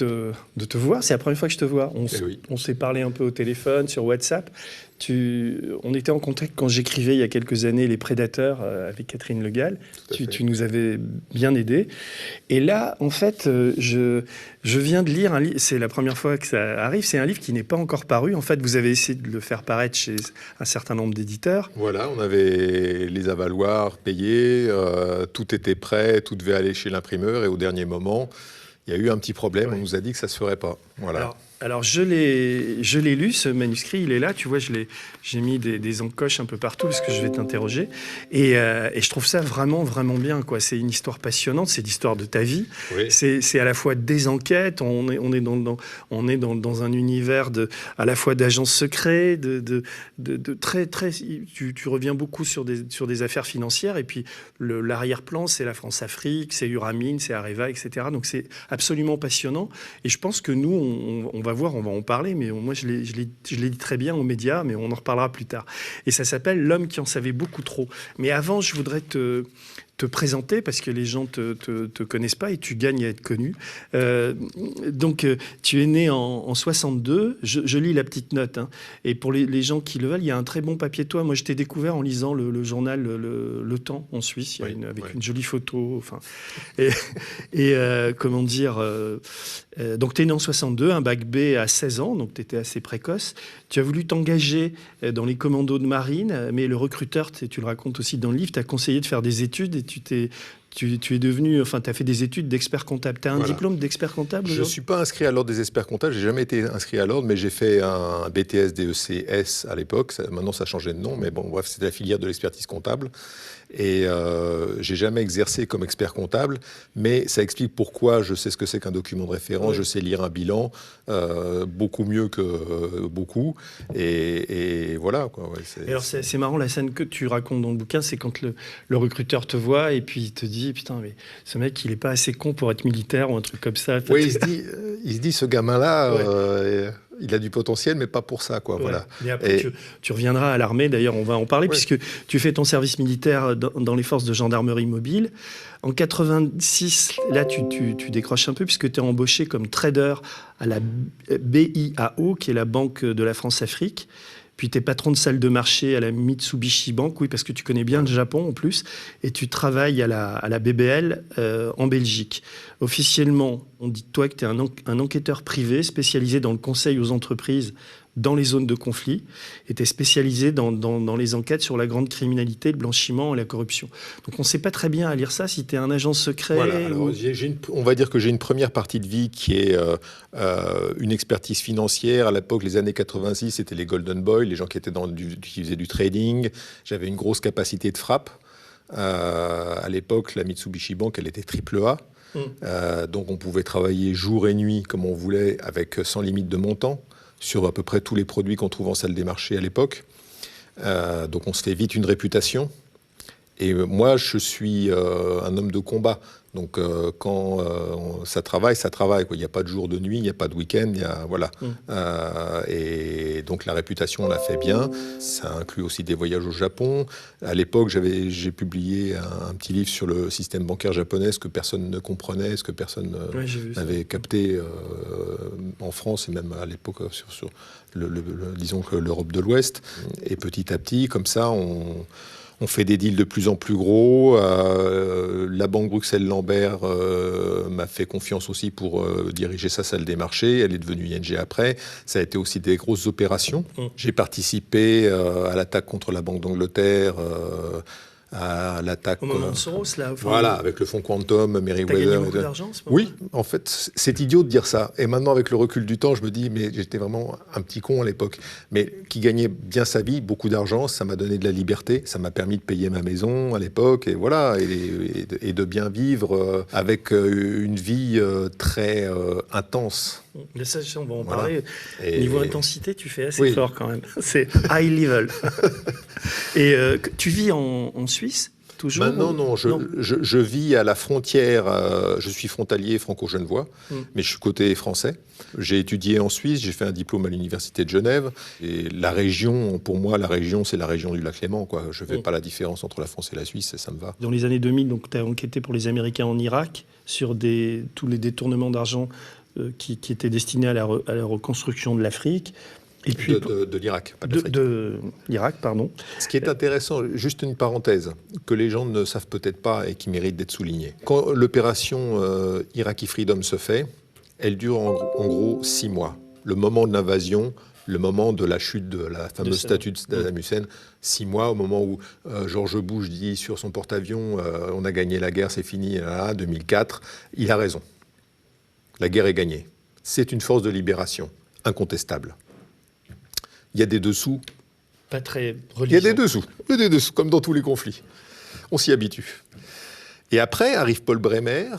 de te voir. C'est la première fois que je te vois. Oui. On s'est parlé un peu au téléphone, sur WhatsApp. On était en contact quand j'écrivais il y a quelques années Les Prédateurs avec Catherine Le Gall. Tu nous avais bien aidé. Et là, en fait, je viens de lire un livre. C'est la première fois que ça arrive. C'est un livre qui n'est pas encore paru. En fait, vous avez essayé de le faire paraître chez un certain nombre d'éditeurs. Voilà, on avait les avaloirs payés, tout était prêt, tout devait aller chez l'imprimeur. Et au dernier moment, il y a eu un petit problème. Ouais. On nous a dit que ça ne se ferait pas. Voilà. Alors je l'ai lu, ce manuscrit, il est là, tu vois, j'ai mis des encoches un peu partout parce que je vais t'interroger. Et je trouve ça vraiment, vraiment bien, quoi. C'est une histoire passionnante, c'est l'histoire de ta vie. Oui. C'est à la fois des enquêtes, on est dans un univers à la fois d'agents secrets, de très, très... Tu reviens beaucoup sur des affaires financières, et puis l'arrière-plan, c'est la France-Afrique, c'est Uramine, c'est Areva, etc. Donc c'est absolument passionnant. Et je pense que nous, on va voir, on va en parler, mais moi je l'ai dit très bien aux médias, mais on en reparlera plus tard. Et ça s'appelle L'homme qui en savait beaucoup trop. Mais avant, je voudrais te présenter, parce que les gens te connaissent pas et tu gagnes à être connu. Donc, tu es né en 62. Je lis la petite note. Hein. Et pour les gens qui le veulent, il y a un très bon papier de toi. Moi, je t'ai découvert en lisant le journal Le Temps en Suisse, avec une jolie photo. Enfin, comment dire... donc, tu es né en 62, un bac B à 16 ans, donc tu étais assez précoce. Tu as voulu t'engager dans les commandos de marine, mais le recruteur, tu le racontes aussi dans le livre, t'a conseillé de faire des études et tu es devenu, enfin, tu as fait des études d'expert comptable. Tu as un diplôme d'expert comptable? Je ne suis pas inscrit à l'ordre des experts comptables, je n'ai jamais été inscrit à l'ordre, mais j'ai fait un BTS DECS à l'époque. Maintenant, ça a changé de nom, mais bon, bref, c'était la filière de l'expertise comptable. Et j'ai jamais exercé comme expert comptable, mais ça explique pourquoi je sais ce que c'est qu'un document de référence, je sais lire un bilan, beaucoup mieux que beaucoup, et voilà, quoi. Et alors c'est marrant, la scène que tu racontes dans le bouquin, c'est quand le recruteur te voit et puis il te dit, putain, mais ce mec, il est pas assez con pour être militaire ou un truc comme ça. Oui, il se dit ce gamin-là... Il a du potentiel, mais pas pour ça, quoi. Ouais. Voilà. Et après, tu reviendras à l'armée, d'ailleurs, on va en parler, puisque tu fais ton service militaire dans les forces de gendarmerie mobile. En 86, là, tu décroches un peu, puisque tu es embauché comme trader à la BIAO, qui est la Banque de la France-Afrique. Puis tu es patron de salle de marché à la Mitsubishi Bank, oui, parce que tu connais bien le Japon en plus, et tu travailles à la BBL en Belgique. Officiellement, on dit de toi que tu es un enquêteur privé spécialisé dans le conseil aux entreprises dans les zones de conflit, et tu es spécialisé dans les enquêtes sur la grande criminalité, le blanchiment et la corruption. Donc on ne sait pas très bien à lire ça si tu es un agent secret. Voilà, alors, on va dire que j'ai une première partie de vie qui est une expertise financière. À l'époque, les années 86, c'était les Golden Boys, les gens qui faisaient du trading. J'avais une grosse capacité de frappe. À l'époque, la Mitsubishi Bank, elle était AAA. Donc on pouvait travailler jour et nuit comme on voulait, avec sans limite de montant, sur à peu près tous les produits qu'on trouve en salle des marchés à l'époque. Donc on se fait vite une réputation. Et moi, je suis un homme de combat. Donc quand ça travaille, quoi. Il n'y a pas de jour, de nuit, il n'y a pas de week-end. Voilà. Et donc la réputation, on l'a fait bien. Ça inclut aussi des voyages au Japon. À l'époque, j'ai publié un petit livre sur le système bancaire japonais, ce que personne ne comprenait, ce que personne n'avait capté en France et même à l'époque sur disons que l'Europe de l'Ouest. Et petit à petit, comme ça, on fait des deals de plus en plus gros. La banque Bruxelles-Lambert m'a fait confiance aussi pour diriger sa salle des marchés. Elle est devenue ING après. Ça a été aussi des grosses opérations. J'ai participé à l'attaque contre la Banque d'Angleterre, à l'attaque... Au moment de Soros, là. Voilà, avec le fonds Quantum, Meriwether... T'as gagné beaucoup d'argent, ce moment-là ? Oui, en fait, c'est idiot de dire ça. Et maintenant, avec le recul du temps, je me dis, mais j'étais vraiment un petit con à l'époque. Mais qui gagnait bien sa vie, beaucoup d'argent, ça m'a donné de la liberté, ça m'a permis de payer ma maison à l'époque, et voilà, et de bien vivre avec une vie très intense. Mais ça, on va en parler. Niveau intensité, tu fais assez fort quand même. C'est high level. Et tu vis en Suisse toujours? Non, je vis à la frontière. Je suis frontalier franco-genevois, mais je suis côté français. J'ai étudié en Suisse, j'ai fait un diplôme à l'université de Genève. Et la région, pour moi, c'est la région du lac Léman, quoi. Je ne fais pas la différence entre la France et la Suisse, ça me va. Dans les années 2000, tu as enquêté pour les Américains en Irak sur tous les détournements d'argent qui était destiné à la reconstruction de l'Afrique. Et puis, de l'Irak, pas de l'Afrique. De l'Irak, pardon. Ce qui est intéressant, juste une parenthèse, que les gens ne savent peut-être pas et qui mérite d'être soulignée. Quand l'opération Iraqi Freedom se fait, elle dure en gros 6 mois. Le moment de l'invasion, le moment de la chute de la fameuse statue de Saddam Hussein, 6 mois, au moment où George Bush dit sur son porte-avions on a gagné la guerre, c'est fini, 2004, il a raison. La guerre est gagnée. C'est une force de libération, incontestable. Il y a des dessous. Pas très religieux. Il y a des dessous, comme dans tous les conflits. On s'y habitue. Et après arrive Paul Bremer,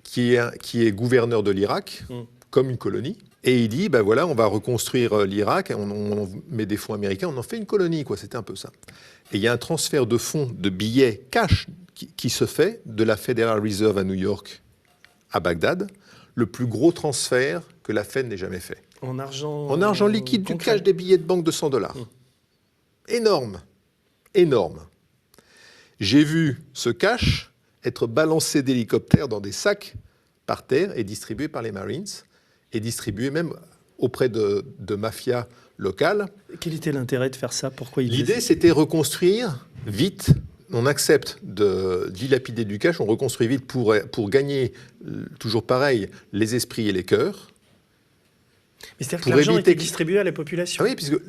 qui est gouverneur de l'Irak, comme une colonie. Et il dit, ben voilà, on va reconstruire l'Irak, on met des fonds américains, on en fait une colonie, quoi. C'était un peu ça. Et il y a un transfert de fonds, de billets cash qui se fait de la Federal Reserve à New York à Bagdad, le plus gros transfert que la Fed n'ait jamais fait. En argent liquide, du cash, des billets de banque de $100. Énorme. Énorme. J'ai vu ce cash être balancé d'hélicoptères dans des sacs par terre et distribué par les Marines, et distribué même auprès de mafias locales. Quel était l'intérêt de faire ça? Pourquoi L'idée, c'était reconstruire vite. On accepte de dilapider du cash, on reconstruit vite pour gagner, toujours pareil, les esprits et les cœurs. Mais c'est-à-dire que l'argent était distribué à la population. Ah oui, puisque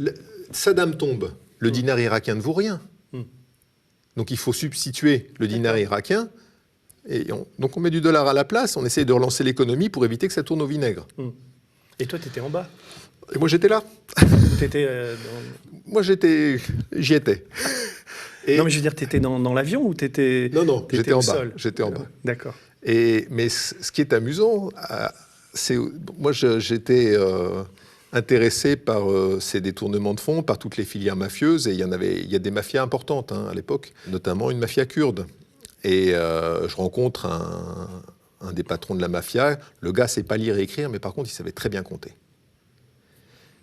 Saddam tombe, le dinar irakien ne vaut rien. Donc il faut substituer le dinar irakien, et donc on met du dollar à la place, on essaie de relancer l'économie pour éviter que ça tourne au vinaigre. Et toi, tu étais en bas? Et moi, j'étais là. Moi, j'y étais. Et... Non, mais je veux dire, tu étais dans l'avion ou tu étais... Non, j'étais en bas. J'étais en bas. D'accord. Mais ce qui est amusant, moi, j'étais intéressé par ces détournements de fonds, par toutes les filières mafieuses, et il y a des mafias importantes à l'époque, notamment une mafia kurde. Et je rencontre un des patrons de la mafia. Le gars ne sait pas lire et écrire, mais par contre, il savait très bien compter.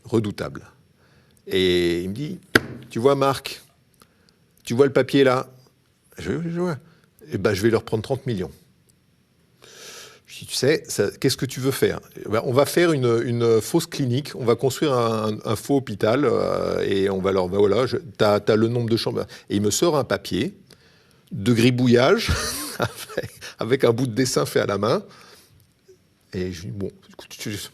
Redoutable. Et il me dit, tu vois Marc, tu vois le papier là? Je vois. Eh ben, je vais leur prendre 30 millions. Je dis, tu sais, qu'est-ce que tu veux faire? On va faire une fausse clinique, on va construire un faux hôpital, et on va leur... Voilà, t'as le nombre de chambres. Et il me sort un papier de gribouillage, avec un bout de dessin fait à la main. Et je dis, bon, écoute,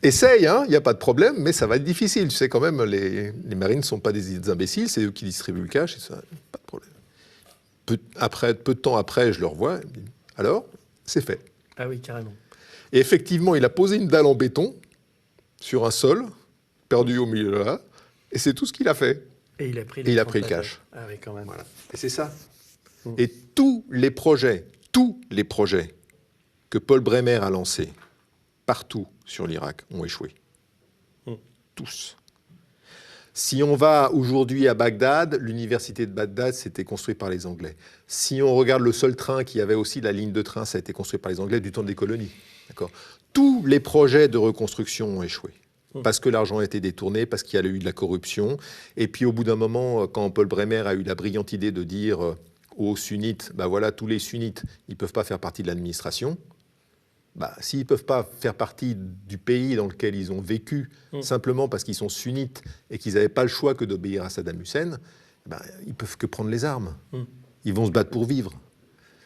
essaye, il n'y a pas de problème, mais ça va être difficile. Tu sais, quand même, les Marines ne sont pas des imbéciles, c'est eux qui distribuent le cash, et ça, pas de problème. Peu de temps après, je le revois, il me dit, alors, c'est fait. Ah oui, carrément. Et effectivement, il a posé une dalle en béton sur un sol, perdu au milieu de là, et c'est tout ce qu'il a fait. Et il a pris, le cash. Ah oui, quand même. Voilà. Et c'est ça. Et tous les projets que Paul Bremer a lancés, partout sur l'Irak, ont échoué. Tous. Si on va aujourd'hui à Bagdad, l'université de Bagdad, c'était construit par les Anglais. Si on regarde le seul train qui avait aussi la ligne de train, ça a été construit par les Anglais du temps des colonies. D'accord. Tous les projets de reconstruction ont échoué. Parce que l'argent a été détourné, parce qu'il y a eu de la corruption. Et puis au bout d'un moment, quand Paul Bremer a eu la brillante idée de dire aux sunnites, ben voilà, tous les sunnites, ils ne peuvent pas faire partie de l'administration. S'ils ne peuvent pas faire partie du pays dans lequel ils ont vécu, simplement parce qu'ils sont sunnites et qu'ils n'avaient pas le choix que d'obéir à Saddam Hussein, ils ne peuvent que prendre les armes. Ils vont se battre pour vivre.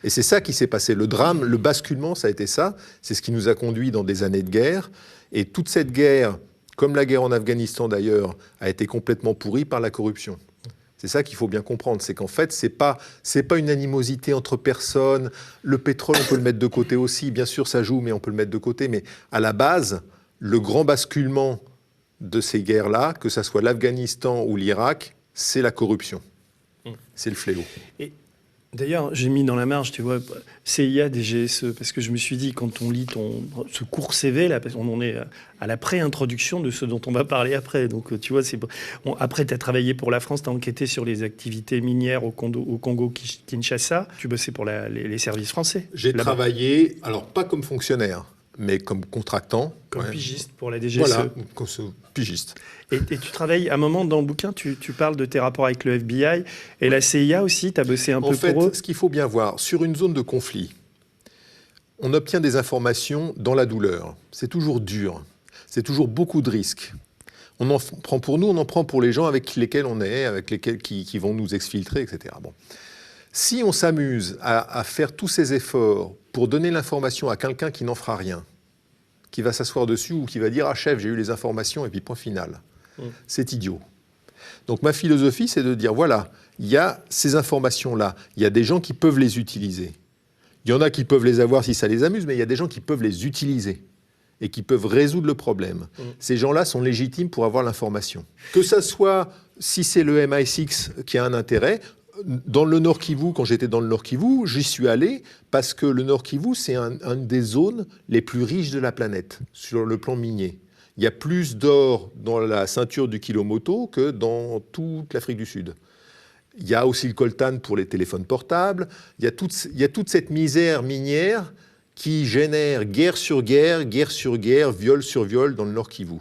Et c'est ça qui s'est passé. Le drame, le basculement, ça a été ça. C'est ce qui nous a conduits dans des années de guerre. Et toute cette guerre, comme la guerre en Afghanistan d'ailleurs, a été complètement pourrie par la corruption. C'est ça qu'il faut bien comprendre, c'est qu'en fait, c'est pas une animosité entre personnes. Le pétrole, on peut le mettre de côté aussi. Bien sûr, ça joue, mais on peut le mettre de côté. Mais à la base, le grand basculement de ces guerres-là, que ça soit l'Afghanistan ou l'Irak, c'est la corruption. C'est le fléau. Et d'ailleurs, j'ai mis dans la marge, tu vois, CIA, DGSE, parce que je me suis dit, quand on lit ce court CV, là, parce qu'on en est à la pré-introduction de ce dont on va parler après. Donc, tu vois, après, tu as travaillé pour la France, tu as enquêté sur les activités minières au Congo-Kinshasa. Tu bossais pour les services français. J'ai travaillé, alors pas comme fonctionnaire, mais comme contractant. Comme pigiste pour la DGSE. Voilà, comme pigiste. Et tu travailles, à un moment dans le bouquin, tu parles de tes rapports avec le FBI et la CIA aussi, tu as bossé un peu pour eux. En fait, ce qu'il faut bien voir, sur une zone de conflit, on obtient des informations dans la douleur. C'est toujours dur. C'est toujours beaucoup de risques. On en prend pour nous, on en prend pour les gens avec lesquels on est, avec lesquels qui vont nous exfiltrer, etc. Bon. Si on s'amuse à faire tous ces efforts pour donner l'information à quelqu'un qui n'en fera rien, qui va s'asseoir dessus ou qui va dire « Ah chef, j'ai eu les informations » et puis point final, c'est idiot. Donc ma philosophie, c'est de dire, voilà, il y a ces informations-là, il y a des gens qui peuvent les utiliser. Il y en a qui peuvent les avoir si ça les amuse, mais il y a des gens qui peuvent les utiliser et qui peuvent résoudre le problème. Ces gens-là sont légitimes pour avoir l'information. Que ça soit, si c'est le MI6 qui a un intérêt, dans le Nord Kivu, quand j'étais dans le Nord Kivu, j'y suis allé parce que le Nord Kivu, c'est une des zones les plus riches de la planète, sur le plan minier. Il y a plus d'or dans la ceinture du Kilomoto que dans toute l'Afrique du Sud. Il y a aussi le coltan pour les téléphones portables. Il y a toute cette misère minière qui génère guerre sur guerre, viol sur viol dans le Nord Kivu.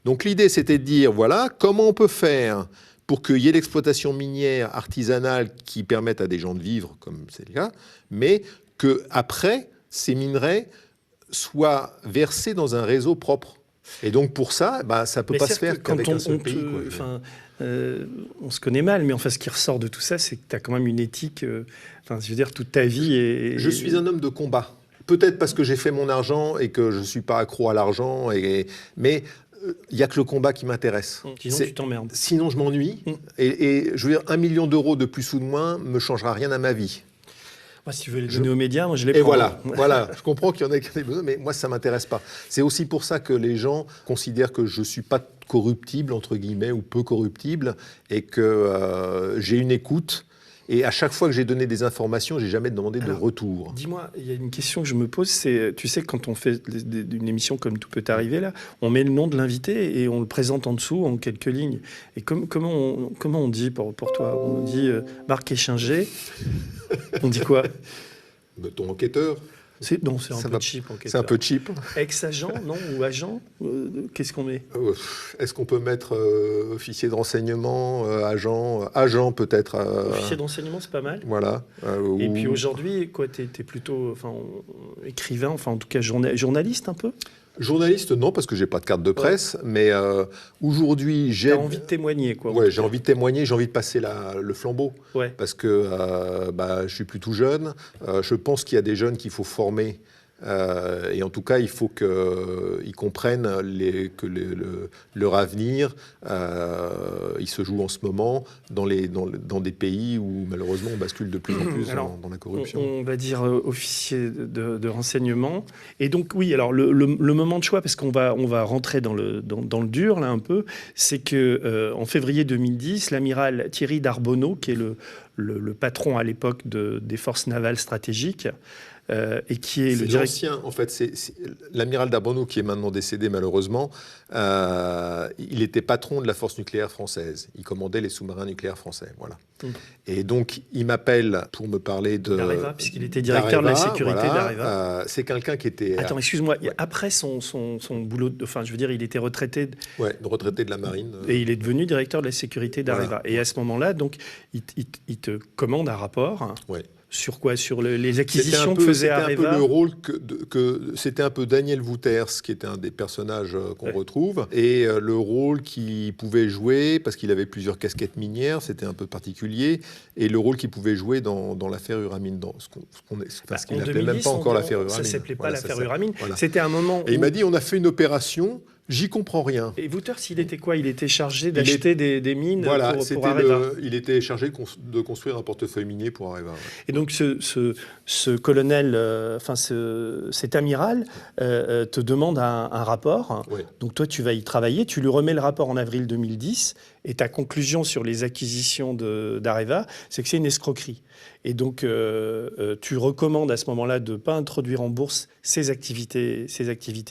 Donc l'idée, c'était de dire, voilà, comment on peut faire pour qu'il y ait l'exploitation minière artisanale qui permette à des gens de vivre, comme c'est le cas, mais qu'après, ces minerais soient versés dans un réseau propre. Et donc pour ça, ça ne peut pas se faire qu'avec un seul pays. On se connaît mal, mais enfin, ce qui ressort de tout ça, c'est que tu as quand même une éthique, je veux dire, toute ta vie. Je suis un homme de combat. Peut-être parce que j'ai fait mon argent et que je ne suis pas accro à l'argent, mais il n'y a que le combat qui m'intéresse. Sinon, tu t'emmerdes. Sinon, je m'ennuie. Et je veux dire, 1 million d'euros de plus ou de moins ne me changera rien à ma vie. Moi, si tu veux les donner aux médias, moi, je les prends. Et voilà. Je comprends qu'il y en a qui ont des besoins, mais moi, ça ne m'intéresse pas. C'est aussi pour ça que les gens considèrent que je ne suis pas corruptible, entre guillemets, ou peu corruptible, et que j'ai une écoute. Et à chaque fois que j'ai donné des informations, je n'ai jamais demandé de retour. Dis-moi, il y a une question que je me pose, c'est, tu sais, quand on fait une émission comme Tout peut arriver, là, on met le nom de l'invité et on le présente en dessous, en quelques lignes. Et comment on dit pour toi? On dit Marc Échinger. On dit quoi? Ton enquêteur. Non, c'est un peu cheap. C'est un peu cheap. Ex-agent, non? Ou agent? Qu'est-ce qu'on met? Est-ce qu'on peut mettre officier de renseignement, agent peut-être Officier de renseignement, c'est pas mal. Voilà. Et puis aujourd'hui, quoi, t'es plutôt écrivain, en tout cas journaliste un peu? Journaliste, non, parce que j'ai pas de carte de presse, mais aujourd'hui, j'ai envie de témoigner, quoi. Ouais, j'ai envie de témoigner, j'ai envie de passer le flambeau, parce que je suis plus tout jeune. Je pense qu'il y a des jeunes qu'il faut former. Et en tout cas, il faut qu'ils comprennent que leur avenir, il se joue en ce moment dans des pays où malheureusement on bascule de plus en plus dans la corruption. On va dire officier de renseignement. Et donc oui, alors le moment de choix, parce qu'on va rentrer dans le dur là un peu, c'est que en février 2010, l'amiral Thierry Darbonneau, qui est le patron à l'époque des forces navales stratégiques, et qui est le l'ancien, en fait, c'est l'amiral Darbonneau qui est maintenant décédé malheureusement. Il était patron de la force nucléaire française. Il commandait les sous-marins nucléaires français, voilà. Et donc il m'appelle pour me parler d'Areva, puisqu'il était directeur de la sécurité d'Areva. C'est quelqu'un qui était. Attends, excuse-moi. Après son boulot, je veux dire, il était retraité. Retraité de la marine. Et il est devenu directeur de la sécurité d'Areva. Voilà. Et à ce moment-là, donc, il te commande un rapport. Ouais. Sur quoi? Sur les acquisitions que faisait Areva? C'était un peu le rôle c'était un peu Daniel Wouters, qui était un des personnages qu'on retrouve, et le rôle qu'il pouvait jouer, parce qu'il avait plusieurs casquettes minières, c'était un peu particulier, et le rôle qu'il pouvait jouer dans l'affaire Uramine, ce qu'il n'appelait même pas encore l'affaire Uramine. Ça ne s'appelait pas l'affaire Uramine. Voilà. C'était un moment Et il m'a dit, on a fait une opération... J'y comprends rien. Et Wouters, il était quoi? Il était chargé d'acheter des mines pour Areva. Il était chargé de construire un portefeuille minier pour Areva. Ouais. Et donc ce colonel, cet amiral, te demande un rapport. Ouais. Donc toi, tu vas y travailler. Tu lui remets le rapport en avril 2010. Et ta conclusion sur les acquisitions d'Areva, c'est que c'est une escroquerie. Et donc, tu recommandes à ce moment-là de ne pas introduire en bourse ces activités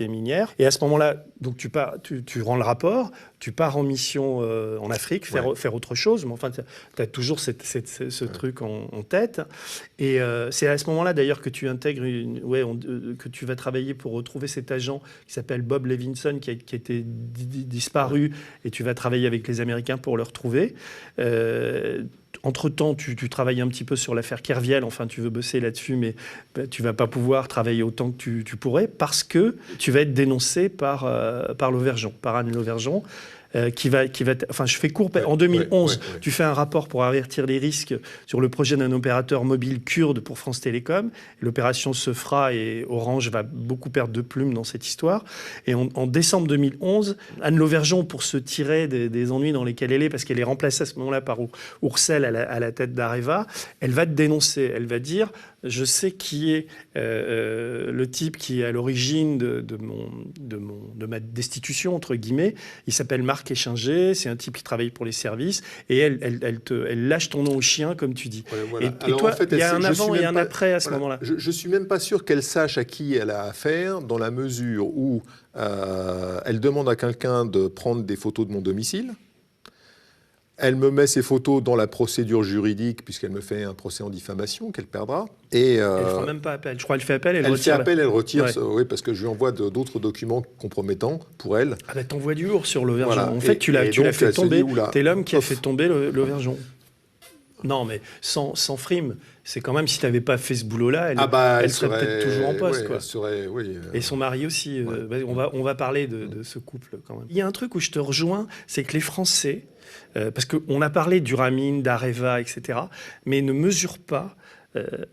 minières. Et à ce moment-là, donc tu rends le rapport, tu pars en mission en Afrique, faire autre chose. Mais enfin, tu as toujours ce truc en tête. Et c'est à ce moment-là, d'ailleurs, que tu intègres, que tu vas travailler pour retrouver cet agent qui s'appelle Bob Levinson, qui a été disparu. Et tu vas travailler avec les Américains Américains pour le retrouver. Entre-temps, tu travailles un petit peu sur l'affaire Kerviel, enfin tu veux bosser là-dessus, mais tu ne vas pas pouvoir travailler autant que tu pourrais parce que tu vas être dénoncé par Lauvergeon, par Anne Lauvergeon. Enfin, je fais court. En 2011, tu fais un rapport pour avertir les risques sur le projet d'un opérateur mobile kurde pour France Télécom. L'opération se fera et Orange va beaucoup perdre de plumes dans cette histoire. Et en décembre 2011, Anne Lauvergeon, pour se tirer des ennuis dans lesquels elle est, parce qu'elle est remplacée à ce moment-là par Ourcel à la tête d'Areva, elle va te dénoncer. Elle va dire: je sais qui est le type qui est à l'origine de ma destitution, entre guillemets. Il s'appelle Marc Échinger, c'est un type qui travaille pour les services, et elle lâche ton nom au chien, comme tu dis. Voilà. Et toi, en fait, il y a un avant et un après à ce moment-là. Je ne suis même pas sûr qu'elle sache à qui elle a affaire, dans la mesure où elle demande à quelqu'un de prendre des photos de mon domicile. Elle me met ces photos dans la procédure juridique, puisqu'elle me fait un procès en diffamation qu'elle perdra. Et elle ne fera même pas appel. Je crois qu'elle fait appel, elle retire. Elle fait appel, elle retire, oui, parce que je lui envoie d'autres documents compromettants pour elle. Ah ben t'envoies du lourd sur Lauvergeon. Voilà. En fait, tu l'as fait tomber. T'es l'homme qui a fait tomber Lauvergeon. Non, mais sans frime. C'est quand même, si tu n'avais pas fait ce boulot-là, elle serait peut-être toujours en poste. Et son mari aussi. On va parler de ce couple quand même. Il y a un truc où je te rejoins, c'est que les Français, parce qu'on a parlé d'Uramine, d'Areva, etc., mais ne mesurent pas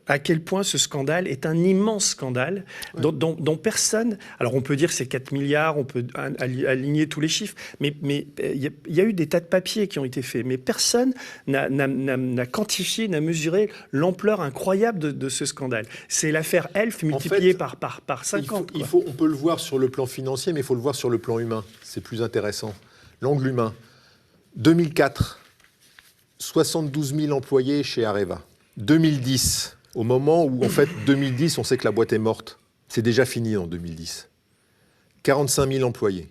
à quel point ce scandale est un immense scandale dont personne... Alors on peut dire que c'est 4 milliards, on peut aligner tous les chiffres, mais il y a eu des tas de papiers qui ont été faits, mais personne n'a quantifié, n'a mesuré l'ampleur incroyable de ce scandale. C'est l'affaire Elf multipliée par 50. On peut le voir sur le plan financier, mais il faut le voir sur le plan humain. C'est plus intéressant. L'angle humain. 2004, 72 000 employés chez Areva. 2010, au moment où, en fait, 2010, on sait que la boîte est morte. C'est déjà fini en 2010. 45 000 employés.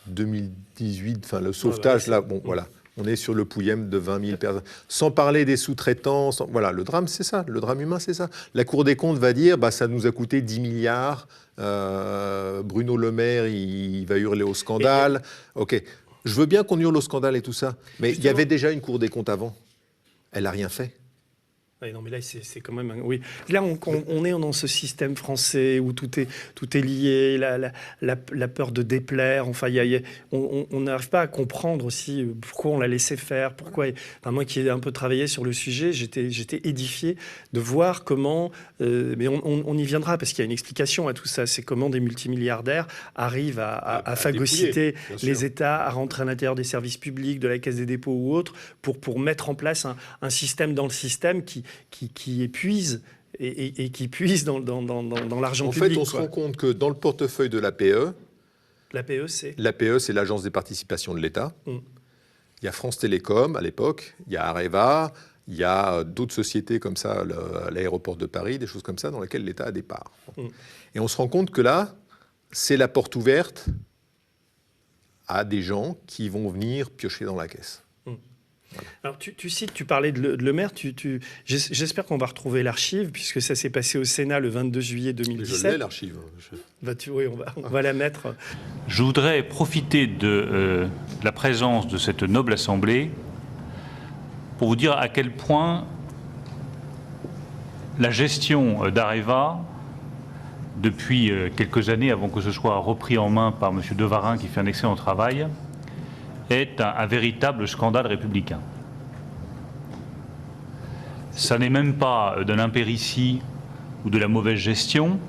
2018, enfin, le sauvetage, là, bon, voilà. On est sur le pouillem de 20 000 personnes. Sans parler des sous-traitants. Voilà, le drame, c'est ça. Le drame humain, c'est ça. La Cour des comptes va dire, ça nous a coûté 10 milliards. Bruno Le Maire, il va hurler au scandale. OK. Je veux bien qu'on hurle au scandale et tout ça. Mais il y avait déjà une Cour des comptes avant. Elle n'a rien fait. Oui, non, mais là, c'est quand même... Oui. Là, on est dans ce système français où tout est lié, la peur de déplaire. Enfin, on n'arrive pas à comprendre aussi pourquoi on l'a laissé faire. Pourquoi... Enfin, moi qui ai un peu travaillé sur le sujet, j'étais édifié de voir comment... mais on y viendra, parce qu'il y a une explication à tout ça. C'est comment des multimilliardaires arrivent à phagocyter les États, à rentrer à l'intérieur des services publics, de la Caisse des dépôts ou autres, pour mettre en place un système dans le système qui épuise et qui puise dans l'argent public. En fait, on se rend compte que dans le portefeuille de l'APE, l'APE, c'est l'Agence des participations de l'État. Il y a France Télécom à l'époque, il y a Areva, il y a d'autres sociétés comme ça, l'aéroport de Paris, des choses comme ça, dans lesquelles l'État a des parts. Et on se rend compte que là, c'est la porte ouverte à des gens qui vont venir piocher dans la caisse. Voilà. Alors tu parlais de Le Maire, j'espère qu'on va retrouver l'archive, puisque ça s'est passé au Sénat le 22 juillet 2017. Je l'ai, l'archive. Oui, on va la mettre. Je voudrais profiter de la présence de cette noble assemblée pour vous dire à quel point la gestion d'Areva, depuis quelques années, avant que ce soit repris en main par M. Devarin, qui fait un excellent travail, est un véritable scandale républicain. Ça n'est même pas de l'impéritie ou de la mauvaise gestion,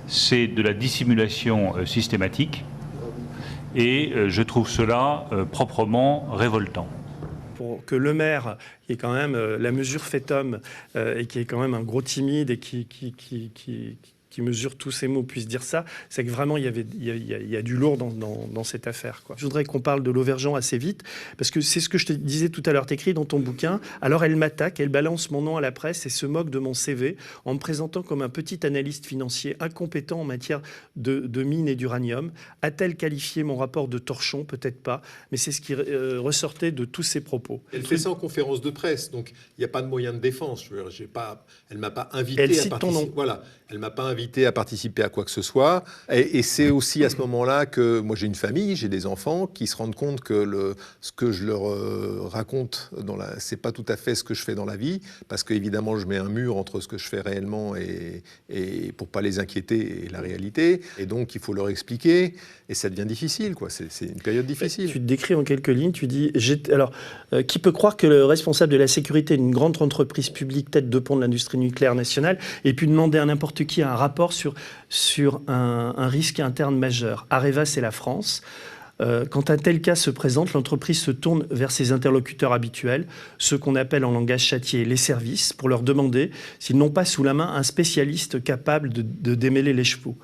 c'est de la dissimulation systématique, et je trouve cela proprement révoltant. Pour que Le Maire, qui est quand même la mesure fait homme, et qui est quand même un gros timide et qui mesure tous ces mots, puisse dire ça, c'est que vraiment, il y a du lourd dans cette affaire, quoi. Je voudrais qu'on parle de Lauvergeon assez vite, parce que c'est ce que je te disais tout à l'heure, t'écris dans ton bouquin, alors elle m'attaque, elle balance mon nom à la presse et se moque de mon CV en me présentant comme un petit analyste financier incompétent en matière de mines et d'uranium. A-t-elle qualifié mon rapport de torchon? Peut-être pas, mais c'est ce qui ressortait de tous ses propos. Elle fait ça en conférence de presse, donc il n'y a pas de moyen de défense. Elle ne m'a pas invité à participer. Voilà, elle m'a pas invités à participer à quoi que ce soit. Et c'est aussi à ce moment-là que moi j'ai une famille, j'ai des enfants qui se rendent compte que ce que je leur raconte, c'est pas tout à fait ce que je fais dans la vie, parce qu'évidemment je mets un mur entre ce que je fais réellement et pour pas les inquiéter et la réalité. Et donc il faut leur expliquer. Et ça devient difficile, quoi. C'est une période difficile. Tu te décris en quelques lignes, tu dis... qui peut croire que le responsable de la sécurité d'une grande entreprise publique, tête de pont de l'industrie nucléaire nationale, ait pu demander à n'importe qui un rapport sur un risque interne majeur. Areva, c'est la France. Quand un tel cas se présente, l'entreprise se tourne vers ses interlocuteurs habituels, ceux qu'on appelle en langage châtié les services, pour leur demander s'ils n'ont pas sous la main un spécialiste capable de démêler les chevaux.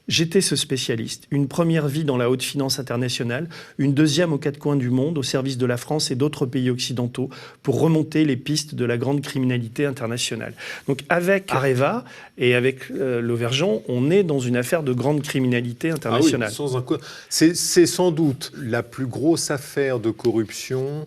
J'étais ce spécialiste. Une première vie dans la haute finance internationale, une deuxième aux quatre coins du monde, au service de la France et d'autres pays occidentaux, pour remonter les pistes de la grande criminalité internationale. Donc avec Areva et avec Lauvergeon, on est dans une affaire de grande criminalité internationale. Ah oui, c'est sans doute la plus grosse affaire de corruption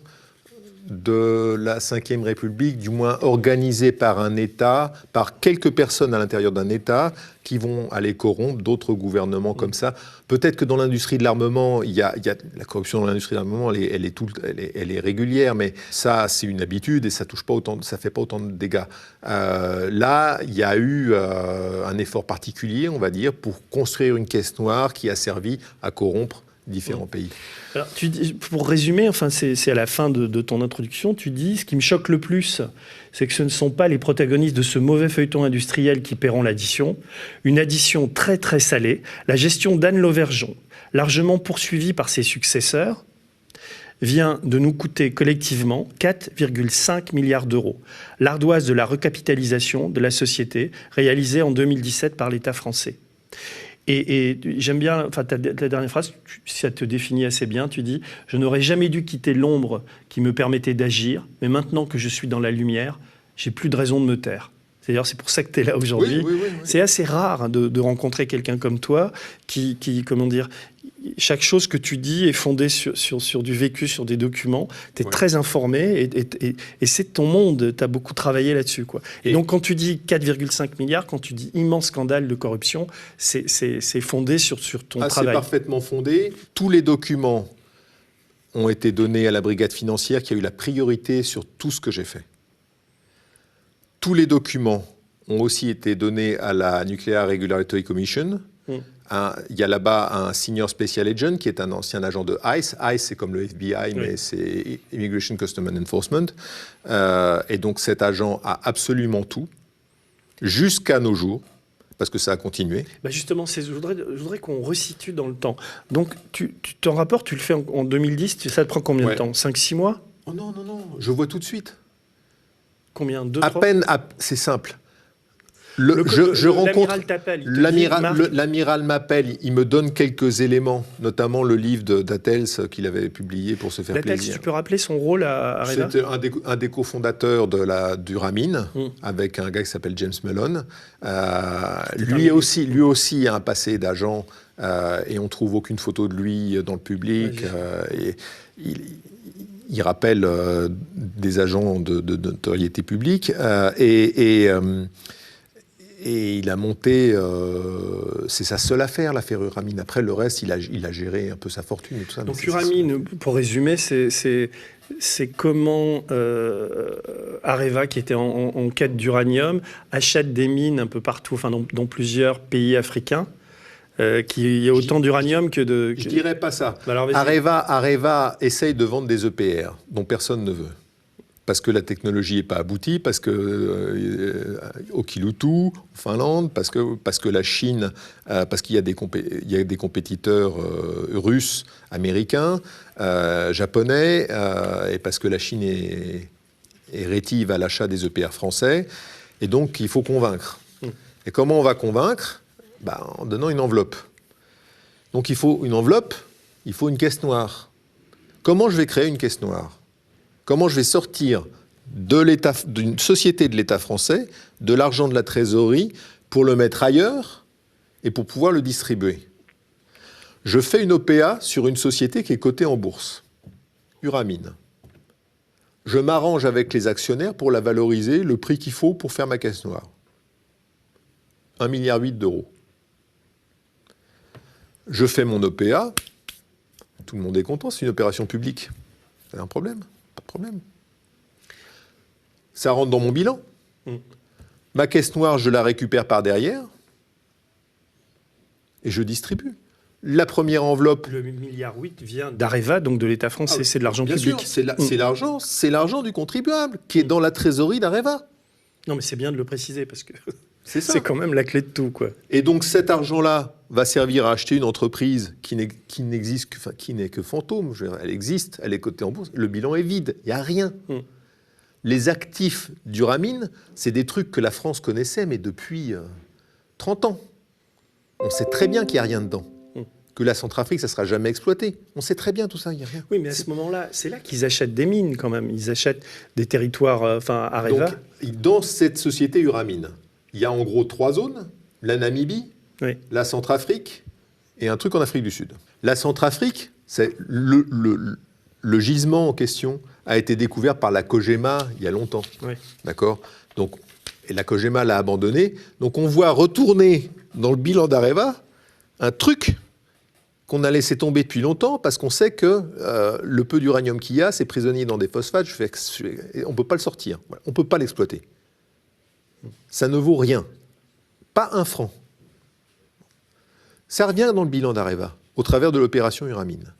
de la Ve République, du moins organisée par un État, par quelques personnes à l'intérieur d'un État qui vont aller corrompre d'autres gouvernements comme ça. Peut-être que dans l'industrie de l'armement, il y a la corruption dans l'industrie de l'armement, elle est régulière, mais ça, c'est une habitude et ça fait pas autant de dégâts. Là, il y a eu un effort particulier, on va dire, pour construire une caisse noire qui a servi à corrompre différents pays. Alors, pour résumer, enfin, c'est à la fin de ton introduction, tu dis, ce qui me choque le plus, c'est que ce ne sont pas les protagonistes de ce mauvais feuilleton industriel qui paieront l'addition, une addition très très salée, la gestion d'Anne Lauvergeon, largement poursuivie par ses successeurs, vient de nous coûter collectivement 4,5 milliards d'euros. L'ardoise de la recapitalisation de la société réalisée en 2017 par l'État français. Et j'aime bien, enfin, ta dernière phrase, ça te définit assez bien. Tu dis « Je n'aurais jamais dû quitter l'ombre qui me permettait d'agir, mais maintenant que je suis dans la lumière, j'ai plus de raison de me taire. » C'est-à-dire, c'est pour ça que tu es là aujourd'hui. Oui. C'est assez rare de rencontrer quelqu'un comme toi qui, comment dire, chaque chose que tu dis est fondée sur du vécu, sur des documents. Tu es très informé et c'est ton monde. Tu as beaucoup travaillé là-dessus, quoi. Et donc, quand tu dis 4,5 milliards, quand tu dis immense scandale de corruption, c'est fondé sur ton travail. C'est parfaitement fondé. Tous les documents ont été donnés à la brigade financière qui a eu la priorité sur tout ce que j'ai fait. Tous les documents ont aussi été donnés à la Nuclear Regulatory Commission. Il y a là-bas un Senior Special Agent qui est un ancien agent de ICE. ICE, c'est comme le FBI, mais c'est Immigration Customs and Enforcement. Et donc cet agent a absolument tout, jusqu'à nos jours, parce que ça a continué. Bah justement, je voudrais qu'on resitue dans le temps. Donc ton rapport, tu le fais en 2010, ça te prend combien de temps? 5-6 mois? Oh non, je vois tout de suite. Combien? 2, à 3? peine, c'est simple. Je rencontre l'amiral m'appelle, il me donne quelques éléments, notamment le livre d'Attels qu'il avait publié pour se faire plaisir. Tu peux rappeler son rôle à Areva? C'était un des cofondateurs du Ramin, avec un gars qui s'appelle James Mellon. Lui aussi a un passé d'agent et on trouve aucune photo de lui dans le public. Il rappelle des agents de notoriété publique et il a monté, c'est sa seule affaire, l'affaire Uramin. Après, le reste, il a géré un peu sa fortune et tout ça. Donc Uramin, pour résumer, c'est comment Areva, qui était en quête d'uranium, achète des mines un peu partout, enfin dans plusieurs pays africains. Il y a autant d'uranium que de... Je dirais pas ça. Alors, Areva essaye de vendre des EPR dont personne ne veut. Parce que la technologie n'est pas aboutie, parce que au Kiloutou, en Finlande, parce que la Chine, parce qu'il y a des compétiteurs russes, américains, japonais, et parce que la Chine est rétive à l'achat des EPR français. Et donc, il faut convaincre. Et comment on va convaincre? En donnant une enveloppe. Donc, il faut une enveloppe, il faut une caisse noire. Comment je vais créer une caisse noire? Comment je vais sortir d'une société de l'État français de l'argent de la trésorerie pour le mettre ailleurs et pour pouvoir le distribuer? Je fais une OPA sur une société qui est cotée en bourse, Uramin. Je m'arrange avec les actionnaires pour la valoriser, le prix qu'il faut pour faire ma caisse noire. 1,8 milliard d'euros. Je fais mon OPA, tout le monde est content, c'est une opération publique. C'est un problème? Pas de problème. Ça rentre dans mon bilan. Ma caisse noire, je la récupère par derrière et je distribue. La première enveloppe... Le 1,8 milliard vient d'Areva, donc de l'État français, c'est de l'argent public. Bien sûr, c'est l'argent du contribuable qui est dans la trésorerie d'Areva. Non, mais c'est bien de le préciser parce que c'est quand même la clé de tout, quoi. Et donc cet argent-là va servir à acheter une entreprise qui n'existe, enfin, qui n'est que fantôme. Je veux dire, elle existe, elle est cotée en bourse. Le bilan est vide, il n'y a rien. Les actifs d'Uramine, c'est des trucs que la France connaissait, mais depuis 30 ans. On sait très bien qu'il n'y a rien dedans. Que la Centrafrique, ça ne sera jamais exploité. On sait très bien tout ça, il n'y a rien. Oui, mais à ce moment-là, c'est là qu'ils achètent des mines quand même. Ils achètent des territoires, Areva. Donc, dans cette société Uramine, il y a en gros 3 zones. La Namibie, la Centrafrique et un truc en Afrique du Sud. La Centrafrique, c'est le gisement en question a été découvert par la Cogema il y a longtemps. D'accord ? Donc, et la Cogema l'a abandonné. Donc on voit retourner dans le bilan d'Areva un truc qu'on a laissé tomber depuis longtemps parce qu'on sait que le peu d'uranium qu'il y a, c'est prisonnier dans des phosphates. On ne peut pas le sortir. Voilà. On ne peut pas l'exploiter. Ça ne vaut rien. Pas un franc. Ça revient dans le bilan d'Areva, au travers de l'opération Uramine.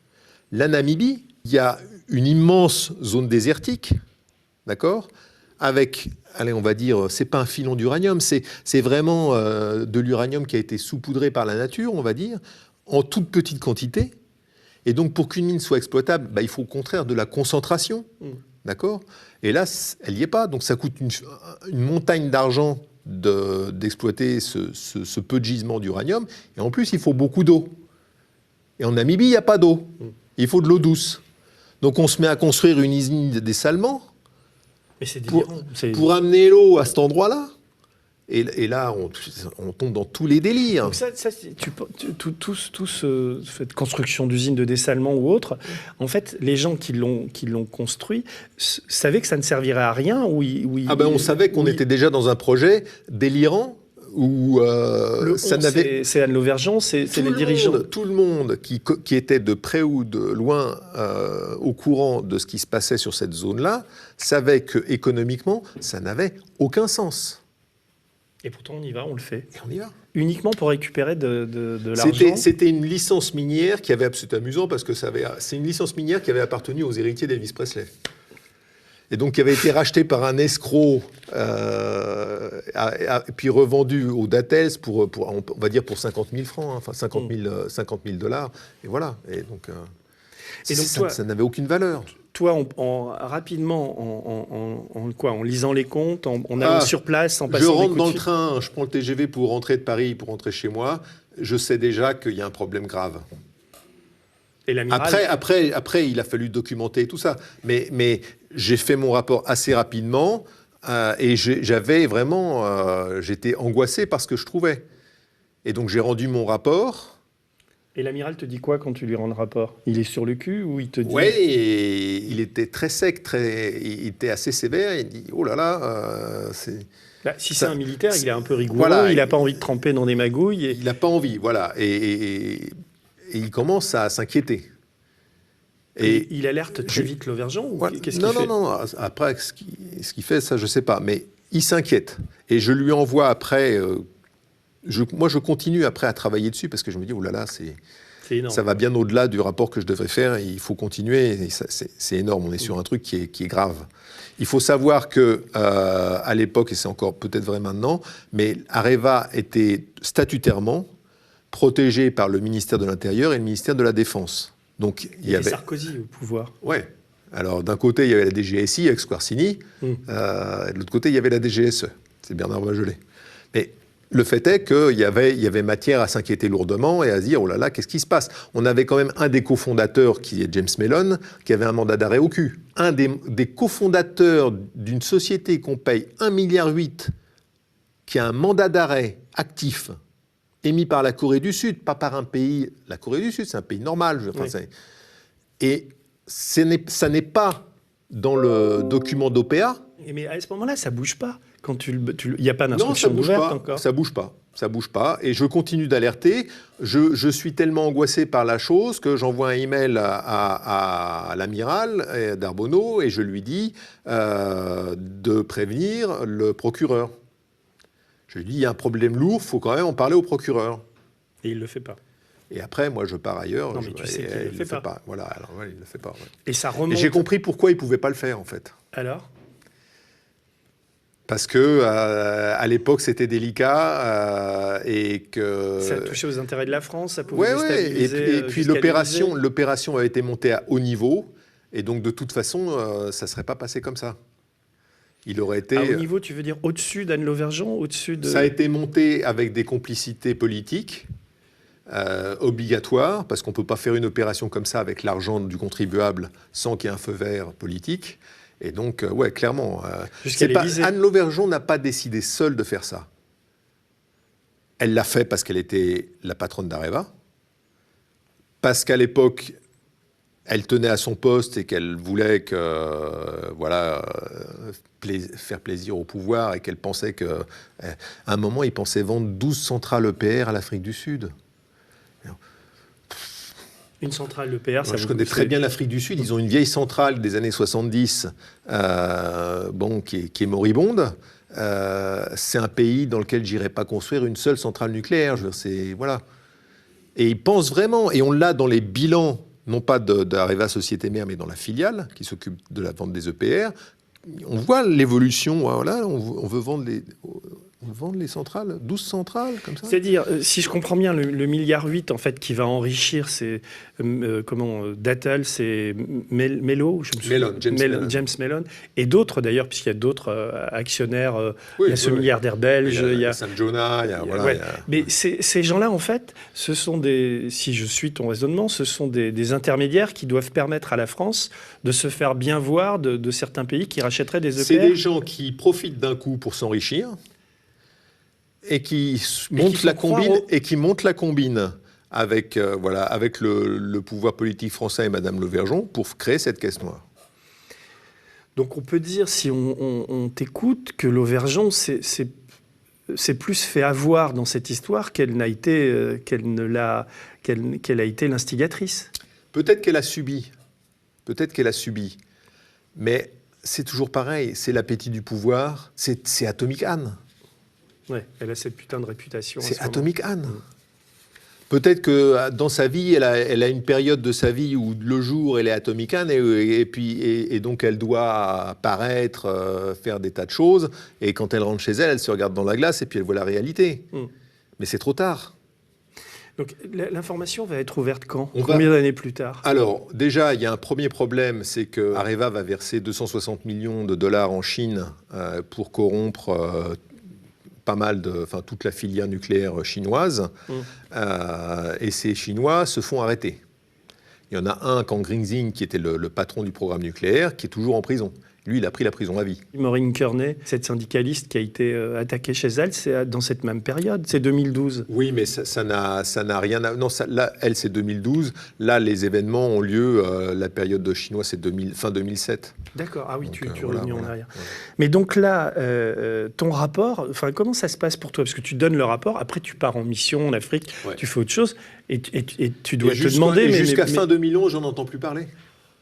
La Namibie, il y a une immense zone désertique, d'accord ? Avec, allez, on va dire, c'est pas un filon d'uranium, c'est vraiment de l'uranium qui a été saupoudré par la nature, on va dire, en toute petite quantité. Et donc, pour qu'une mine soit exploitable, il faut au contraire de la concentration, d'accord ? Et là, elle n'y est pas. Donc, ça coûte une montagne d'argent d'exploiter ce peu de gisement d'uranium. Et en plus, il faut beaucoup d'eau. Et en Namibie, il n'y a pas d'eau. Il faut de l'eau douce. Donc, on se met à construire une usine de dessalement pour amener l'eau à cet endroit-là. Et là, on tombe dans tous les délires. Donc cette construction d'usines de dessalement ou autre, en fait, les gens qui l'ont construit savaient que ça ne servirait à rien on savait qu'on était déjà dans un projet délirant où ça n'avait... C'est Anne Lauvergeon, c'est les dirigeants. Tout le monde qui était de près ou de loin au courant de ce qui se passait sur cette zone-là savait que économiquement, ça n'avait aucun sens. Et pourtant, on y va, on le fait. Et on y va. Uniquement pour récupérer de l'argent. C'était une licence minière qui avait... C'est amusant parce que c'est une licence minière qui avait appartenu aux héritiers d'Elvis Presley. Et donc, qui avait été rachetée par un escroc, puis revendue aux Dattels on va dire pour 50 000 francs, enfin 50 000 dollars. Et voilà. Et donc, ça n'avait aucune valeur. Toi, rapidement, en lisant les comptes, en allant sur place, en passant je rentre dans le train, je prends le TGV pour rentrer de Paris, pour rentrer chez moi, je sais déjà qu'il y a un problème grave. Et l'amiral... Après, il a fallu documenter tout ça. Mais j'ai fait mon rapport assez rapidement et j'avais vraiment... j'étais angoissé par ce que je trouvais. Et donc, j'ai rendu mon rapport... Et l'amiral te dit quoi quand tu lui rends le rapport ? Il est sur le cul ou il te dit... Oui, il était très sec, il était assez sévère. Il dit, oh là là, c'est... si c'est un militaire, il est un peu rigoureux, voilà, il n'a pas envie de tremper dans des magouilles. Il n'a pas envie, voilà. Et il commence à s'inquiéter. Et il alerte très vite Lauvergeon ou qu'est-ce qu'il fait ? Non. Après, ce qu'il fait, ça, je ne sais pas. Mais il s'inquiète. Et je lui envoie après... Moi, je continue après à travailler dessus parce que je me dis, oh là là, ça va bien au-delà du rapport que je devrais faire. Et il faut continuer. Et c'est énorme. On est sur un truc qui est grave. Il faut savoir que à l'époque, et c'est encore peut-être vrai maintenant, mais Areva était statutairement protégé par le ministère de l'Intérieur et le ministère de la Défense. Donc il y avait Sarkozy au pouvoir. Ouais. Alors d'un côté, il y avait la DGSI avec Squarcini. De l'autre côté, il y avait la DGSE. C'est Bernard Bachelet. Mais le fait est qu'il y avait matière à s'inquiéter lourdement et à se dire, oh là là, qu'est-ce qui se passe ? On avait quand même un des cofondateurs, qui est James Mellon, qui avait un mandat d'arrêt au cul. Un des cofondateurs d'une société qu'on paye 1,8 milliard, qui a un mandat d'arrêt actif, émis par la Corée du Sud, pas par un pays... La Corée du Sud, c'est un pays normal. Et ça n'est pas dans le document d'OPA, Mais à ce moment-là, ça bouge pas. Quand il n'y a pas Non, d'instruction ouverte encore. ça bouge pas. Ça bouge pas. Et je continue d'alerter. Je suis tellement angoissé par la chose que j'envoie un email à l'amiral d'Arbonneau et je lui dis de prévenir le procureur. Je lui dis, il y a un problème lourd, il faut quand même en parler au procureur. Et il le fait pas. Et après, moi, je pars ailleurs. Non, mais tu sais qu'il le fait pas. Voilà, alors, ouais, il le fait pas. Ouais. Et ça remonte. Et j'ai compris pourquoi il pouvait pas le faire, en fait. Alors ? Parce que à l'époque c'était délicat et que ça touchait aux intérêts de la France, ça pouvait ouais. déstabiliser. Et puis l'opération avait été montée à haut niveau et donc de toute façon ça serait pas passé comme ça. Il aurait été. À haut niveau, tu veux dire au-dessus d'Anne Lauvergeon, au-dessus de. Ça a été monté avec des complicités politiques obligatoires parce qu'on peut pas faire une opération comme ça avec l'argent du contribuable sans qu'il y ait un feu vert politique. Et donc, ouais, clairement, Anne Lauvergeon n'a pas décidé seule de faire ça. Elle l'a fait parce qu'elle était la patronne d'Areva, parce qu'à l'époque, elle tenait à son poste et qu'elle voulait faire plaisir au pouvoir et qu'elle pensait qu'à un moment, il pensait vendre 12 centrales EPR à l'Afrique du Sud. Une centrale EPR, ça. Je connais très bien l'Afrique du Sud. Ils ont une vieille centrale des années 70 qui est moribonde. C'est un pays dans lequel j'irais pas construire une seule centrale nucléaire. Voilà. Et ils pensent vraiment, et on l'a dans les bilans, non pas d'Areva Société Mère, mais dans la filiale qui s'occupe de la vente des EPR. On voit l'évolution. Voilà, on veut vendre les centrales, 12 centrales, comme ça. C'est-à-dire, si je comprends bien, le milliard 8, en fait, qui va enrichir, c'est Dattel, c'est Mello, James Mellon, et d'autres d'ailleurs, puisqu'il y a d'autres actionnaires, il y a ce milliardaire belge, il y a Sam Jonah, Mais ces gens-là, en fait, ce sont si je suis ton raisonnement, ce sont des intermédiaires qui doivent permettre à la France de se faire bien voir de certains pays qui rachèteraient des EPR. C'est des gens qui profitent d'un coup pour s'enrichir. Et qui montent la combine avec le pouvoir politique français et Madame Lauvergeon pour créer cette caisse noire. Donc on peut dire, si on t'écoute, que Lauvergeon s'est plus fait avoir dans cette histoire qu'elle a été l'instigatrice. Peut-être qu'elle a subi. Mais c'est toujours pareil. C'est l'appétit du pouvoir. C'est Atomic Anne. Ouais, elle a cette putain de réputation. C'est Atomic Anne. Peut-être que dans sa vie, elle a une période de sa vie où le jour, elle est Atomic Anne et donc elle doit paraître, faire des tas de choses. Et quand elle rentre chez elle, elle se regarde dans la glace et puis elle voit la réalité. Mais c'est trop tard. Donc l'information va être ouverte quand ? Combien d'années plus tard ? Alors, déjà, il y a un premier problème, c'est que Areva va verser 260 millions de dollars en Chine pour corrompre toute la filière nucléaire chinoise. Et ces Chinois se font arrêter. Il y en a un, Kang Ringxing, qui était le patron du programme nucléaire, qui est toujours en prison. Lui, il a pris la prison à vie. Maureen Kearney, cette syndicaliste qui a été attaquée chez elle, c'est dans cette même période, c'est 2012. Oui, mais ça n'a rien à... Non, là, elle, c'est 2012. Là, les événements ont lieu, la période de chinois, c'est fin 2007. D'accord, ah oui, donc, tu reviens en arrière. Voilà. Mais donc là, ton rapport, comment ça se passe pour toi ? Parce que tu donnes le rapport, après tu pars en mission en Afrique, tu fais autre chose, et tu dois te demander... Jusqu'à fin 2011, j'en entends plus parler.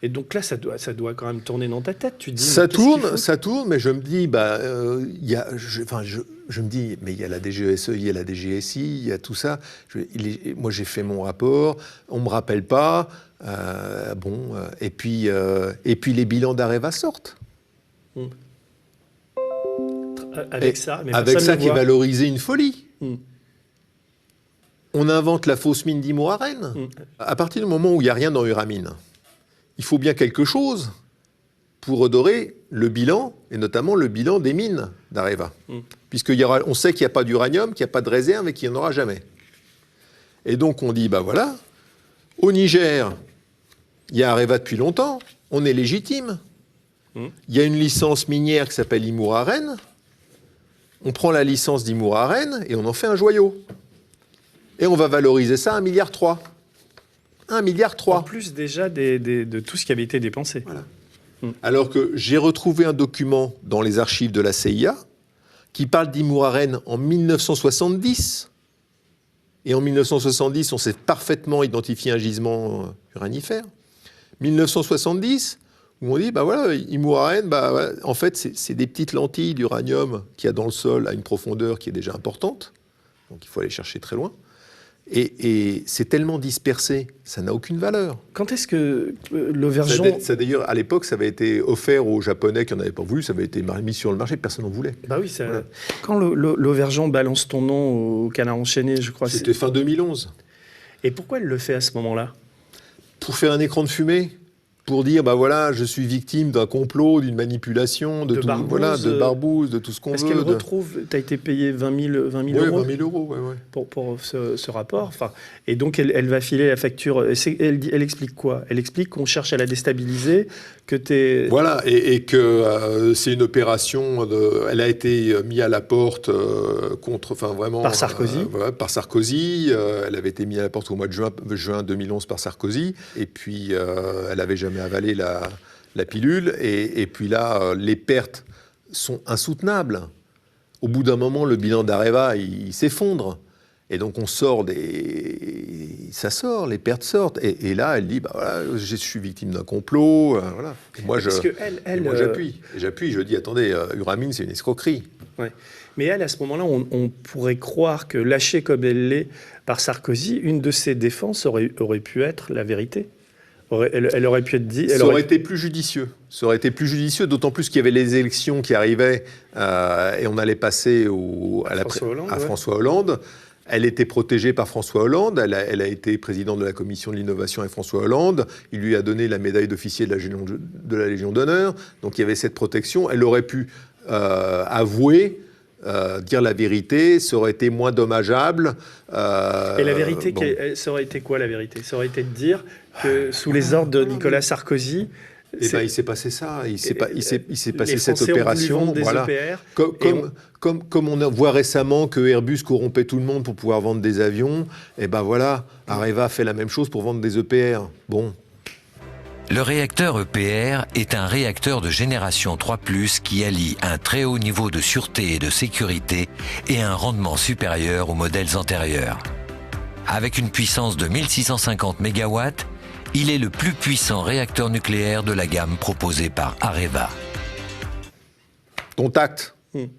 Et donc là, ça doit quand même tourner dans ta tête. Tu te dis, ça tourne, mais je me dis, je me dis, mais il y a la DGSE, il y a la DGSI, il y a tout ça. Moi, j'ai fait mon rapport, on me rappelle pas. Et puis les bilans d'Areva sortent. Avec ça qui est valorisé une folie. On invente la fausse mine d'Imouraren. À partir du moment où il n'y a rien dans Uramine, il faut bien quelque chose pour redorer le bilan, et notamment le bilan des mines d'Areva. Puisqu'on sait qu'il n'y a pas d'uranium, qu'il n'y a pas de réserve et qu'il n'y en aura jamais. Et donc on dit, au Niger, il y a Areva depuis longtemps, on est légitime. Il y a une licence minière qui s'appelle Imouraren. On prend la licence d'Imouraren et on en fait un joyau. Et on va valoriser ça à 1,3 milliard. 1,3 milliard. En plus déjà de tout ce qui avait été dépensé. Voilà. Alors que j'ai retrouvé un document dans les archives de la CIA qui parle d'Imouraren en 1970. Et en 1970, on s'est parfaitement identifié un gisement uranifère. 1970, où on dit, bah voilà, Imouraren, bah, voilà, en fait, c'est des petites lentilles d'uranium qu'il y a dans le sol à une profondeur qui est déjà importante. Donc il faut aller chercher très loin. Et c'est tellement dispersé, ça n'a aucune valeur. Quand est-ce que l'Auvergeon... Ça d'ailleurs, à l'époque, ça avait été offert aux Japonais qui n'en avaient pas voulu, ça avait été mis sur le marché, personne n'en voulait. Bah oui, Voilà. Quand l'Auvergeon balance ton nom au Canard enchaîné, je crois... C'était fin 2011. Et pourquoi elle le fait à ce moment-là? Pour faire un écran de fumée, pour dire, bah voilà, je suis victime d'un complot, d'une manipulation, de tout, Barbouze, voilà, de Barbouze, de tout ce qu'on veut. Parce qu'elle retrouve, tu as été payé 20 000 Oui, euros 20 000 euros, ouais. pour ce rapport. Enfin, et donc, elle va filer la facture. Elle explique quoi? Elle explique qu'on cherche à la déstabiliser, que tu es... Voilà, et que c'est une opération, elle a été mise à la porte contre, enfin vraiment... Par Sarkozy. Voilà, par Sarkozy. Elle avait été mise à la porte au mois de juin 2011 par Sarkozy. Et puis, elle n'avait jamais avalé la pilule. Et puis là, les pertes sont insoutenables. Au bout d'un moment, le bilan d'Areva, il s'effondre. Et donc, on sort ça sort, les pertes sortent. Et là, elle dit, bah voilà, je suis victime d'un complot. Voilà. Et moi, j'appuie. J'appuie, je dis, attendez, Uramine, c'est une escroquerie. Ouais. Mais elle, à ce moment-là, on pourrait croire que, lâchée comme elle l'est par Sarkozy, une de ses défenses aurait pu être la vérité. Elle aurait pu être dit... Ça aurait été plus judicieux. Ça aurait été plus judicieux, d'autant plus qu'il y avait les élections qui arrivaient et on allait passer à François Hollande. Elle était protégée par François Hollande. Elle a été présidente de la commission de l'innovation avec François Hollande. Il lui a donné la médaille d'officier de la Légion d'honneur. Donc il y avait cette protection. Elle aurait pu avouer, dire la vérité. Ça aurait été moins dommageable. Et la vérité, ça aurait été quoi la vérité? Ça aurait été de dire que sous les ordres de Nicolas Sarkozy... Eh ben, il s'est passé ça, il s'est passé cette Français opération. Ont voulu vendre des EPR, comme on voit récemment que Airbus corrompait tout le monde pour pouvoir vendre des avions, et ben voilà, Areva fait la même chose pour vendre des EPR. Bon. Le réacteur EPR est un réacteur de génération 3+, qui allie un très haut niveau de sûreté et de sécurité et un rendement supérieur aux modèles antérieurs. Avec une puissance de 1650 MW, il est le plus puissant réacteur nucléaire de la gamme proposée par Areva. Ton tact,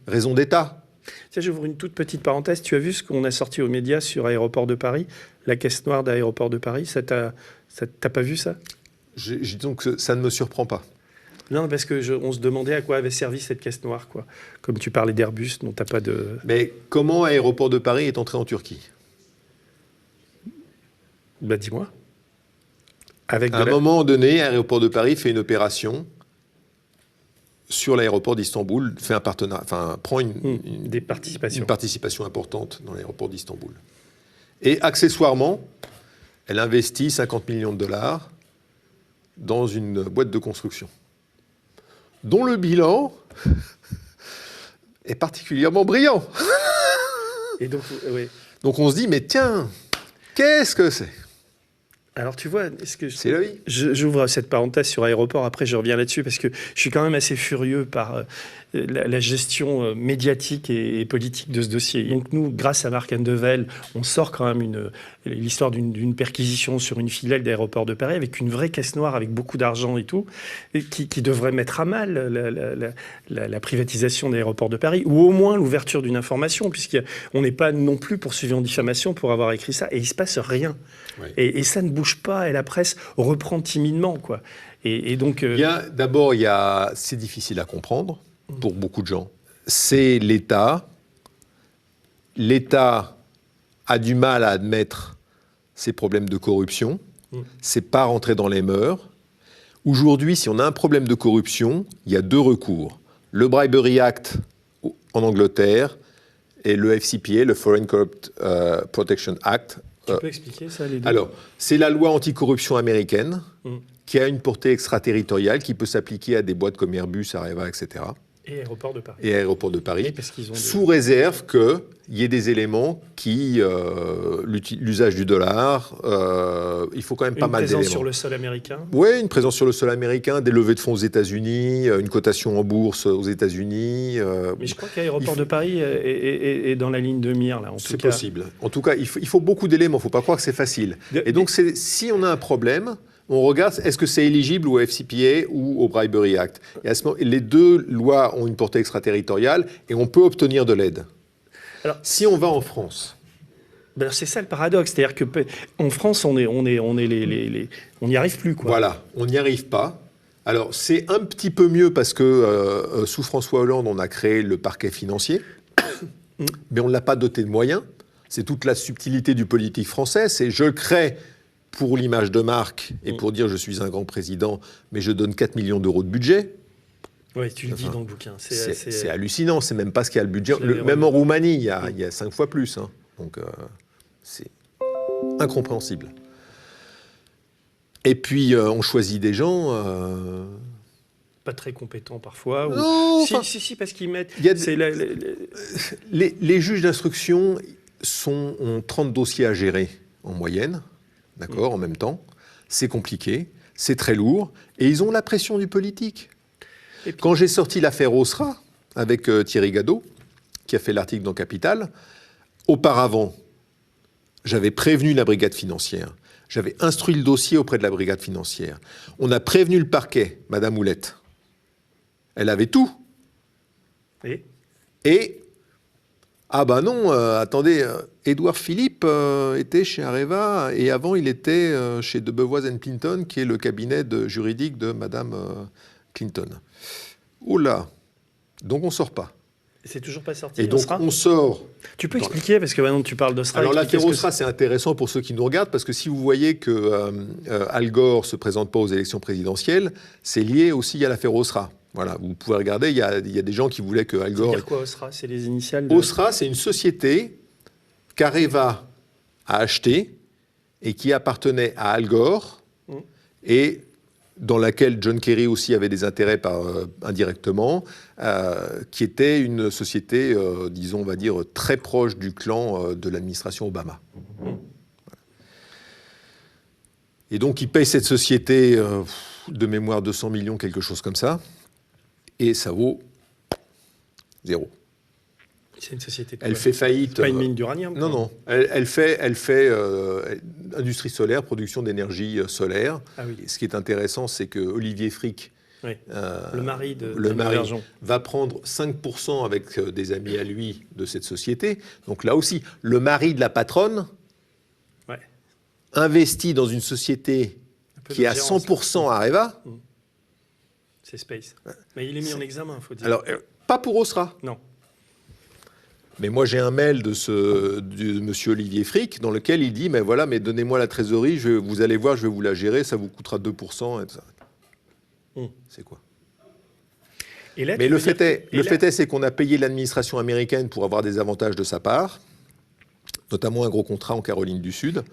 raison d'État. Tiens, j'ouvre une toute petite parenthèse. Tu as vu ce qu'on a sorti aux médias sur Aéroport de Paris, la caisse noire d'Aéroport de Paris? T'as pas vu ça? Disons que ça ne me surprend pas. Non, parce qu'on se demandait à quoi avait servi cette caisse noire, quoi. Comme tu parlais d'Airbus, dont t'as pas de... Mais comment Aéroport de Paris est entré en Turquie? Bah dis-moi. À un moment donné, Aéroport de Paris fait une opération sur l'aéroport d'Istanbul, fait un partenariat, prend une participation importante dans l'aéroport d'Istanbul. Et accessoirement, elle investit 50 millions de dollars dans une boîte de construction, dont le bilan est particulièrement brillant. Et donc, oui. Donc on se dit, mais tiens, qu'est-ce que c'est? Alors tu vois, c'est la vie. J'ouvre cette parenthèse sur Aéroport, après je reviens là-dessus, parce que je suis quand même assez furieux par la gestion médiatique et politique de ce dossier. Donc nous, grâce à Marc Andevel, on sort quand même l'histoire d'une perquisition sur une filiale d'Aéroport de Paris avec une vraie caisse noire, avec beaucoup d'argent et tout, et qui devrait mettre à mal la privatisation d'Aéroport de Paris, ou au moins l'ouverture d'une information, puisqu'on n'est pas non plus poursuivi en diffamation pour avoir écrit ça, et il ne se passe rien. Oui. Et ça ne bouge pas, et la presse reprend timidement, quoi. Et donc... D'abord, c'est difficile à comprendre pour beaucoup de gens. C'est l'État. L'État a du mal à admettre ses problèmes de corruption. C'est pas rentré dans les mœurs. Aujourd'hui, si on a un problème de corruption, il y a deux recours. Le Bribery Act en Angleterre et le FCPA, le Foreign Corrupt Protection Act. Tu peux expliquer ça, les deux? Alors, c'est la loi anticorruption américaine qui a une portée extraterritoriale qui peut s'appliquer à des boîtes comme Airbus, Areva, etc. Et Aéroport de Paris. Et Aéroport de Paris, parce qu'ils ont sous réserve qu'il y ait des éléments qui... l'usage du dollar, il faut quand même pas mal d'éléments. Une présence sur le sol américain. Oui, une présence sur le sol américain, des levées de fonds aux États-Unis, une cotation en bourse aux États-Unis. Mais je crois qu'Aéroport de Paris est dans la ligne de mire, là, en tout cas. C'est possible. En tout cas, il faut beaucoup d'éléments, il ne faut pas croire que c'est facile. Et donc, si on a un problème... On regarde, est-ce que c'est éligible au FCPA ou au Bribery Act? Et à ce moment, les deux lois ont une portée extraterritoriale et on peut obtenir de l'aide. Alors, si on va en France... Ben c'est ça le paradoxe, c'est-à-dire qu'en France, on n'y arrive plus, quoi. Voilà, on n'y arrive pas. Alors, c'est un petit peu mieux parce que sous François Hollande, on a créé le parquet financier, mais on ne l'a pas doté de moyens. C'est toute la subtilité du politique français, c'est je crée... pour l'image de marque et pour dire je suis un grand président, mais je donne 4 millions d'euros de budget. Oui, tu le dis dans le bouquin. C'est hallucinant, c'est même pas ce qu'il y a le budget. Même en Roumanie, il y a 5 fois plus. Hein. Donc c'est incompréhensible. Et puis on choisit des gens... Pas très compétents parfois. Non, si, parce qu'ils mettent... Les juges d'instruction ont 30 dossiers à gérer en moyenne. D'accord, en même temps. C'est compliqué, c'est très lourd, et ils ont la pression du politique. Et puis, quand j'ai sorti l'affaire Osra, avec Thierry Gadot, qui a fait l'article dans Capital, auparavant, j'avais prévenu la brigade financière, j'avais instruit le dossier auprès de la brigade financière. On a prévenu le parquet, Madame Houlette. Elle avait tout. Et ah ben non, attendez, Édouard Philippe était chez Areva et avant il était chez De Bevoise & Clinton, qui est le cabinet juridique de Madame Clinton. Oula, donc on sort pas. C'est toujours pas sorti. Et donc on sort. Tu peux expliquer, parce que maintenant tu parles d'Osra. Alors l'affaire Osra, c'est intéressant pour ceux qui nous regardent, parce que si vous voyez que Al Gore se présente pas aux élections présidentielles, c'est lié aussi à l'affaire Osra. Voilà, vous pouvez regarder, il y a des gens qui voulaient que Al Gore... C'est quoi Osra? C'est les initiales Osra, c'est une société qu'Areva a achetée et qui appartenait à Al Gore et dans laquelle John Kerry aussi avait des intérêts indirectement, qui était une société, disons, on va dire, très proche du clan de l'administration Obama. Voilà. Et donc, il paye cette société de mémoire 200 millions, quelque chose comme ça. Et ça vaut 0. C'est une société. Elle fait faillite. C'est pas une mine d'uranium. Non. Elle fait industrie solaire, production d'énergie solaire. Ah oui. Et ce qui est intéressant, c'est que Olivier Frick, le mari va prendre 5% avec des amis à lui de cette société. Donc là aussi, le mari de la patronne investit dans une société qui est à 100% Areva. C'est Space. Mais il est mis en examen, il faut dire. Alors, pas pour Osra. Non. Mais moi, j'ai un mail de monsieur Olivier Frick dans lequel il dit, mais voilà, mais donnez-moi la trésorerie, vous allez voir, je vais vous la gérer, ça vous coûtera 2%. Et tout ça. C'est quoi? Et là, mais le fait est, c'est qu'on a payé l'administration américaine pour avoir des avantages de sa part, notamment un gros contrat en Caroline du Sud.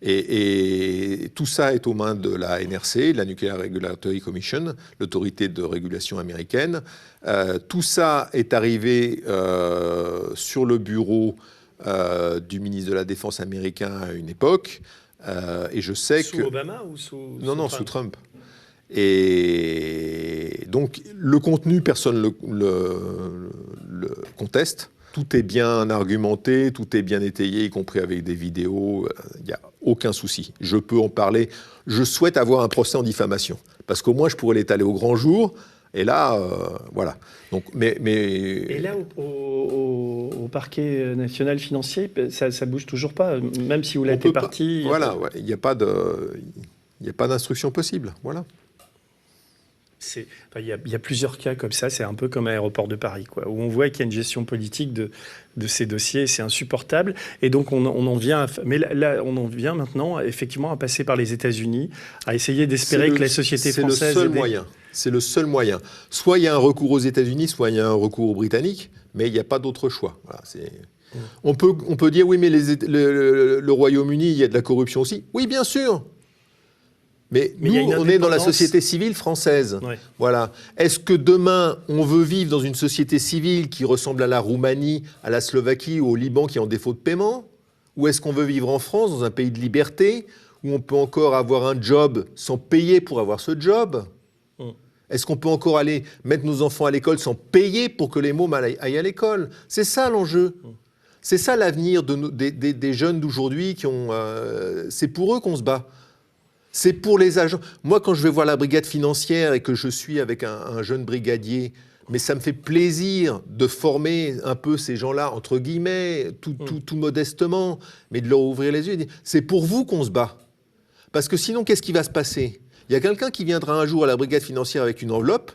Et tout ça est aux mains de la NRC, la Nuclear Regulatory Commission, l'autorité de régulation américaine. Tout ça est arrivé sur le bureau du ministre de la Défense américain à une époque. Et je sais sous Obama ou sous Trump? Sous Trump. Et donc, le contenu, personne le conteste. Tout est bien argumenté, tout est bien étayé, y compris avec des vidéos. Il n'y a aucun souci. Je peux en parler. Je souhaite avoir un procès en diffamation, parce qu'au moins, je pourrais l'étaler au grand jour. Et là, voilà. Donc, Et là, au parquet national financier, ça bouge toujours pas, même si vous l'êtes parti. Voilà, il n'y a pas d'instruction possible. Voilà. Il y a plusieurs cas comme ça, c'est un peu comme à Aéroport de Paris, quoi, où on voit qu'il y a une gestion politique de ces dossiers, c'est insupportable. Et donc on en vient, mais là on en vient maintenant effectivement à passer par les États-Unis, à essayer d'espérer que la société française. C'est le seul moyen. C'est le seul moyen. Soit il y a un recours aux États-Unis, soit il y a un recours aux Britanniques, mais il n'y a pas d'autre choix. Voilà, on peut dire oui, mais le Royaume-Uni, il y a de la corruption aussi. Oui, bien sûr. Mais il y a nous, une on est dans la indépendance. société civile française. Ouais. Voilà. Est-ce que demain, on veut vivre dans une société civile qui ressemble à la Roumanie, à la Slovaquie ou au Liban qui est en défaut de paiement? Ou est-ce qu'on veut vivre en France, dans un pays de liberté, où on peut encore avoir un job sans payer pour avoir ce job? Est-ce qu'on peut encore aller mettre nos enfants à l'école sans payer pour que les mômes aillent à l'école? C'est ça l'enjeu. C'est ça l'avenir des jeunes d'aujourd'hui qui ont... c'est pour eux qu'on se bat. C'est pour les agents. Moi, quand je vais voir la brigade financière et que je suis avec un jeune brigadier, mais ça me fait plaisir de former un peu ces gens-là, entre guillemets, tout modestement, mais de leur ouvrir les yeux et dire, c'est pour vous qu'on se bat. Parce que sinon, qu'est-ce qui va se passer? Il y a quelqu'un qui viendra un jour à la brigade financière avec une enveloppe,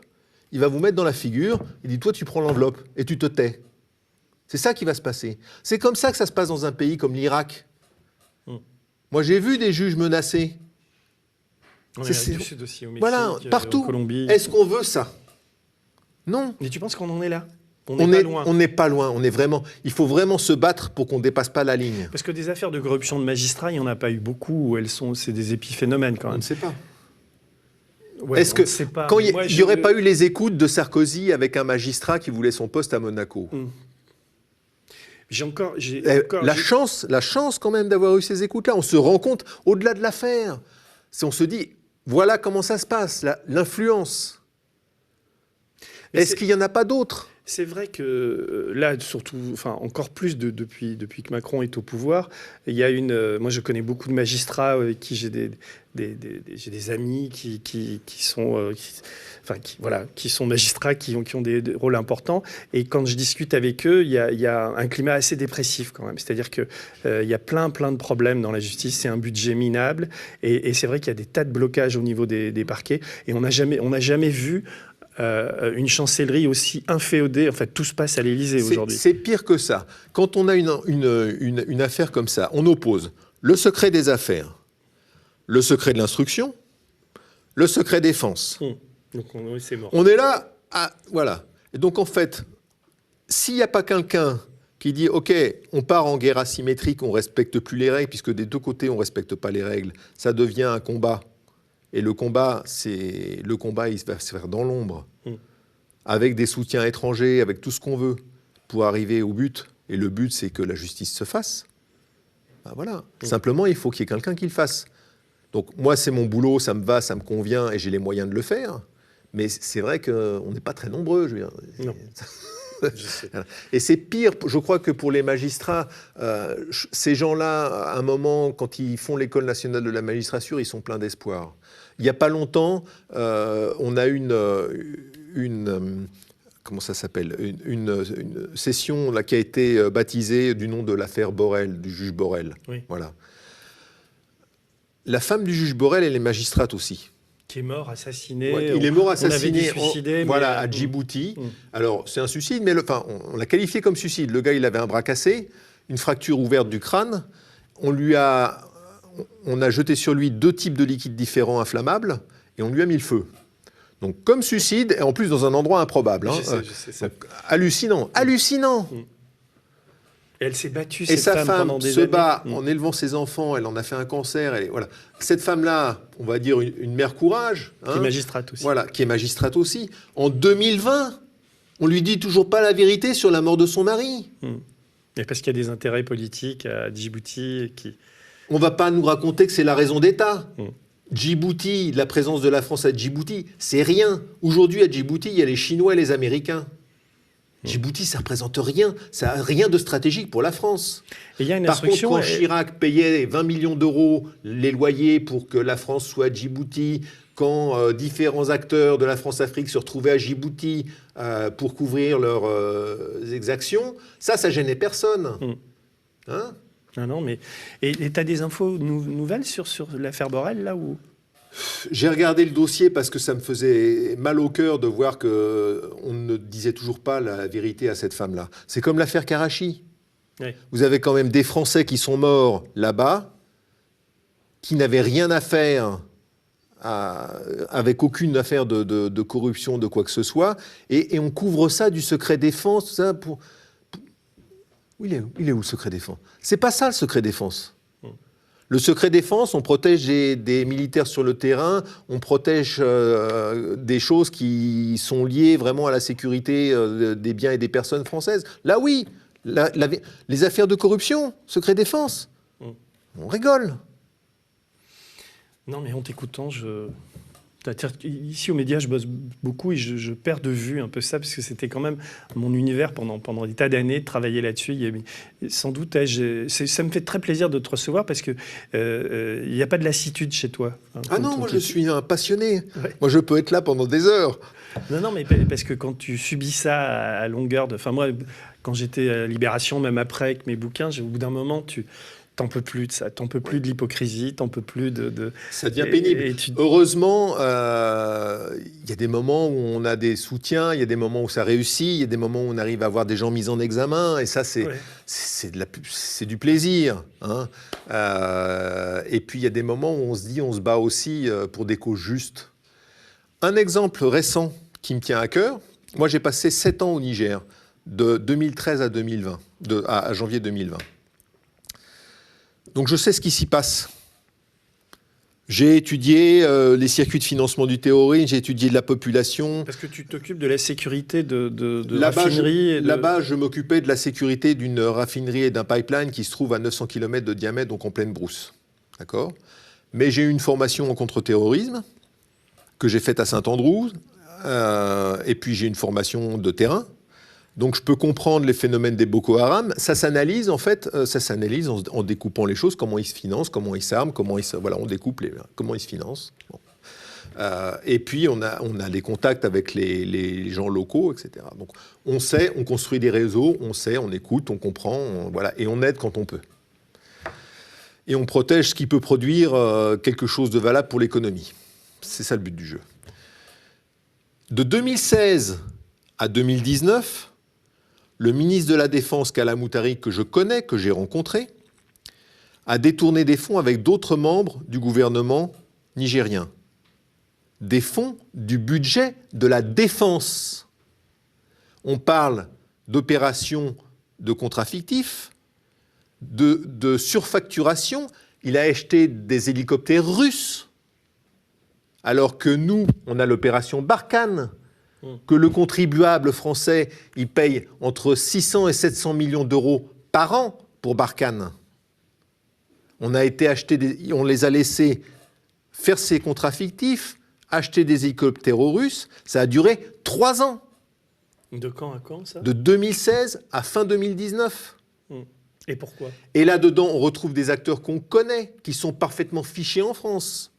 il va vous mettre dans la figure, il dit, toi, tu prends l'enveloppe et tu te tais. C'est ça qui va se passer. C'est comme ça que ça se passe dans un pays comme l'Irak. Moi, j'ai vu des juges menacés. En Amérique du Sud aussi, au Mexique, voilà, partout. en Colombie. Est-ce qu'on veut ça? Non. Mais tu penses qu'on en est là? On n'est pas loin. On n'est pas loin. On est vraiment. Il faut vraiment se battre pour qu'on ne dépasse pas la ligne. Parce que des affaires de corruption de magistrats, il n'y en a pas eu beaucoup. C'est des épiphénomènes quand On même. ne sait pas. Ouais, Est-ce que quand il n'y aurait pas eu les écoutes de Sarkozy avec un magistrat qui voulait son poste à Monaco? La chance quand même d'avoir eu ces écoutes-là. On se rend compte, au-delà de l'affaire, on se dit, voilà comment ça se passe, l'influence. Est-ce qu'il n'y en a pas d'autres? C'est vrai que là, surtout, enfin encore plus depuis que Macron est au pouvoir, il y a moi, je connais beaucoup de magistrats avec qui j'ai des amis qui sont magistrats, qui ont des rôles importants. Et quand je discute avec eux, il y a un climat assez dépressif quand même. C'est-à-dire que il y a plein de problèmes dans la justice. C'est un budget minable, et c'est vrai qu'il y a des tas de blocages au niveau des parquets. Et on n'a jamais vu une chancellerie aussi inféodée. En fait, tout se passe à l'Élysée aujourd'hui. C'est pire que ça. Quand on a une affaire comme ça, on oppose le secret des affaires, le secret de l'instruction, le secret défense. Donc c'est mort. On est là, voilà. Et donc en fait, s'il n'y a pas quelqu'un qui dit « Ok, on part en guerre asymétrique, on ne respecte plus les règles, puisque des deux côtés, on ne respecte pas les règles, ça devient un combat. » Et le combat, il va se faire dans l'ombre, avec des soutiens étrangers, avec tout ce qu'on veut, pour arriver au but. Et le but, c'est que la justice se fasse. Ben voilà. Simplement, il faut qu'il y ait quelqu'un qui le fasse. Donc moi, c'est mon boulot, ça me va, ça me convient, et j'ai les moyens de le faire. Mais c'est vrai qu'on n'est pas très nombreux, je veux dire. Non. Et c'est pire, je crois, que pour les magistrats. Ces gens-là, à un moment, quand ils font l'école nationale de la magistrature, ils sont pleins d'espoir. Il n'y a pas longtemps, on a comment ça s'appelle, une session là, qui a été baptisée du nom de l'affaire Borel, du juge Borel. Oui. Voilà. La femme du juge Borel, elle est magistrate aussi. Qui est mort, assassiné. Ouais, il est mort assassiné suicidé, à Djibouti. Alors, c'est un suicide, mais on l'a qualifié comme suicide. Le gars, il avait un bras cassé, une fracture ouverte du crâne. On a jeté sur lui 2 types de liquides différents inflammables et on lui a mis le feu. Donc, comme suicide, et en plus dans un endroit improbable. Je sais ça. Donc, hallucinant. Et elle s'est battue, Et cette sa femme pendant des se années. bat en élevant ses enfants, elle en a fait un cancer. Voilà. Cette femme-là, on va dire une mère courage. Qui est magistrate aussi. Voilà, qui est magistrate aussi. En 2020, on lui dit toujours pas la vérité sur la mort de son mari. Et parce qu'il y a des intérêts politiques à Djibouti qui... On ne va pas nous raconter que c'est la raison d'État. Djibouti, la présence de la France à Djibouti, c'est rien. Aujourd'hui, à Djibouti, il y a les Chinois et les Américains. Djibouti, ça ne représente rien. Ça n'a rien de stratégique pour la France. Et il y a une Par contre, instruction... quand Chirac payait 20 millions d'euros les loyers pour que la France soit à Djibouti, quand différents acteurs de la France-Afrique se retrouvaient à Djibouti pour couvrir leurs exactions, ça gênait personne. Hein ? Non, mais... Et tu as des infos nouvelles sur l'affaire Borel, là où... J'ai regardé le dossier parce que ça me faisait mal au cœur de voir qu'on ne disait toujours pas la vérité à cette femme-là. C'est comme l'affaire Karachi. Oui. Vous avez quand même des Français qui sont morts là-bas, qui n'avaient rien à faire avec aucune affaire de corruption, de quoi que ce soit, et on couvre ça du secret défense, tout ça il est où le secret défense? C'est pas ça le secret défense. Le secret défense, on protège des militaires sur le terrain, on protège des choses qui sont liées vraiment à la sécurité des biens et des personnes françaises. Là, oui, les affaires de corruption, secret défense, on rigole. Non, mais en t'écoutant, ici aux médias, je bosse beaucoup et je perds de vue un peu ça, parce que c'était quand même mon univers pendant des tas d'années, de travailler là-dessus. Sans doute, ça me fait très plaisir de te recevoir, parce qu'il n'y a pas de lassitude chez toi. Hein, ah non, moi je suis un passionné. Ouais. Moi je peux être là pendant des heures. Non, mais parce que quand tu subis ça à longueur de... Enfin moi, quand j'étais à Libération, même après avec mes bouquins, au bout d'un moment, t'en peux plus de ça, t'en peux plus de l'hypocrisie, t'en peux plus de... Ça devient pénible. Heureusement, il y a des moments où on a des soutiens, il y a des moments où ça réussit, il y a des moments où on arrive à avoir des gens mis en examen, et ça, c'est du plaisir. Hein. Et puis, il y a des moments où on se dit, on se bat aussi pour des causes justes. Un exemple récent qui me tient à cœur, moi, j'ai passé 7 ans au Niger, de 2013 à 2020, à janvier 2020. Donc je sais ce qui s'y passe. J'ai étudié les circuits de financement du terrorisme, j'ai étudié de la population. Parce que tu t'occupes de la sécurité de là-bas, raffineries. Là-bas, je m'occupais de la sécurité d'une raffinerie et d'un pipeline qui se trouve à 900 km de diamètre, donc en pleine brousse. D'accord ? Mais j'ai eu une formation en contre-terrorisme que j'ai faite à Saint-Andrew, et puis j'ai une formation de terrain. Donc je peux comprendre les phénomènes des Boko Haram. Ça s'analyse en fait, en découpant les choses, comment ils se financent, comment ils s'arment, on découpe comment ils se financent. Bon. Et puis on a des contacts avec les gens locaux, etc. Donc on sait, on construit des réseaux, on sait, on écoute, on comprend, et on aide quand on peut. Et on protège ce qui peut produire quelque chose de valable pour l'économie. C'est ça le but du jeu. De 2016 à 2019, le ministre de la Défense, Kalla Moutari, que je connais, que j'ai rencontré, a détourné des fonds avec d'autres membres du gouvernement nigérien. Des fonds du budget de la défense. On parle d'opérations de contrats fictifs, de surfacturation. Il a acheté des hélicoptères russes, alors que nous, on a l'opération Barkhane, que le contribuable français, il paye entre 600 et 700 millions d'euros par an pour Barkhane. On les a laissés faire ces contrats fictifs, acheter des hélicoptères russes. Ça a duré 3 ans. De quand à quand, ça ? De 2016 à fin 2019. Et pourquoi ? Et là-dedans, on retrouve des acteurs qu'on connaît, qui sont parfaitement fichés en France.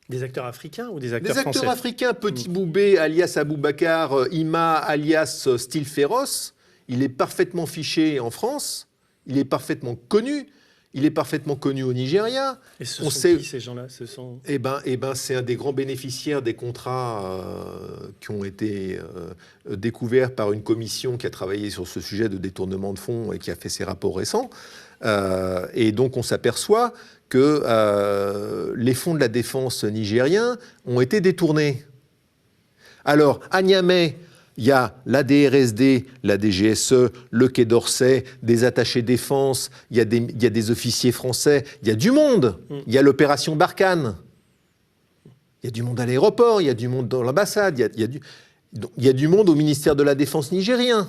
Des acteurs africains ou des acteurs français ? Des acteurs africains, Petit Boubé, alias Aboubacar, Ima, alias Style Féroce, il est parfaitement fiché en France, il est parfaitement connu, il est parfaitement connu au Nigeria. Et ce sont qui, ces gens-là ? Eh ben, c'est un des grands bénéficiaires des contrats qui ont été découverts par une commission qui a travaillé sur ce sujet de détournement de fonds et qui a fait ses rapports récents. Et donc on s'aperçoit que les fonds de la défense nigériens ont été détournés. Alors, à Niamey, il y a la DRSD, la DGSE, le Quai d'Orsay, des attachés défense, il y a des officiers français, il y a du monde. Il y a l'opération Barkhane. Il y a du monde à l'aéroport, il y a du monde dans l'ambassade, il y a du monde au ministère de la Défense nigérien.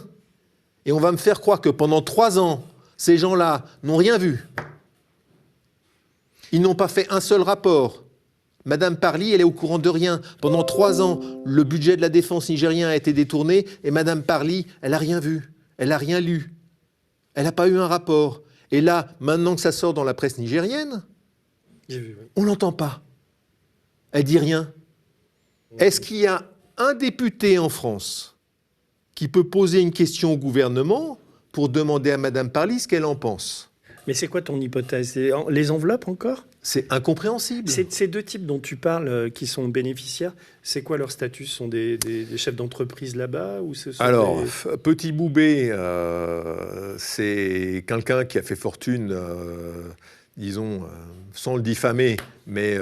Et on va me faire croire que pendant 3 ans, ces gens-là n'ont rien vu. Ils n'ont pas fait un seul rapport. Madame Parly, elle est au courant de rien. Pendant 3 ans, le budget de la défense nigérien a été détourné et Madame Parly, elle n'a rien vu. Elle n'a rien lu. Elle n'a pas eu un rapport. Et là, maintenant que ça sort dans la presse nigérienne, on ne l'entend pas. Elle dit rien. Est-ce qu'il y a un député en France qui peut poser une question au gouvernement pour demander à Madame Parly ce qu'elle en pense ? Mais c'est quoi ton hypothèse ? Les enveloppes encore ? C'est incompréhensible. Ces 2 types dont tu parles, qui sont bénéficiaires, c'est quoi leur statut ? Ce sont des chefs d'entreprise là-bas ou ce sont Alors, Petit Boubé, c'est quelqu'un qui a fait fortune, disons, sans le diffamer, mais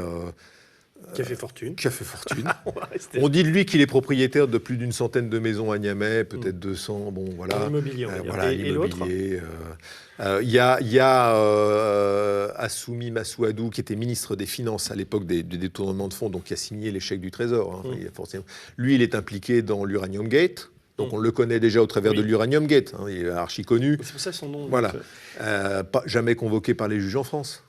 Qui a fait fortune. Qui a fait fortune. On va rester- On dit de lui qu'il est propriétaire de plus d'une centaine de maisons à Niamey, peut-être 200, bon voilà. Dans l'immobilier, on va dire. Voilà, Et l'autre l'immobilier. Il y a Assoumi Massouadou, qui était ministre des Finances à l'époque des détournements de fonds, donc qui a signé les chèques du Trésor. Hein. Il a forcément... Lui, il est impliqué dans l'Uranium Gate. Donc on le connaît déjà au travers de l'Uranium Gate. Hein. Il est archi connu. C'est pour ça son nom. Voilà. donc, Jamais convoqué par les juges en France.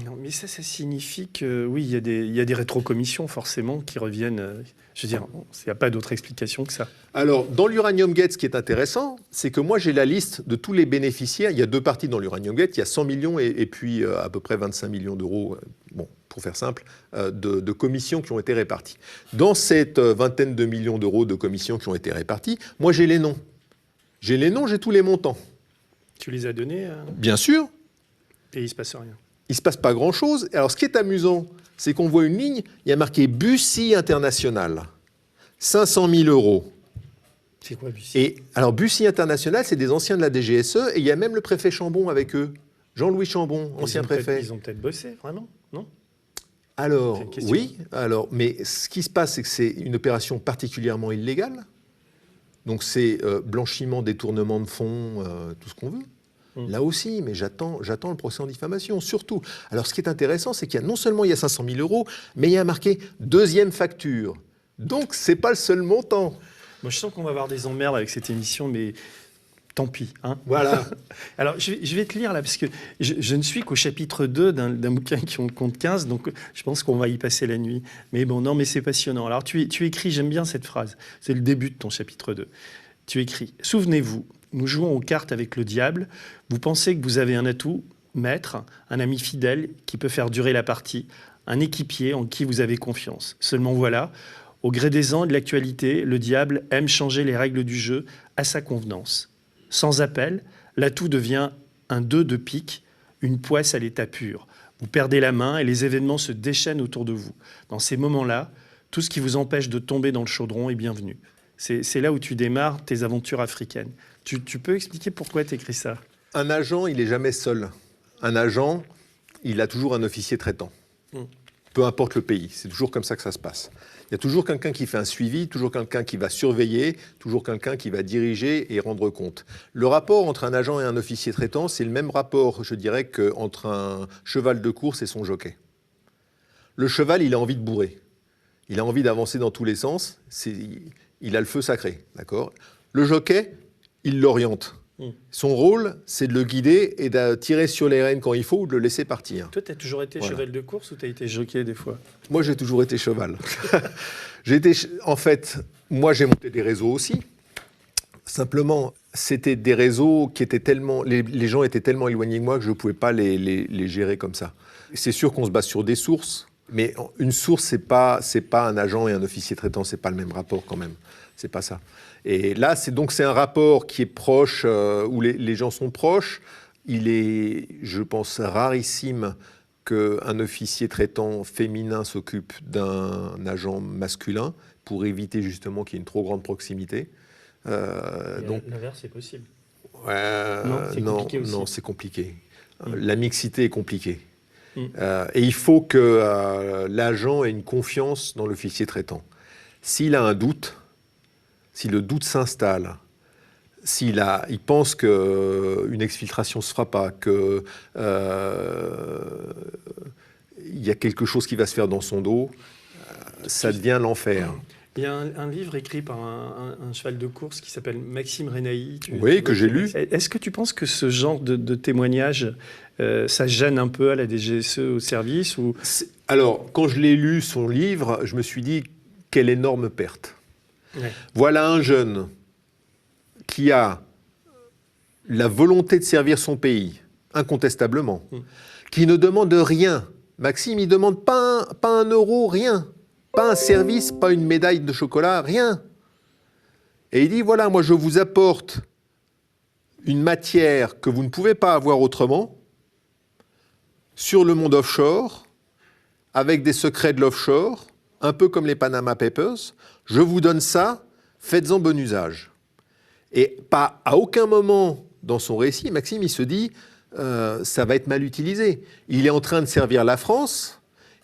Non, mais ça signifie que, oui, il y a des rétrocommissions, forcément, qui reviennent. Je veux dire, il n'y a pas d'autre explication que ça. Alors, dans l'Uranium Gate, ce qui est intéressant, c'est que moi, j'ai la liste de tous les bénéficiaires. Il y a 2 parties dans l'Uranium Gate. Il y a 100 millions et puis à peu près 25 millions d'euros, bon, pour faire simple, de commissions qui ont été réparties. Dans cette vingtaine de millions d'euros de commissions qui ont été réparties, moi, j'ai les noms. J'ai les noms, j'ai tous les montants. Tu les as donnés Bien sûr, et il ne se passe rien. il ne se passe pas grand-chose. Alors, ce qui est amusant, c'est qu'on voit une ligne, il y a marqué Bussy International, 500 000 euros. C'est quoi, Bussy? Et alors, Bussy International, c'est des anciens de la DGSE, et il y a même le préfet Chambon avec eux. Jean-Louis Chambon, ancien préfet. Ils ont peut-être bossé, vraiment, non? Alors, C'est une question. oui, alors, mais ce qui se passe, c'est que c'est une opération particulièrement illégale. Donc, c'est blanchiment, détournement de fonds, tout ce qu'on veut. Là aussi, mais j'attends le procès en diffamation, surtout. Alors, ce qui est intéressant, c'est qu'il y a non seulement il y a 500 000 euros, mais il y a marqué deuxième facture. Donc, c'est pas le seul montant. Moi, je sens qu'on va avoir des emmerdes avec cette émission, mais tant pis. Hein. Voilà. Alors, je vais te lire là, parce que je ne suis qu'au chapitre 2 d'un bouquin qui compte 15, donc je pense qu'on va y passer la nuit. Mais bon, non, mais c'est passionnant. Alors, tu écris, j'aime bien cette phrase, c'est le début de ton chapitre 2. Tu écris « Souvenez-vous, nous jouons aux cartes avec le diable. Vous pensez que vous avez un atout, maître, un ami fidèle qui peut faire durer la partie, un équipier en qui vous avez confiance. Seulement voilà, au gré des ans et de l'actualité, le diable aime changer les règles du jeu à sa convenance. Sans appel, l'atout devient un 2 de pique, une poisse à l'état pur. Vous perdez la main et les événements se déchaînent autour de vous. Dans ces moments-là, tout ce qui vous empêche de tomber dans le chaudron est bienvenu. C'est là où tu démarres tes aventures africaines. Tu peux expliquer pourquoi tu écris ça? Un agent, il n'est jamais seul. Un agent, il a toujours un officier traitant. Peu importe le pays, c'est toujours comme ça que ça se passe. Il y a toujours quelqu'un qui fait un suivi, toujours quelqu'un qui va surveiller, toujours quelqu'un qui va diriger et rendre compte. Le rapport entre un agent et un officier traitant, c'est le même rapport, je dirais, qu'entre un cheval de course et son jockey. Le cheval, il a envie de bourrer. Il a envie d'avancer dans tous les sens. Il a le feu sacré, d'accord ? Le jockey, il l'oriente. Son rôle, c'est de le guider et de tirer sur les rênes quand il faut ou de le laisser partir. Toi, tu as toujours été cheval de course ou tu as été jockey des fois? Moi, j'ai toujours été cheval. En fait, moi, j'ai monté des réseaux aussi. Simplement, c'était des réseaux qui étaient tellement... Les gens étaient tellement éloignés de moi que je ne pouvais pas les gérer comme ça. C'est sûr qu'on se base sur des sources, mais une source, c'est pas un agent et un officier traitant, c'est pas le même rapport quand même. C'est pas ça. Et là, c'est un rapport qui est proche, où les gens sont proches. Il est, je pense, rarissime qu'un officier traitant féminin s'occupe d'un agent masculin pour éviter justement qu'il y ait une trop grande proximité. Donc l'inverse est possible. Non, c'est compliqué. La mixité est compliquée. Et il faut que l'agent ait une confiance dans l'officier traitant. S'il a un doute, si le doute s'installe, s'il pense qu'une exfiltration ne se fera pas, qu'il y a quelque chose qui va se faire dans son dos, ça devient l'enfer. Il y a un livre écrit par un cheval de course qui s'appelle Maxime Renaï. Oui, que j'ai lu. Est-ce que tu penses que ce genre de témoignage, ça gêne un peu à la DGSE au service ou... Alors, quand je l'ai lu, son livre, je me suis dit, quelle énorme perte. Ouais. Voilà un jeune qui a la volonté de servir son pays, incontestablement, qui ne demande rien. Maxime, il ne demande pas un euro, rien. Pas un service, pas une médaille de chocolat, rien. Et il dit, voilà, moi je vous apporte une matière que vous ne pouvez pas avoir autrement, sur le monde offshore, avec des secrets de l'offshore, un peu comme les Panama Papers. Je vous donne ça, faites-en bon usage. Et pas à aucun moment dans son récit, Maxime, il se dit, ça va être mal utilisé. Il est en train de servir la France,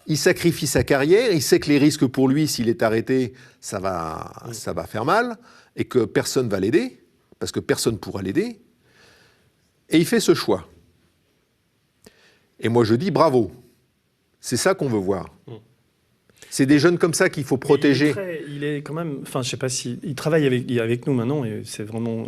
il sacrifie sa carrière, il sait que les risques pour lui, s'il est arrêté, ça va faire mal, et que personne ne va l'aider, parce que personne ne pourra l'aider. Et il fait ce choix. Et moi, je dis bravo. C'est ça qu'on veut voir. C'est des jeunes comme ça qu'il faut protéger. Il est quand même, enfin, je sais pas si il travaille avec nous maintenant et c'est vraiment,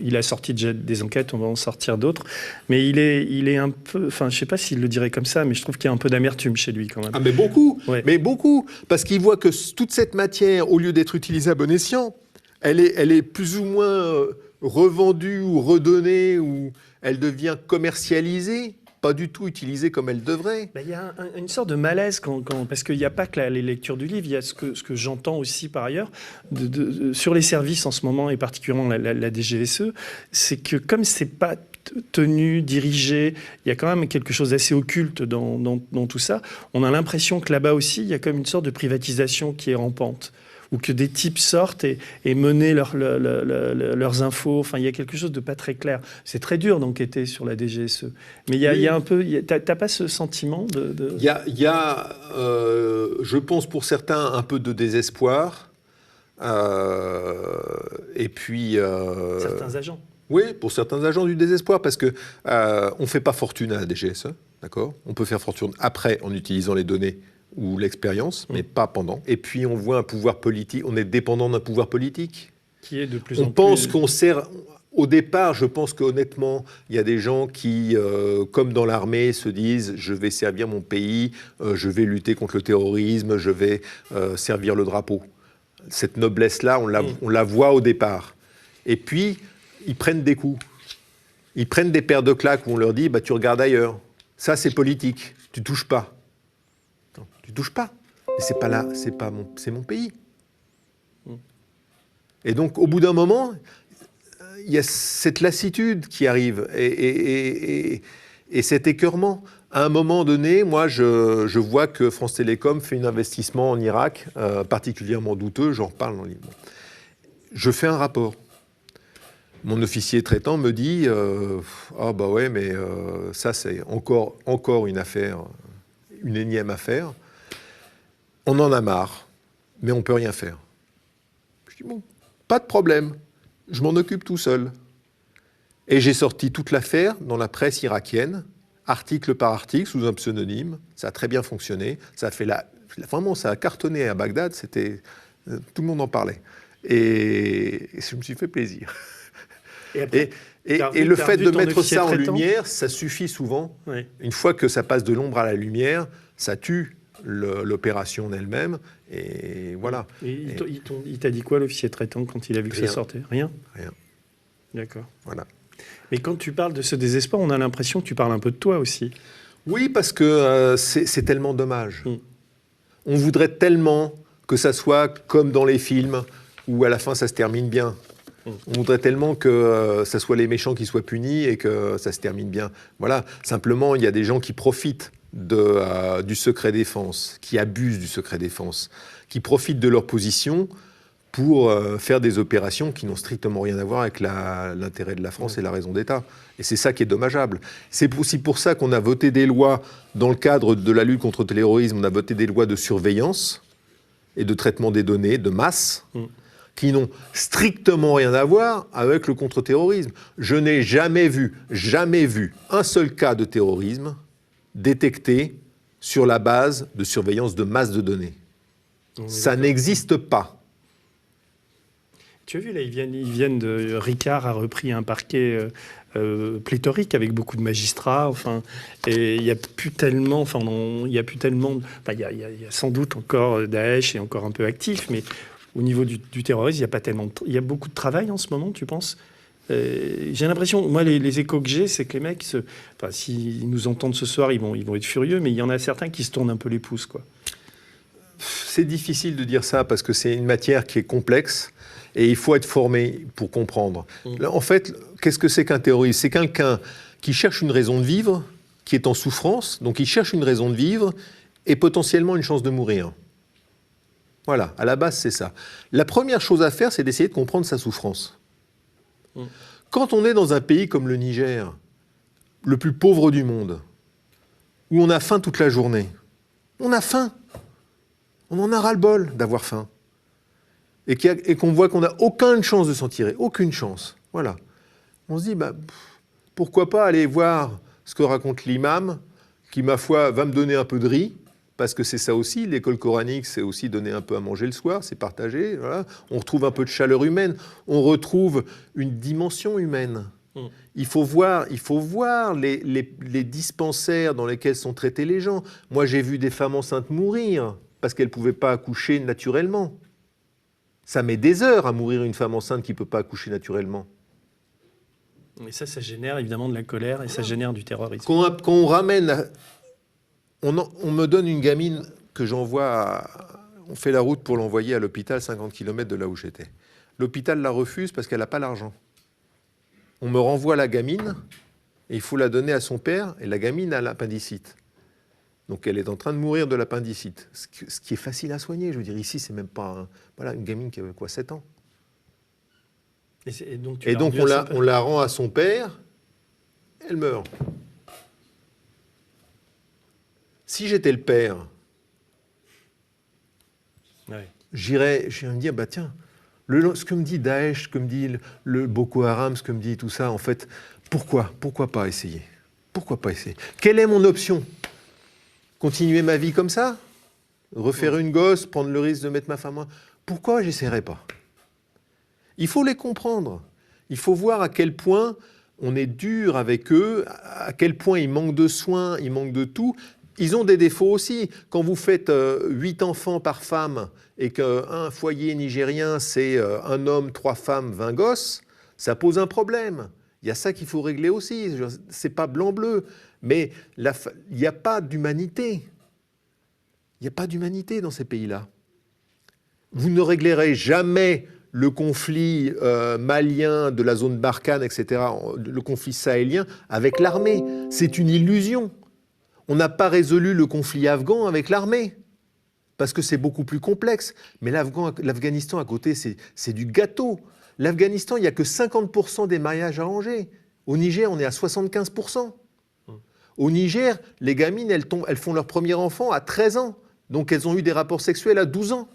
il a sorti déjà des enquêtes, on va en sortir d'autres, mais il est un peu, enfin, je sais pas s'il le dirait comme ça, mais je trouve qu'il y a un peu d'amertume chez lui quand même. Ah mais beaucoup, Ouais. mais beaucoup, parce qu'il voit que toute cette matière, au lieu d'être utilisée à bon escient, elle est plus ou moins revendue ou redonnée ou elle devient commercialisée. Pas du tout utilisée comme elle devrait. Il y a une sorte de malaise parce qu'il n'y a pas que les lectures du livre, il y a ce que j'entends aussi par ailleurs sur les services en ce moment et particulièrement la DGSE, c'est que comme c'est pas tenu, dirigé, il y a quand même quelque chose d'assez occulte dans tout ça. On a l'impression que là-bas aussi, il y a comme une sorte de privatisation qui est rampante, ou que des types sortent et menent leurs infos. Enfin, il y a quelque chose de pas très clair. C'est très dur d'enquêter sur la DGSE. Mais il y a un peu... T'as pas ce sentiment de... Il y a je pense pour certains, un peu de désespoir. Et puis... certains agents. Oui, pour certains agents du désespoir, parce qu'on ne fait pas fortune à la DGSE, d'accord ? On peut faire fortune après en utilisant les données ou l'expérience, mais pas pendant. Et puis on voit un pouvoir politique, on est dépendant d'un pouvoir politique. Qui est de plus en plus... On pense qu'on sert... Au départ, je pense qu'honnêtement, il y a des gens qui, comme dans l'armée, se disent « je vais servir mon pays, je vais lutter contre le terrorisme, je vais servir le drapeau ». Cette noblesse-là, on la voit au départ. Et puis, ils prennent des coups. Ils prennent des paires de claques où on leur dit bah, « tu regardes ailleurs ». Ça, c'est politique. Tu touches pas. Non, tu touches pas. Mais c'est pas là, c'est mon pays. Et donc, au bout d'un moment, il y a cette lassitude qui arrive et cet écœurement. À un moment donné, moi, je vois que France Télécom fait un investissement en Irak, particulièrement douteux, j'en reparle dans le livre. Je fais un rapport. Mon officier traitant me dit ah bah ouais, mais ça c'est encore une affaire, une énième affaire. On en a marre, mais on peut rien faire. Je dis bon, pas de problème, je m'en occupe tout seul. Et j'ai sorti toute l'affaire dans la presse irakienne, article par article, sous un pseudonyme. Ça a très bien fonctionné. Ça a fait vraiment, ça a cartonné à Bagdad. Tout le monde en parlait. Et je me suis fait plaisir. Et le fait de mettre ça en lumière, ça suffit souvent. Oui. Une fois que ça passe de l'ombre à la lumière, ça tue l'opération en elle-même. Et voilà. Et il t'a dit quoi, l'officier traitant, quand il a vu que ça sortait ? Rien ? Rien. D'accord. Voilà. Mais quand tu parles de ce désespoir, on a l'impression que tu parles un peu de toi aussi. Oui, parce que c'est tellement dommage. On voudrait tellement que ça soit comme dans les films, où à la fin ça se termine bien. On voudrait tellement que ça soit les méchants qui soient punis et que ça se termine bien. Voilà. Simplement, il y a des gens qui profitent du secret défense, qui abusent du secret défense, qui profitent de leur position pour faire des opérations qui n'ont strictement rien à voir avec l'intérêt de la France et la raison d'État. Et c'est ça qui est dommageable. C'est aussi pour ça qu'on a voté des lois, dans le cadre de la lutte contre le terrorisme, on a voté des lois de surveillance et de traitement des données de masse, qui n'ont strictement rien à voir avec le contre-terrorisme. Je n'ai jamais vu un seul cas de terrorisme détecté sur la base de surveillance de masse de données. Ça n'existe pas. Tu as vu, là, ils viennent de... Ricard a repris un parquet pléthorique avec beaucoup de magistrats, enfin, et il n'y a plus tellement... Enfin, il y a sans doute encore Daesh est encore un peu actif, mais au niveau du terrorisme, il n'y a pas tellement... Il y a beaucoup de travail en ce moment, tu penses ? J'ai l'impression, moi, les échos que j'ai, c'est que les mecs, s'ils nous entendent ce soir, ils vont être furieux, mais il y en a certains qui se tournent un peu les pouces, quoi. C'est difficile de dire ça, parce que c'est une matière qui est complexe, et il faut être formé pour comprendre. Là, en fait, qu'est-ce que c'est qu'un terroriste ? C'est quelqu'un qui cherche une raison de vivre, qui est en souffrance, donc il cherche une raison de vivre, et potentiellement une chance de mourir. Voilà, à la base, c'est ça. La première chose à faire, c'est d'essayer de comprendre sa souffrance. Quand on est dans un pays comme le Niger, le plus pauvre du monde, où on a faim toute la journée, On a faim. On en a ras-le-bol d'avoir faim. Et qu'on voit qu'on n'a aucune chance de s'en tirer. Aucune chance. Voilà. On se dit, pourquoi pas aller voir ce que raconte l'imam, qui, ma foi, va me donner un peu de riz, parce que c'est ça aussi, l'école coranique, c'est aussi donner un peu à manger le soir, c'est partager. Voilà. On retrouve un peu de chaleur humaine, on retrouve une dimension humaine. Il faut voir les dispensaires dans lesquels sont traités les gens. Moi, j'ai vu des femmes enceintes mourir parce qu'elles ne pouvaient pas accoucher naturellement. Ça met des heures à mourir une femme enceinte qui ne peut pas accoucher naturellement. Et ça génère évidemment de la colère et ça génère du terrorisme. Quand on ramène... On me donne une gamine que j'envoie on fait la route pour l'envoyer à l'hôpital 50 km de là où j'étais. L'hôpital la refuse parce qu'elle n'a pas l'argent. On me renvoie la gamine et il faut la donner à son père et la gamine a l'appendicite. Donc elle est en train de mourir de l'appendicite. Ce qui est facile à soigner. Je veux dire, ici, c'est même pas... Voilà, une gamine qui avait 7 ans. Et donc on la rend à son père, elle meurt. Si j'étais le père, j'irais me dire, tiens, ce que me dit Daesh, ce que me dit le Boko Haram, ce que me dit tout ça, en fait, pourquoi pas essayer? Pourquoi pas essayer? Quelle est mon option? Continuer ma vie comme ça? Refaire une gosse, prendre le risque de mettre ma femme... Pourquoi j'essaierais pas? Il faut les comprendre. Il faut voir à quel point on est dur avec eux, à quel point ils manquent de soins, ils manquent de tout. Ils ont des défauts aussi. Quand vous faites 8 enfants par femme et qu'un foyer nigérien, c'est un homme, 3 femmes, 20 gosses, ça pose un problème. Il y a ça qu'il faut régler aussi. C'est pas blanc-bleu. Mais il n'y a pas d'humanité. Il n'y a pas d'humanité dans ces pays-là. Vous ne réglerez jamais le conflit malien de la zone Barkhane, etc., le conflit sahélien, avec l'armée. C'est une illusion. On n'a pas résolu le conflit afghan avec l'armée, parce que c'est beaucoup plus complexe. Mais l'Afghanistan à côté, c'est du gâteau. L'Afghanistan, il n'y a que 50% des mariages arrangés. Au Niger, on est à 75%. Au Niger, les gamines, elles font leur premier enfant à 13 ans. Donc elles ont eu des rapports sexuels à 12 ans.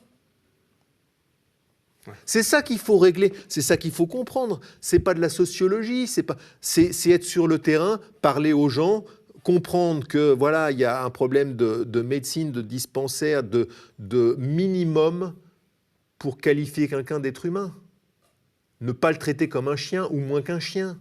C'est ça qu'il faut régler, c'est ça qu'il faut comprendre. C'est pas de la sociologie, c'est être sur le terrain, parler aux gens, comprendre que voilà, il y a un problème de médecine, de dispensaire, de minimum pour qualifier quelqu'un d'être humain. Ne pas le traiter comme un chien ou moins qu'un chien.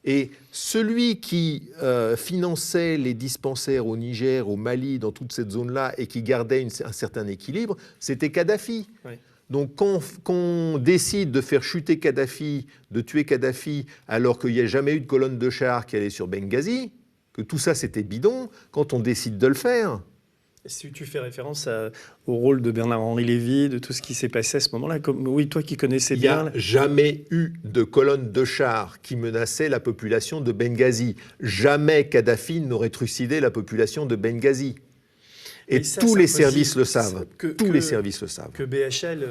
Et celui qui finançait les dispensaires au Niger, au Mali, dans toute cette zone-là, et qui gardait un certain équilibre, c'était Kadhafi. Oui. Donc quand on décide de faire chuter Kadhafi, de tuer Kadhafi, alors qu'il n'y a jamais eu de colonne de chars qui allait sur Benghazi, que tout ça c'était bidon, quand on décide de le faire... Si tu fais référence au rôle de Bernard-Henri Lévy, de tout ce qui s'est passé à ce moment-là, oui, toi qui connaissais bien... Il n'y a jamais eu de colonne de chars qui menaçait la population de Benghazi. Jamais Kadhafi n'aurait trucidé la population de Benghazi. Et tous les services le savent. Tous les services le savent. Que BHL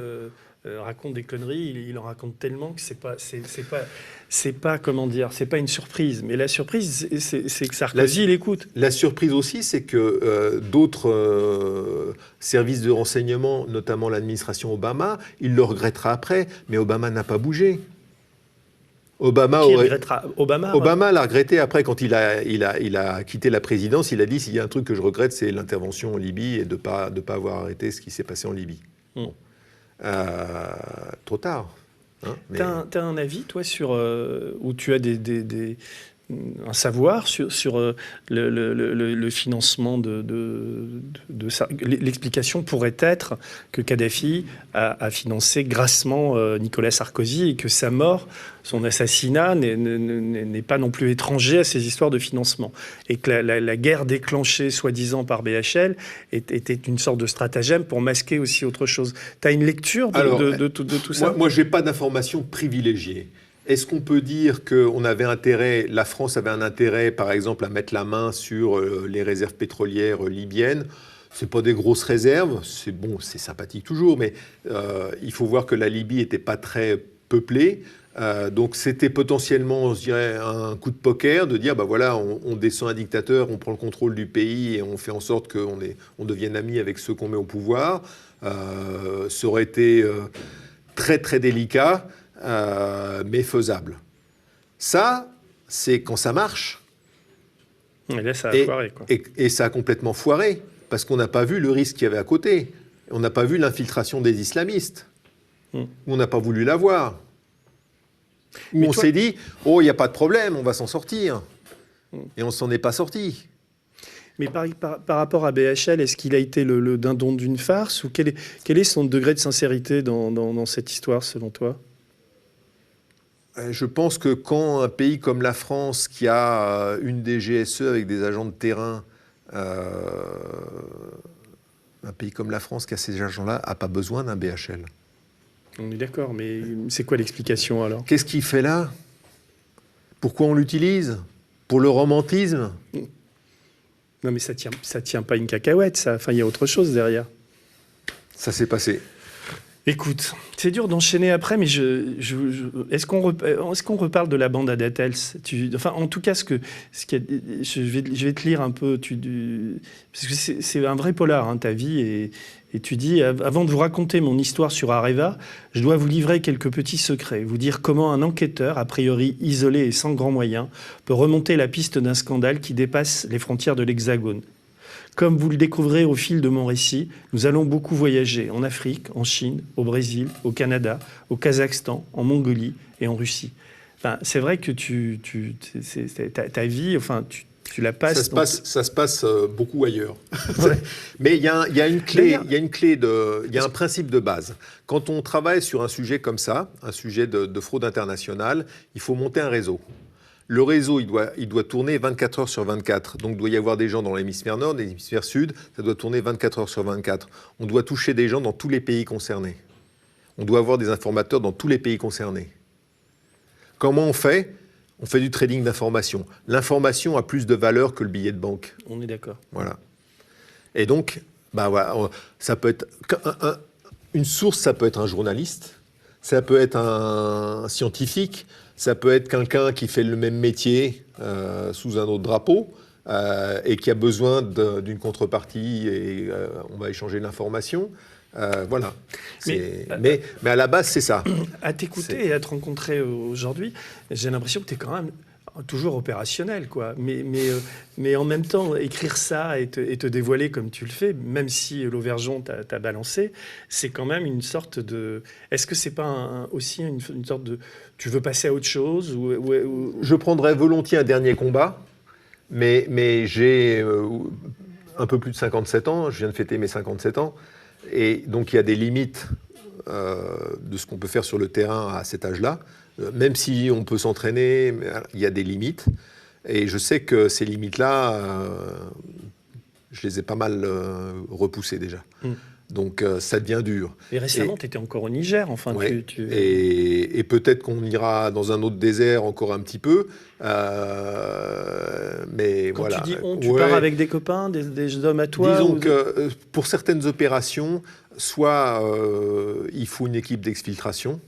raconte des conneries, il en raconte tellement que c'est pas comment dire, c'est pas une surprise. Mais la surprise, c'est que Sarkozy, il écoute. La surprise aussi, c'est que d'autres services de renseignement, notamment l'administration Obama, il le regrettera après, mais Obama n'a pas bougé. Obama l'a regretté après, quand il a quitté la présidence. Il a dit, s'il y a un truc que je regrette, c'est l'intervention en Libye et de pas avoir arrêté ce qui s'est passé en Libye. Bon. Trop tard. Hein, t'as un avis, toi, sur où tu as un savoir sur le financement de ça. L'explication pourrait être que Kadhafi a financé grassement Nicolas Sarkozy et que sa mort, son assassinat, n'est pas non plus étranger à ces histoires de financement. Et que la guerre déclenchée, soi-disant, par BHL était une sorte de stratagème pour masquer aussi autre chose. Tu as une lecture de tout ça? Moi, je n'ai pas d'informations privilégiées. Est-ce qu'on peut dire que la France avait un intérêt, par exemple, à mettre la main sur les réserves pétrolières libyennes? Ce n'est pas des grosses réserves, c'est sympathique toujours, mais il faut voir que la Libye n'était pas très peuplée. Donc c'était potentiellement, je dirais, un coup de poker de dire, bah voilà, on descend un dictateur, on prend le contrôle du pays et on fait en sorte qu'on devienne amis avec ceux qu'on met au pouvoir. Ça aurait été très très délicat, mais faisable. Ça, c'est quand ça marche. Et là, ça a foiré, quoi. Et ça a complètement foiré, parce qu'on n'a pas vu le risque qu'il y avait à côté. On n'a pas vu l'infiltration des islamistes. On n'a pas voulu la voir. Où on s'est dit, oh, il n'y a pas de problème, on va s'en sortir. Et on ne s'en est pas sorti. Mais par rapport à BHL, est-ce qu'il a été le dindon d'une farce, ou quel est son degré de sincérité dans cette histoire, selon toi? Je pense que quand un pays comme la France, qui a une DGSE avec des agents de terrain, un pays comme la France qui a ces agents-là, n'a pas besoin d'un BHL. On est d'accord, mais c'est quoi l'explication alors? Qu'est-ce qu'il fait là? Pourquoi on l'utilise? Pour le romantisme? Non, mais ça tient pas une cacahuète, ça. Enfin, il y a autre chose derrière. Ça s'est passé. Écoute, c'est dur d'enchaîner après, mais est-ce qu'on reparle de la bande Adetels? Enfin, en tout cas, je vais te lire un peu, parce que c'est un vrai polar, hein, ta vie, et tu dis, avant de vous raconter mon histoire sur Areva, je dois vous livrer quelques petits secrets, vous dire comment un enquêteur, a priori isolé et sans grands moyens, peut remonter la piste d'un scandale qui dépasse les frontières de l'Hexagone. Comme vous le découvrez au fil de mon récit, nous allons beaucoup voyager en Afrique, en Chine, au Brésil, au Canada, au Kazakhstan, en Mongolie et en Russie. Enfin, c'est vrai que ta vie, enfin, tu la passes... Ça se passe beaucoup ailleurs. Ouais. Mais il y a une clé, il y a un principe de base. Quand on travaille sur un sujet comme ça, un sujet de fraude internationale, il faut monter un réseau. Le réseau, il doit tourner 24 heures sur 24. Donc, il doit y avoir des gens dans l'hémisphère nord, dans l'hémisphère sud. Ça doit tourner 24 heures sur 24. On doit toucher des gens dans tous les pays concernés. On doit avoir des informateurs dans tous les pays concernés. Comment on fait? On fait du trading d'information. L'information a plus de valeur que le billet de banque. On est d'accord. Voilà. Et donc, bah voilà, ça peut être une source, ça peut être un journaliste, ça peut être un scientifique, ça peut être quelqu'un qui fait le même métier sous un autre drapeau et qui a besoin d'une contrepartie et on va échanger l'information. Voilà. Mais à la base, c'est ça. À t'écouter et à te rencontrer aujourd'hui, j'ai l'impression que tu es quand même toujours opérationnel, quoi. Mais en même temps, écrire ça et te dévoiler comme tu le fais, même si l'Auvergeon t'a balancé, c'est quand même une sorte de... Est-ce que c'est pas aussi une sorte de... Tu veux passer à autre chose ou... Je prendrais volontiers un dernier combat, mais j'ai un peu plus de 57 ans, je viens de fêter mes 57 ans, et donc il y a des limites de ce qu'on peut faire sur le terrain à cet âge-là. Même si on peut s'entraîner, il y a des limites. Et je sais que ces limites-là, je les ai pas mal repoussées déjà. Donc ça devient dur. Et récemment, tu étais encore au Niger, enfin. Ouais, et peut-être qu'on ira dans un autre désert encore un petit peu. Mais quand voilà. Tu dis tu pars avec des copains, des hommes à toi? Disons que pour certaines opérations, soit il faut une équipe d'exfiltration,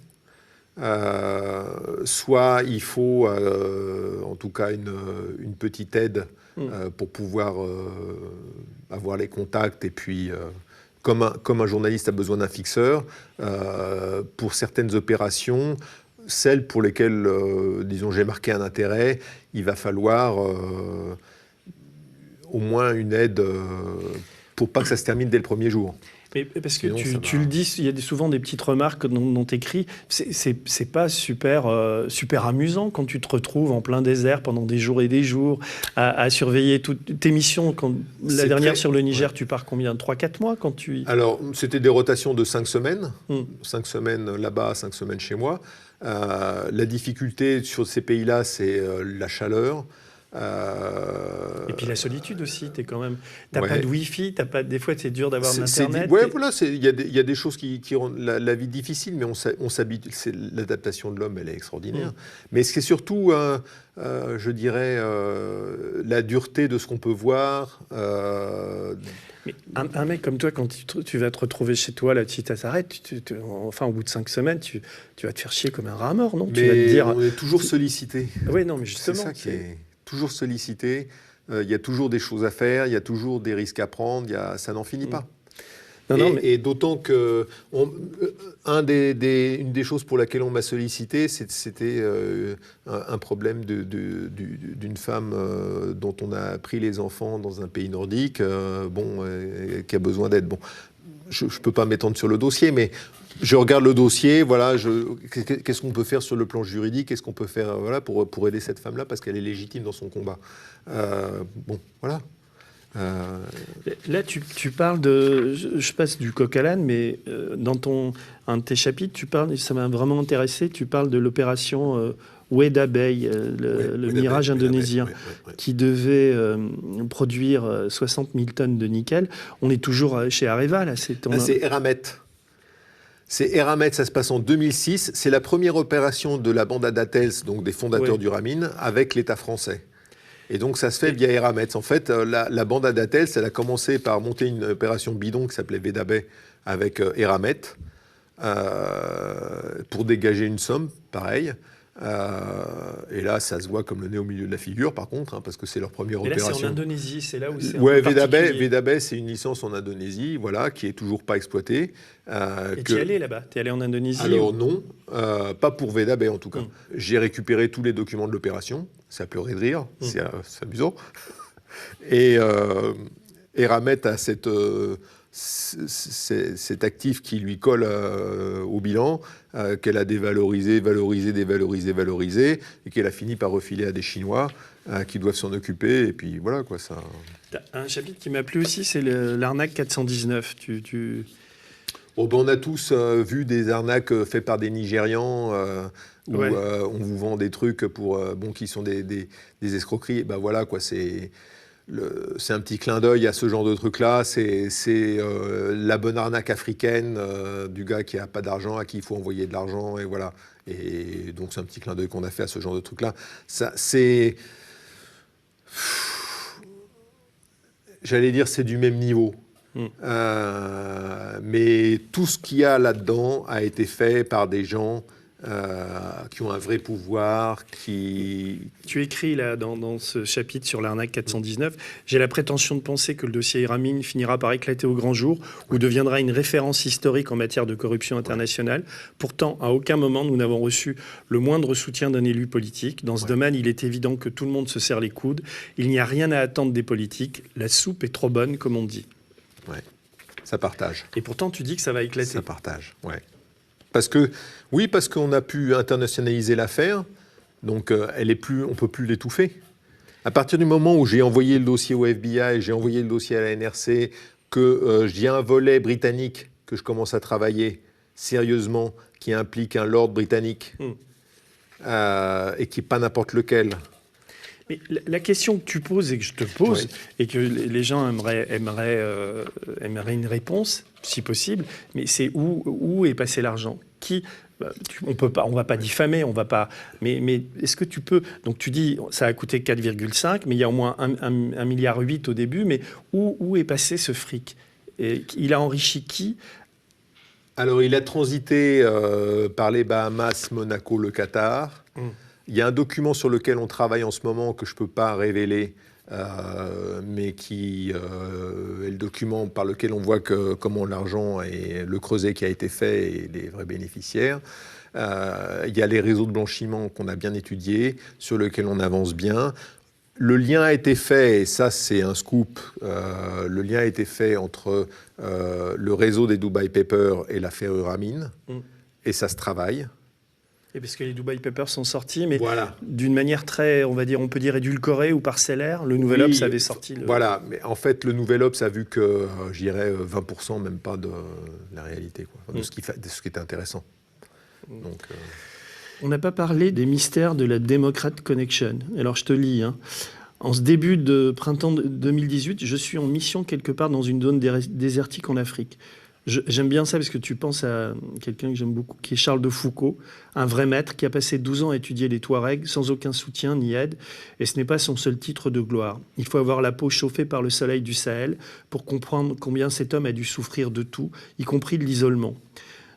soit il faut en tout cas une petite aide pour pouvoir avoir les contacts et puis comme un journaliste a besoin d'un fixeur, pour certaines opérations, celles pour lesquelles disons j'ai marqué un intérêt, il va falloir au moins une aide pour pas que ça se termine dès le premier jour. Mais parce que tu le dis, il y a souvent des petites remarques dont tu écris. C'est pas super amusant quand tu te retrouves en plein désert pendant des jours et des jours à surveiller toutes tes missions. La dernière sur le Niger, tu pars combien? 3-4 mois quand tu... Alors, c'était des rotations de 5 semaines. 5 semaines là-bas, 5 semaines chez moi. La difficulté sur ces pays-là, c'est la chaleur. Et Et puis la solitude aussi, t'as Ouais. pas de Wi-Fi, des fois c'est dur d'avoir d'internet. Il y a des choses qui rendent la vie difficile, mais on s'habitue. L'adaptation de l'homme, elle est extraordinaire. Mais c'est surtout, je dirais, la dureté de ce qu'on peut voir. Mais un mec comme toi, quand tu vas te retrouver chez toi, là, si ça s'arrête, enfin, au bout de 5 semaines, tu vas te faire chier comme un rat mort, non? Tu vas te dire... on est toujours sollicité. Oui, non, mais justement. C'est ça qui est toujours sollicité. Il y a toujours des choses à faire, il y a toujours des risques à prendre, ça n'en finit pas. Et d'autant que une des choses pour laquelle on m'a sollicité, c'était un problème d'une femme dont on a pris les enfants dans un pays nordique, qui a besoin d'aide. Bon, je ne peux pas m'étendre sur le dossier, mais je regarde le dossier, voilà, qu'est-ce qu'on peut faire sur le plan juridique, qu'est-ce qu'on peut faire pour aider cette femme-là, parce qu'elle est légitime dans son combat. Voilà. Là, tu parles de... Je passe du coq à l'âne, mais dans un de tes chapitres, ça m'a vraiment intéressé, tu parles de l'opération Weda Bay, le mirage indonésien, qui devait produire 60 000 tonnes de nickel. On est toujours chez Areva, là. C'est Eramet. C'est Eramet, ça se passe en 2006. C'est la première opération de la bande Adatels, donc des fondateurs du Ramin, avec l'État français. Et donc ça se fait via Eramet. En fait, la bande Adatels, elle a commencé par monter une opération bidon qui s'appelait Weda Bay avec Eramet pour dégager une somme, pareil. Et là, ça se voit comme le nez au milieu de la figure, par contre, parce que c'est leur première opération. Là, c'est en Indonésie, c'est là où c'est Weda Bay, c'est une licence en Indonésie, voilà, qui est toujours pas exploitée. Et tu es allé là-bas? Tu es allé en Indonésie? Alors non, pas pour Weda Bay en tout cas. J'ai récupéré tous les documents de l'opération. Ça pleurait de rire, c'est amusant. Et Eramet a cet actif qui lui colle au bilan, qu'elle a dévalorisé, valorisé, et qu'elle a fini par refiler à des Chinois qui doivent s'en occuper. Et puis voilà quoi. Ça. Un chapitre qui m'a plu aussi, c'est l'arnaque 419. On a tous vu des arnaques faites par des Nigérians où on vous vend des trucs qui sont des escroqueries. Ben voilà quoi, c'est un petit clin d'œil à ce genre de truc-là. C'est la bonne arnaque africaine du gars qui n'a pas d'argent, à qui il faut envoyer de l'argent, et voilà. Et donc c'est un petit clin d'œil qu'on a fait à ce genre de truc-là. J'allais dire c'est du même niveau. Mais tout ce qu'il y a là-dedans a été fait par des gens qui ont un vrai pouvoir, Tu écris là, dans ce chapitre sur l'arnaque 419, j'ai la prétention de penser que le dossier Ramin finira par éclater au grand jour ou deviendra une référence historique en matière de corruption internationale. Pourtant, à aucun moment, nous n'avons reçu le moindre soutien d'un élu politique. Dans ce domaine, il est évident que tout le monde se serre les coudes. Il n'y a rien à attendre des politiques. La soupe est trop bonne, comme on dit. Ouais, ça partage. Et pourtant, tu dis que ça va éclater. Ça partage, ouais. Parce qu'on a pu internationaliser l'affaire, donc on ne peut plus l'étouffer. À partir du moment où j'ai envoyé le dossier au FBI, j'ai envoyé le dossier à la NRC, que j'ai un volet britannique que je commence à travailler sérieusement, qui implique un lord britannique, et qui n'est pas n'importe lequel. Mais la question que tu poses et que je te pose, et que les gens aimeraient une réponse, si possible, mais c'est où est passé l'argent? On va pas diffamer, on va pas. Mais est-ce que tu peux? Donc tu dis ça a coûté 4,5, mais il y a au moins 1,8 milliard au début. Mais où est passé ce fric? Et il a enrichi qui? Alors il a transité par les Bahamas, Monaco, le Qatar. Il y a un document sur lequel on travaille en ce moment que je ne peux pas révéler, mais qui est le document par lequel on voit comment l'argent et le creuset qui a été fait et les vrais bénéficiaires. Il y a les réseaux de blanchiment qu'on a bien étudiés, sur lesquels on avance bien. Le lien a été fait, et ça c'est un scoop, le lien a été fait entre le réseau des Dubai Papers et l'affaire Ramin, et ça se travaille. Et parce que les Dubai Papers sont sortis, mais d'une manière très, on va dire, on peut dire édulcorée ou parcellaire. Le Nouvel Obs avait sorti. Voilà, mais en fait, le Nouvel Obs a vu que, je dirais, 20%, même pas de la réalité, quoi, de ce qui était intéressant. Donc, on n'a pas parlé des mystères de la Democrat Connection. Alors, je te lis. En ce début de printemps 2018, je suis en mission quelque part dans une zone désertique en Afrique. J'aime bien ça parce que tu penses à quelqu'un que j'aime beaucoup, qui est Charles de Foucault, un vrai maître qui a passé 12 ans à étudier les Touaregs sans aucun soutien ni aide. Et ce n'est pas son seul titre de gloire. Il faut avoir la peau chauffée par le soleil du Sahel pour comprendre combien cet homme a dû souffrir de tout, y compris de l'isolement.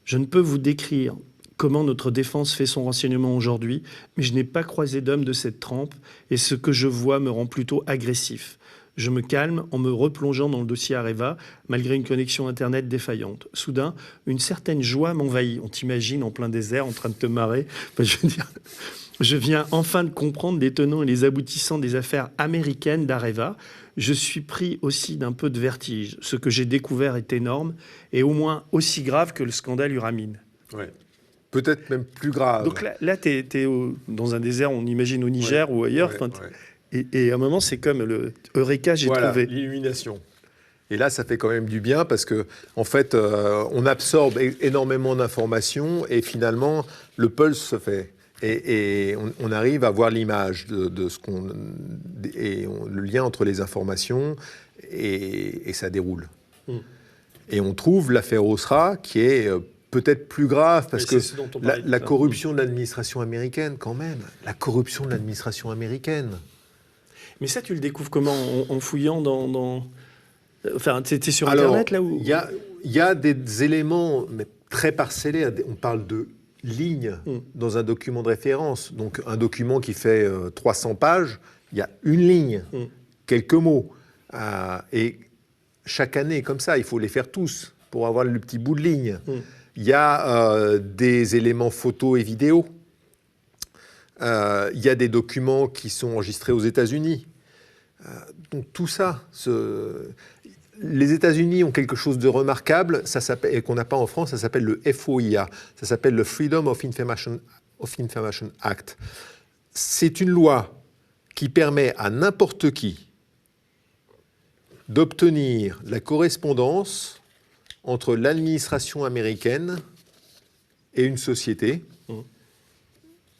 Je ne peux vous décrire comment notre défense fait son renseignement aujourd'hui, mais je n'ai pas croisé d'homme de cette trempe, et ce que je vois me rend plutôt agressif. Je me calme en me replongeant dans le dossier Areva, malgré une connexion Internet défaillante. Soudain, une certaine joie m'envahit. On t'imagine en plein désert, en train de te marrer. Enfin, je veux dire, je viens enfin de comprendre les tenants et les aboutissants des affaires américaines d'Areva. Je suis pris aussi d'un peu de vertige. Ce que j'ai découvert est énorme, et au moins aussi grave que le scandale Uramine. Ouais. Peut-être même plus grave. Donc là tu es dans un désert, on imagine au Niger ou ailleurs. Et à un moment, c'est comme le Eureka, j'ai trouvé. L'illumination. Et là, ça fait quand même du bien parce que, en fait, on absorbe énormément d'informations et finalement, le pulse se fait. Et on arrive à voir l'image de ce qu'on... le lien entre les informations et ça déroule. Et on trouve l'affaire Osra qui est... peut-être plus grave, parce que la corruption de l'administration américaine, quand même. La corruption de l'administration américaine. Mais ça, tu le découvres comment ? En fouillant dans... Enfin, t'es sur Internet, là où... Il y a des éléments mais très parcellés. On parle de lignes dans un document de référence. Donc, un document qui fait 300 pages, il y a une ligne, quelques mots. Et chaque année, comme ça, il faut les faire tous pour avoir le petit bout de ligne. Il y a des éléments photos et vidéos. Il y a des documents qui sont enregistrés aux États-Unis. Donc tout ça, les États-Unis ont quelque chose de remarquable, et qu'on n'a pas en France, ça s'appelle le FOIA, ça s'appelle le Freedom of Information Act. C'est une loi qui permet à n'importe qui d'obtenir la correspondance entre l'administration américaine et une société,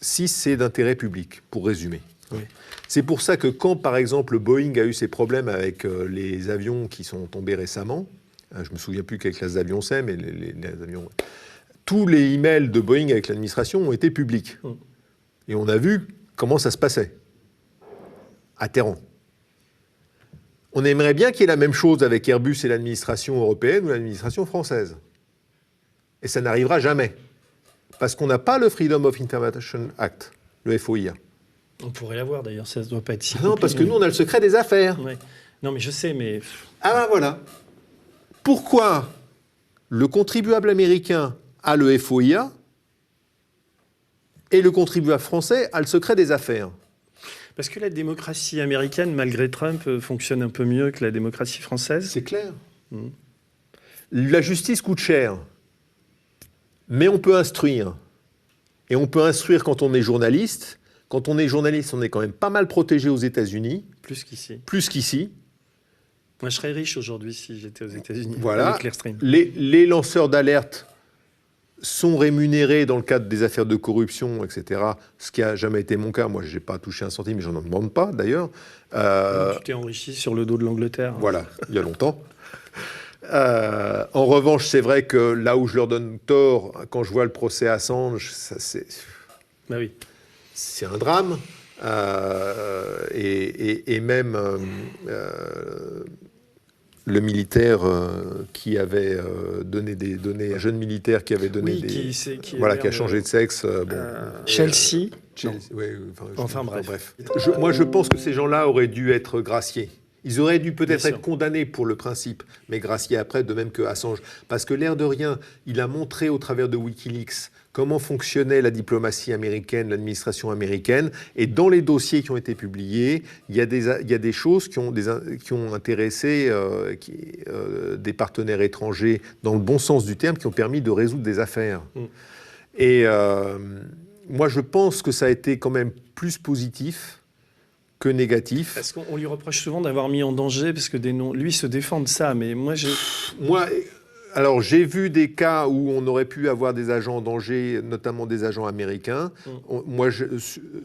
si c'est d'intérêt public, pour résumer. Oui. C'est pour ça que quand, par exemple, Boeing a eu ses problèmes avec les avions qui sont tombés récemment, je ne me souviens plus quelle classe d'avion c'est, mais les avions... Tous les emails de Boeing avec l'administration ont été publics. Et on a vu comment ça se passait, à Téhéran. On aimerait bien qu'il y ait la même chose avec Airbus et l'administration européenne ou l'administration française. Et ça n'arrivera jamais. Parce qu'on n'a pas le Freedom of Information Act, le FOIA. On pourrait l'avoir d'ailleurs, ça ne doit pas être si compliqué. Non, parce que nous, on a le secret des affaires. Ouais. Non, mais je sais, mais... Ah ben voilà. Pourquoi le contribuable américain a le FOIA et le contribuable français a le secret des affaires ? Parce que la démocratie américaine, malgré Trump, fonctionne un peu mieux que la démocratie française. C'est clair. La justice coûte cher, mais on peut instruire. Et on peut instruire quand on est journaliste. Quand on est journaliste, on est quand même pas mal protégé aux États-Unis. Plus qu'ici. Plus qu'ici. Moi, je serais riche aujourd'hui si j'étais aux États-Unis. Voilà. Avec l'Airstream. Les lanceurs d'alerte sont rémunérés dans le cadre des affaires de corruption, etc. Ce qui n'a jamais été mon cas. Moi, je n'ai pas touché un centime, mais je n'en demande pas, d'ailleurs. Tu t'es enrichi sur le dos de l'Angleterre. Voilà, il y a longtemps. En revanche, c'est vrai que là où je leur donne tort, quand je vois le procès Assange, bah oui. C'est un drame. Et même le militaire qui avait donné des données, un jeune militaire qui avait donné qui a changé de sexe. Chelsea. Oui, enfin bref. Moi, je pense que ces gens-là auraient dû être graciés. Ils auraient dû peut-être être condamnés pour le principe, mais graciés après, de même que Assange. Parce que l'air de rien, il a montré au travers de Wikileaks comment fonctionnait la diplomatie américaine, l'administration américaine. Et dans les dossiers qui ont été publiés, il y a des choses qui ont intéressé des partenaires étrangers, dans le bon sens du terme, qui ont permis de résoudre des affaires. Et moi, je pense que ça a été quand même plus positif que négatif. Est-ce qu'on lui reproche souvent d'avoir mis en danger, parce que lui se défend de ça, mais moi alors j'ai vu des cas où on aurait pu avoir des agents en danger, notamment des agents américains. Moi,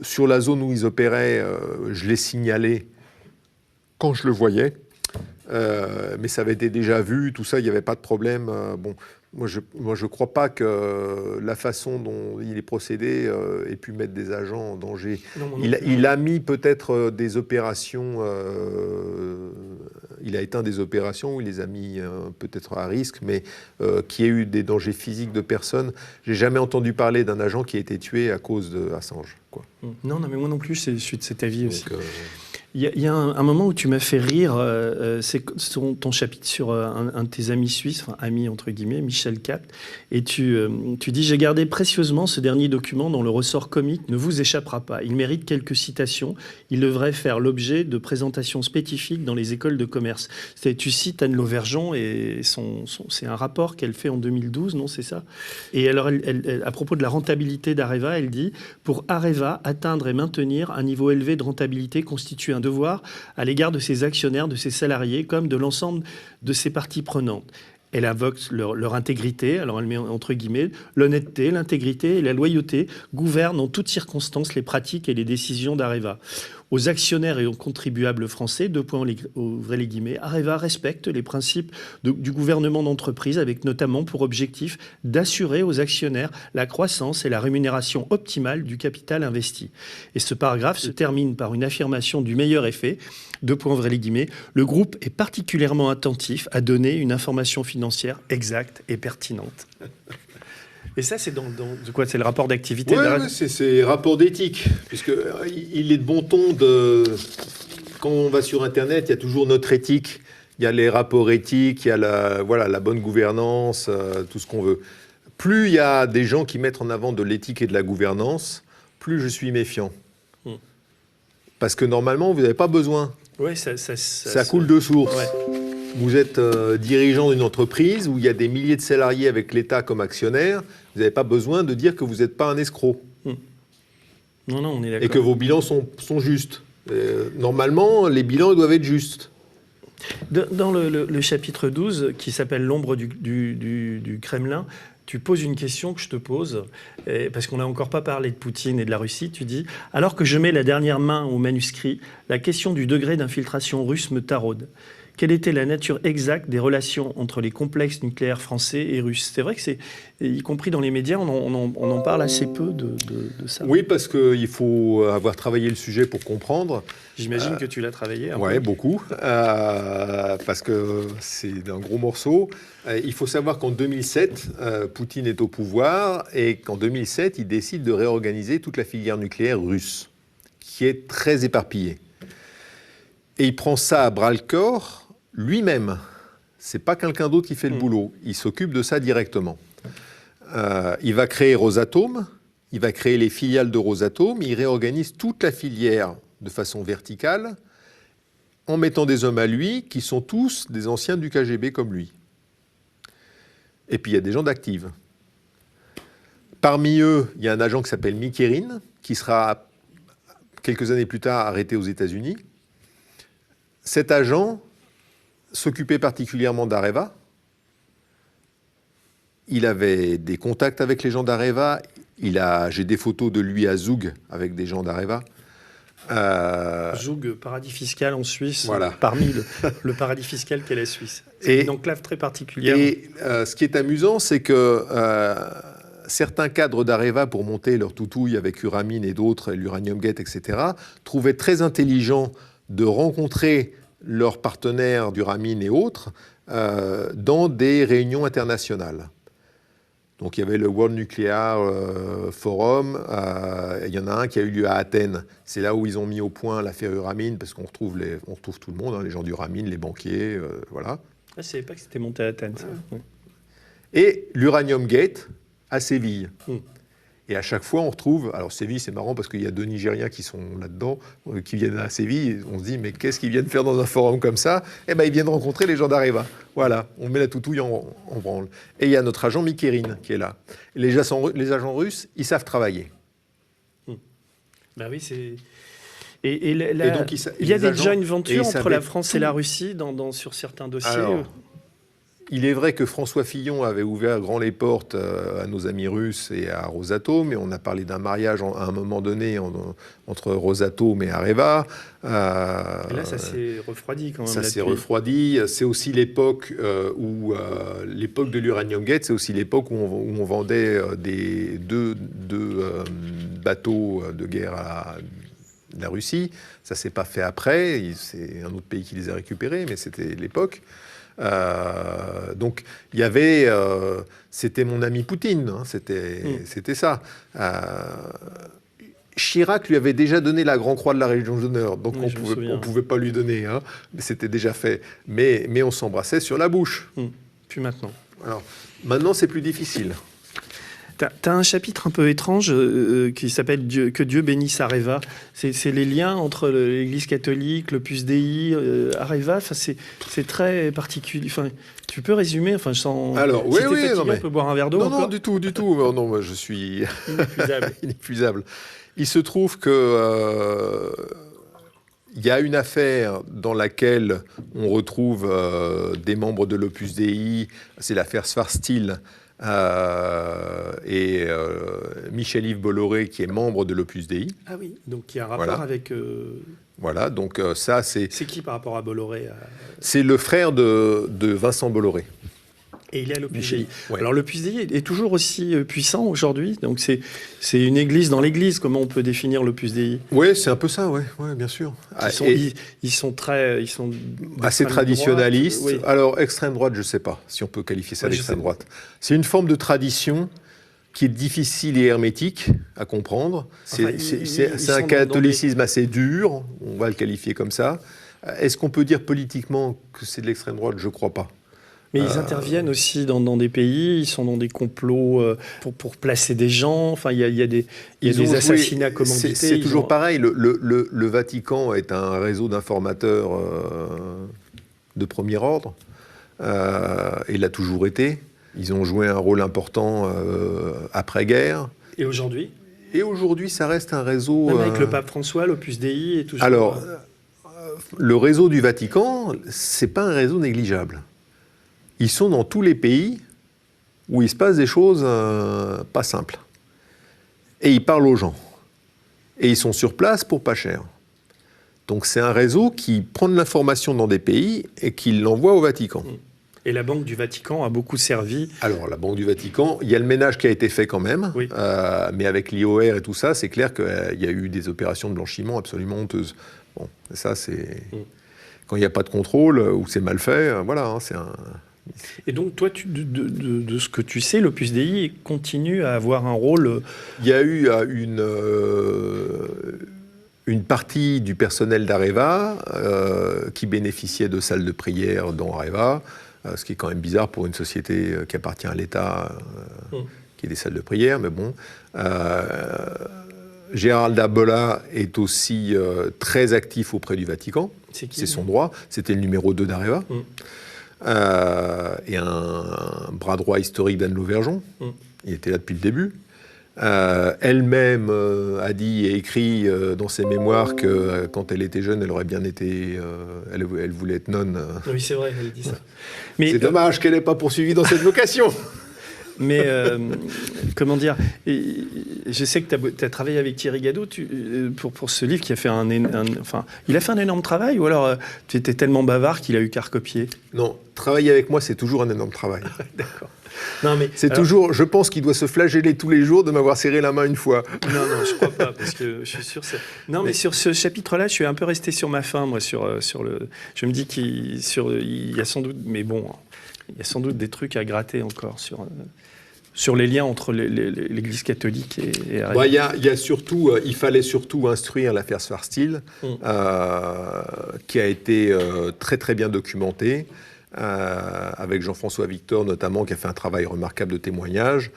sur la zone où ils opéraient, je l'ai signalé quand je le voyais. Mais ça avait été déjà vu, tout ça, il n'y avait pas de problème. Bon, moi, je crois pas que la façon dont il est procédé ait pu mettre des agents en danger. Non, Il a mis peut-être des opérations, il a éteint des opérations où il les a mis peut-être à risque, mais qu'il y ait eu des dangers physiques de personnes. J'ai jamais entendu parler d'un agent qui a été tué à cause de Assange, quoi. Non, mais moi non plus, je suis de cet avis aussi. Donc, Il y a un moment où tu m'as fait rire, c'est ton chapitre sur un de tes amis suisses, enfin amis entre guillemets, Michel Capt, et tu dis « J'ai gardé précieusement ce dernier document dont le ressort comique ne vous échappera pas. Il mérite quelques citations. Il devrait faire l'objet de présentations spécifiques dans les écoles de commerce. » Tu cites Anne Lauvergeon et c'est un rapport qu'elle fait en 2012, non, c'est ça? Et alors, à propos de la rentabilité d'Areva, elle dit « Pour Areva, atteindre et maintenir un niveau élevé de rentabilité constitue un devoir à l'égard de ses actionnaires, de ses salariés, comme de l'ensemble de ses parties prenantes. » Elle invoque leur intégrité, alors elle met entre guillemets, l'honnêteté, l'intégrité et la loyauté gouvernent en toutes circonstances les pratiques et les décisions d'Areva. Aux actionnaires et aux contribuables français, ouvrez les guillemets, Areva respecte les principes du gouvernement d'entreprise avec notamment pour objectif d'assurer aux actionnaires la croissance et la rémunération optimale du capital investi. Et ce paragraphe se termine par une affirmation du meilleur effet, ouvrez les guillemets, le groupe est particulièrement attentif à donner une information financière exacte et pertinente. Et ça, c'est de quoi? C'est le rapport d'activité? Oui, c'est rapport d'éthique, puisqu'il est de bon ton quand on va sur Internet, il y a toujours notre éthique, il y a les rapports éthiques, il y a la bonne gouvernance, tout ce qu'on veut. Plus il y a des gens qui mettent en avant de l'éthique et de la gouvernance, plus je suis méfiant. Parce que normalement, vous n'avez pas besoin. Oui, ça coule de source. Ouais. Vous êtes dirigeant d'une entreprise où il y a des milliers de salariés avec l'État comme actionnaire. Vous n'avez pas besoin de dire que vous n'êtes pas un escroc. Non, on est d'accord. Et que vos bilans sont justes. Normalement, les bilans doivent être justes. Dans le chapitre 12, qui s'appelle « L'ombre du Kremlin », tu poses une question que je te pose, parce qu'on n'a encore pas parlé de Poutine et de la Russie. Tu dis « Alors que je mets la dernière main au manuscrit, la question du degré d'infiltration russe me taraude. Quelle était la nature exacte des relations entre les complexes nucléaires français et russes ?» C'est vrai que y compris dans les médias, on en parle assez peu de ça. Oui, parce qu'il faut avoir travaillé le sujet pour comprendre. J'imagine que tu l'as travaillé. Oui, beaucoup, parce que c'est un gros morceau. Il faut savoir qu'en 2007, Poutine est au pouvoir et qu'en 2007, il décide de réorganiser toute la filière nucléaire russe, qui est très éparpillée. Et il prend ça à bras-le-corps lui-même. C'est pas quelqu'un d'autre qui fait le boulot. Il s'occupe de ça directement. Il va créer Rosatom, il va créer les filiales de Rosatom, il réorganise toute la filière de façon verticale en mettant des hommes à lui qui sont tous des anciens du KGB comme lui. Et puis il y a des gens d'Active. Parmi eux, il y a un agent qui s'appelle Mikerin, qui sera quelques années plus tard arrêté aux États-Unis. Cet agent s'occupait particulièrement d'Areva. Il avait des contacts avec les gens d'Areva. J'ai des photos de lui à Zug avec des gens d'Areva. Zug, paradis fiscal en Suisse, voilà. Parmi le paradis fiscal qu'est la Suisse. C'est une enclave très particulière. Et ce qui est amusant, c'est que certains cadres d'Areva, pour monter leur toutouille avec Uramine et d'autres, l'Uranium Gate, etc., trouvaient très intelligent de rencontrer leurs partenaires d'Uramine et autres dans des réunions internationales. Donc il y avait le World Nuclear Forum, il y en a un qui a eu lieu à Athènes. C'est là où ils ont mis au point l'affaire Uramine, parce qu'on retrouve tout le monde, hein, les gens d'Uramine, les banquiers, voilà. Je ne savais pas que c'était monté à Athènes, ça. Ouais. Et l'Uranium Gate à Séville. Et à chaque fois, on retrouve... Alors Séville, c'est marrant parce qu'il y a 2 Nigériens qui sont là-dedans, qui viennent à Séville. On se dit, mais qu'est-ce qu'ils viennent faire dans un forum comme ça? Eh bien, ils viennent rencontrer les gens d'Areva. Voilà, on met la toutouille en branle. Et il y a notre agent Mikerin qui est là. Les agents russes, ils savent travailler. Ben oui, c'est... Et donc, il y a des joint ventures entre la France et la Russie sur certains dossiers. Alors, Il est vrai que François Fillon avait ouvert grand les portes à nos amis russes et à Rosatom, et on a parlé d'un mariage à un moment donné entre Rosatom et Areva. Et là, ça s'est refroidi quand même. Ça s'est refroidi. C'est aussi l'époque l'époque de l'Uranium Gate, c'est aussi l'époque où on vendait deux bateaux de guerre à la Russie. Ça s'est pas fait après. C'est un autre pays qui les a récupérés, mais c'était l'époque. Donc il y avait, c'était mon ami Poutine, hein, c'était ça. Chirac lui avait déjà donné la Grand Croix de la Légion d'honneur, donc on pouvait pas lui donner, hein, mais c'était déjà fait. Mais on s'embrassait sur la bouche. Puis maintenant. Alors maintenant c'est plus difficile. T'as un chapitre un peu étrange qui s'appelle Que Dieu bénisse Areva. C'est les liens entre l'Église catholique, l'Opus Dei, Areva. Enfin, c'est très particulier. Enfin, tu peux résumer. Enfin, je sens. Alors, oui, fatigué, on peut boire un verre d'eau. Non, du tout. Non, moi, je suis inépuisable. Il se trouve que il y a une affaire dans laquelle on retrouve des membres de l'Opus Dei. C'est l'affaire Svartskil. Et Michel-Yves Bolloré, qui est membre de l'Opus Dei. Ah oui, donc il y a un rapport avec... Voilà, donc ça c'est... C'est qui par rapport à Bolloré C'est le frère de Vincent Bolloré. Et il est à l'Opus Dei. Ouais. Alors l'Opus Dei est toujours aussi puissant aujourd'hui, donc c'est une église dans l'église. Comment on peut définir l'Opus Dei? Oui, c'est un peu ça, ouais, bien sûr. Ils sont assez traditionnalistes. Oui. Alors extrême droite, je ne sais pas si on peut qualifier ça d'extrême droite. C'est une forme de tradition qui est difficile et hermétique à comprendre. C'est un catholicisme assez dur, on va le qualifier comme ça. Est-ce qu'on peut dire politiquement que c'est de l'extrême droite? Je ne crois pas. Mais ils interviennent aussi dans des pays, ils sont dans des complots pour placer des gens. Enfin, il y a des assassinats commandités. C'est toujours pareil. Le Vatican est un réseau d'informateurs de premier ordre. Il l'a toujours été. Ils ont joué un rôle important après-guerre. Et aujourd'hui? Et aujourd'hui, ça reste un réseau... Même avec le pape François, l'Opus Dei est toujours... Alors, le réseau du Vatican, c'est pas un réseau négligeable. Ils sont dans tous les pays où il se passe des choses pas simples. Et ils parlent aux gens. Et ils sont sur place pour pas cher. Donc c'est un réseau qui prend de l'information dans des pays et qui l'envoie au Vatican. Et la Banque du Vatican a beaucoup servi. Alors la Banque du Vatican, il y a le ménage qui a été fait quand même, oui. Mais avec l'IOR et tout ça, c'est clair qu'il y a eu des opérations de blanchiment absolument honteuses. Bon, ça c'est... Quand il n'y a pas de contrôle ou c'est mal fait, voilà, hein, c'est un... Et donc, toi, de ce que tu sais, l'Opus Dei continue à avoir un rôle... Il y a eu une partie du personnel d'Areva qui bénéficiait de salles de prière dans Areva, ce qui est quand même bizarre pour une société qui appartient à l'État, qui est des salles de prière, mais bon... Gérald Dabola est aussi très actif auprès du Vatican. C'est son droit. C'était le numéro 2 d'Areva. Et un bras droit historique d'Anne Lauvergeon. Il était là depuis le début. Elle-même a dit et écrit dans ses mémoires que quand elle était jeune, elle aurait bien été... elle voulait être nonne. Oui, c'est vrai, elle dit ça. Mais, c'est dommage qu'elle n'ait pas poursuivi dans cette vocation. Mais, comment dire, je sais que tu as travaillé avec Thierry Gadot pour ce livre qui a fait il a fait un énorme travail, ou alors tu étais tellement bavard qu'il a eu qu'à recopier? Non, travailler avec moi, c'est toujours un énorme travail. D'accord. Non, mais c'est toujours, je pense qu'il doit se flageller tous les jours de m'avoir serré la main une fois. Non, je crois pas, parce que je suis sûr... Non, mais sur ce chapitre-là, je suis un peu resté sur ma faim, moi, sur le... Je me dis qu'il y a sans doute... Mais bon, il y a sans doute des trucs à gratter encore sur les liens entre l'Église catholique et bah, y a surtout, il fallait surtout instruire l'affaire Svartskil, qui a été très très bien documentée, avec Jean-François Victor notamment, qui a fait un travail remarquable de témoignage,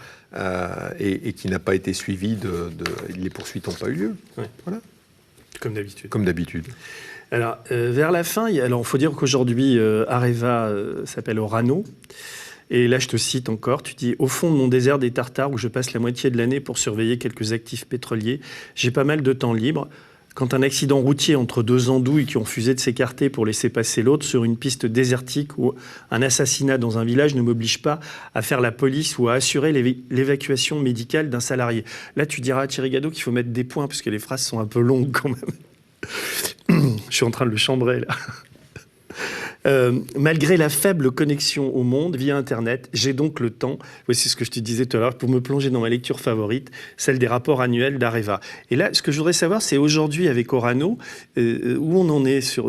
et qui n'a pas été suivi les poursuites n'ont pas eu lieu. Ouais. Voilà. Comme d'habitude. Comme d'habitude. Alors, vers la fin, il faut dire qu'aujourd'hui, Areva s'appelle Orano. Et là, je te cite encore, tu dis « Au fond de mon désert des Tartares, où je passe la moitié de l'année pour surveiller quelques actifs pétroliers, j'ai pas mal de temps libre. quand un accident routier entre deux andouilles qui ont refusé de s'écarter pour laisser passer l'autre sur une piste désertique ou un assassinat dans un village ne m'oblige pas à faire la police ou à assurer l'évacuation médicale d'un salarié. Là, tu diras à Thierry Gadot qu'il faut mettre des points parce que les phrases sont un peu longues quand même. Je suis en train de le chambrer là. Malgré la faible connexion au monde via Internet, j'ai donc le temps, voici ce que je te disais tout à l'heure, pour me plonger dans ma lecture favorite, celle des rapports annuels d'Areva. Et là, ce que je voudrais savoir, c'est aujourd'hui avec Orano, où on en est sur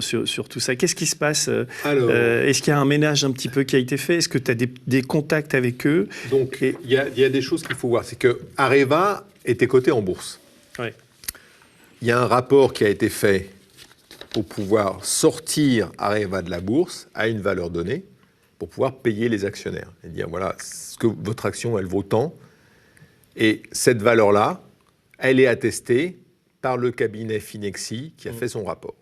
tout ça. Qu'est-ce qui se passe? Est-ce qu'il y a un ménage un petit peu qui a été fait? Est-ce que tu as des contacts avec eux? Donc, il y a des choses qu'il faut voir. C'est que Areva était coté en bourse. Ouais. Il y a un rapport qui a été fait pour pouvoir sortir Areva de la bourse à une valeur donnée, pour pouvoir payer les actionnaires. Et dire, voilà, ce que votre action, elle vaut tant. Et cette valeur-là, elle est attestée par le cabinet Finexsi qui a fait son rapport.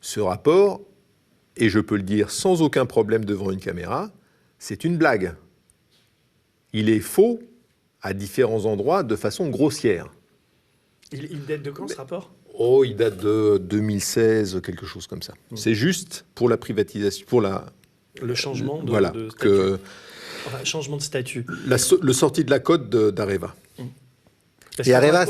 Ce rapport, et je peux le dire sans aucun problème devant une caméra, c'est une blague. Il est faux à différents endroits de façon grossière. Il date de quand, ce rapport? Oh, il date de 2016, quelque chose comme ça. C'est juste pour la privatisation, pour le changement de, voilà, de statut. Changement de statut. Le sortie de la cote d'Areva. Et Areva,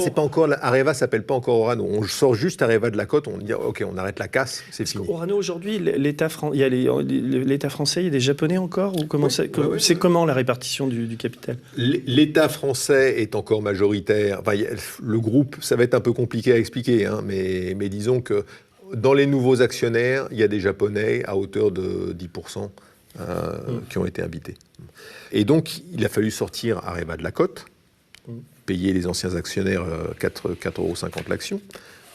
Areva s'appelle pas encore Orano. On sort juste Areva de la cote, on dit ok, on arrête la casse, c'est fini. Orano aujourd'hui, l'État français, il y a des Japonais encore ou comment c'est comment la répartition du capital? L'État français est encore majoritaire. Enfin, le groupe, ça va être un peu compliqué à expliquer, hein, mais disons que dans les nouveaux actionnaires, il y a des Japonais à hauteur de 10% qui ont été invités. Et donc, il a fallu sortir Areva de la cote. Payer les anciens actionnaires 4,50 € l'action,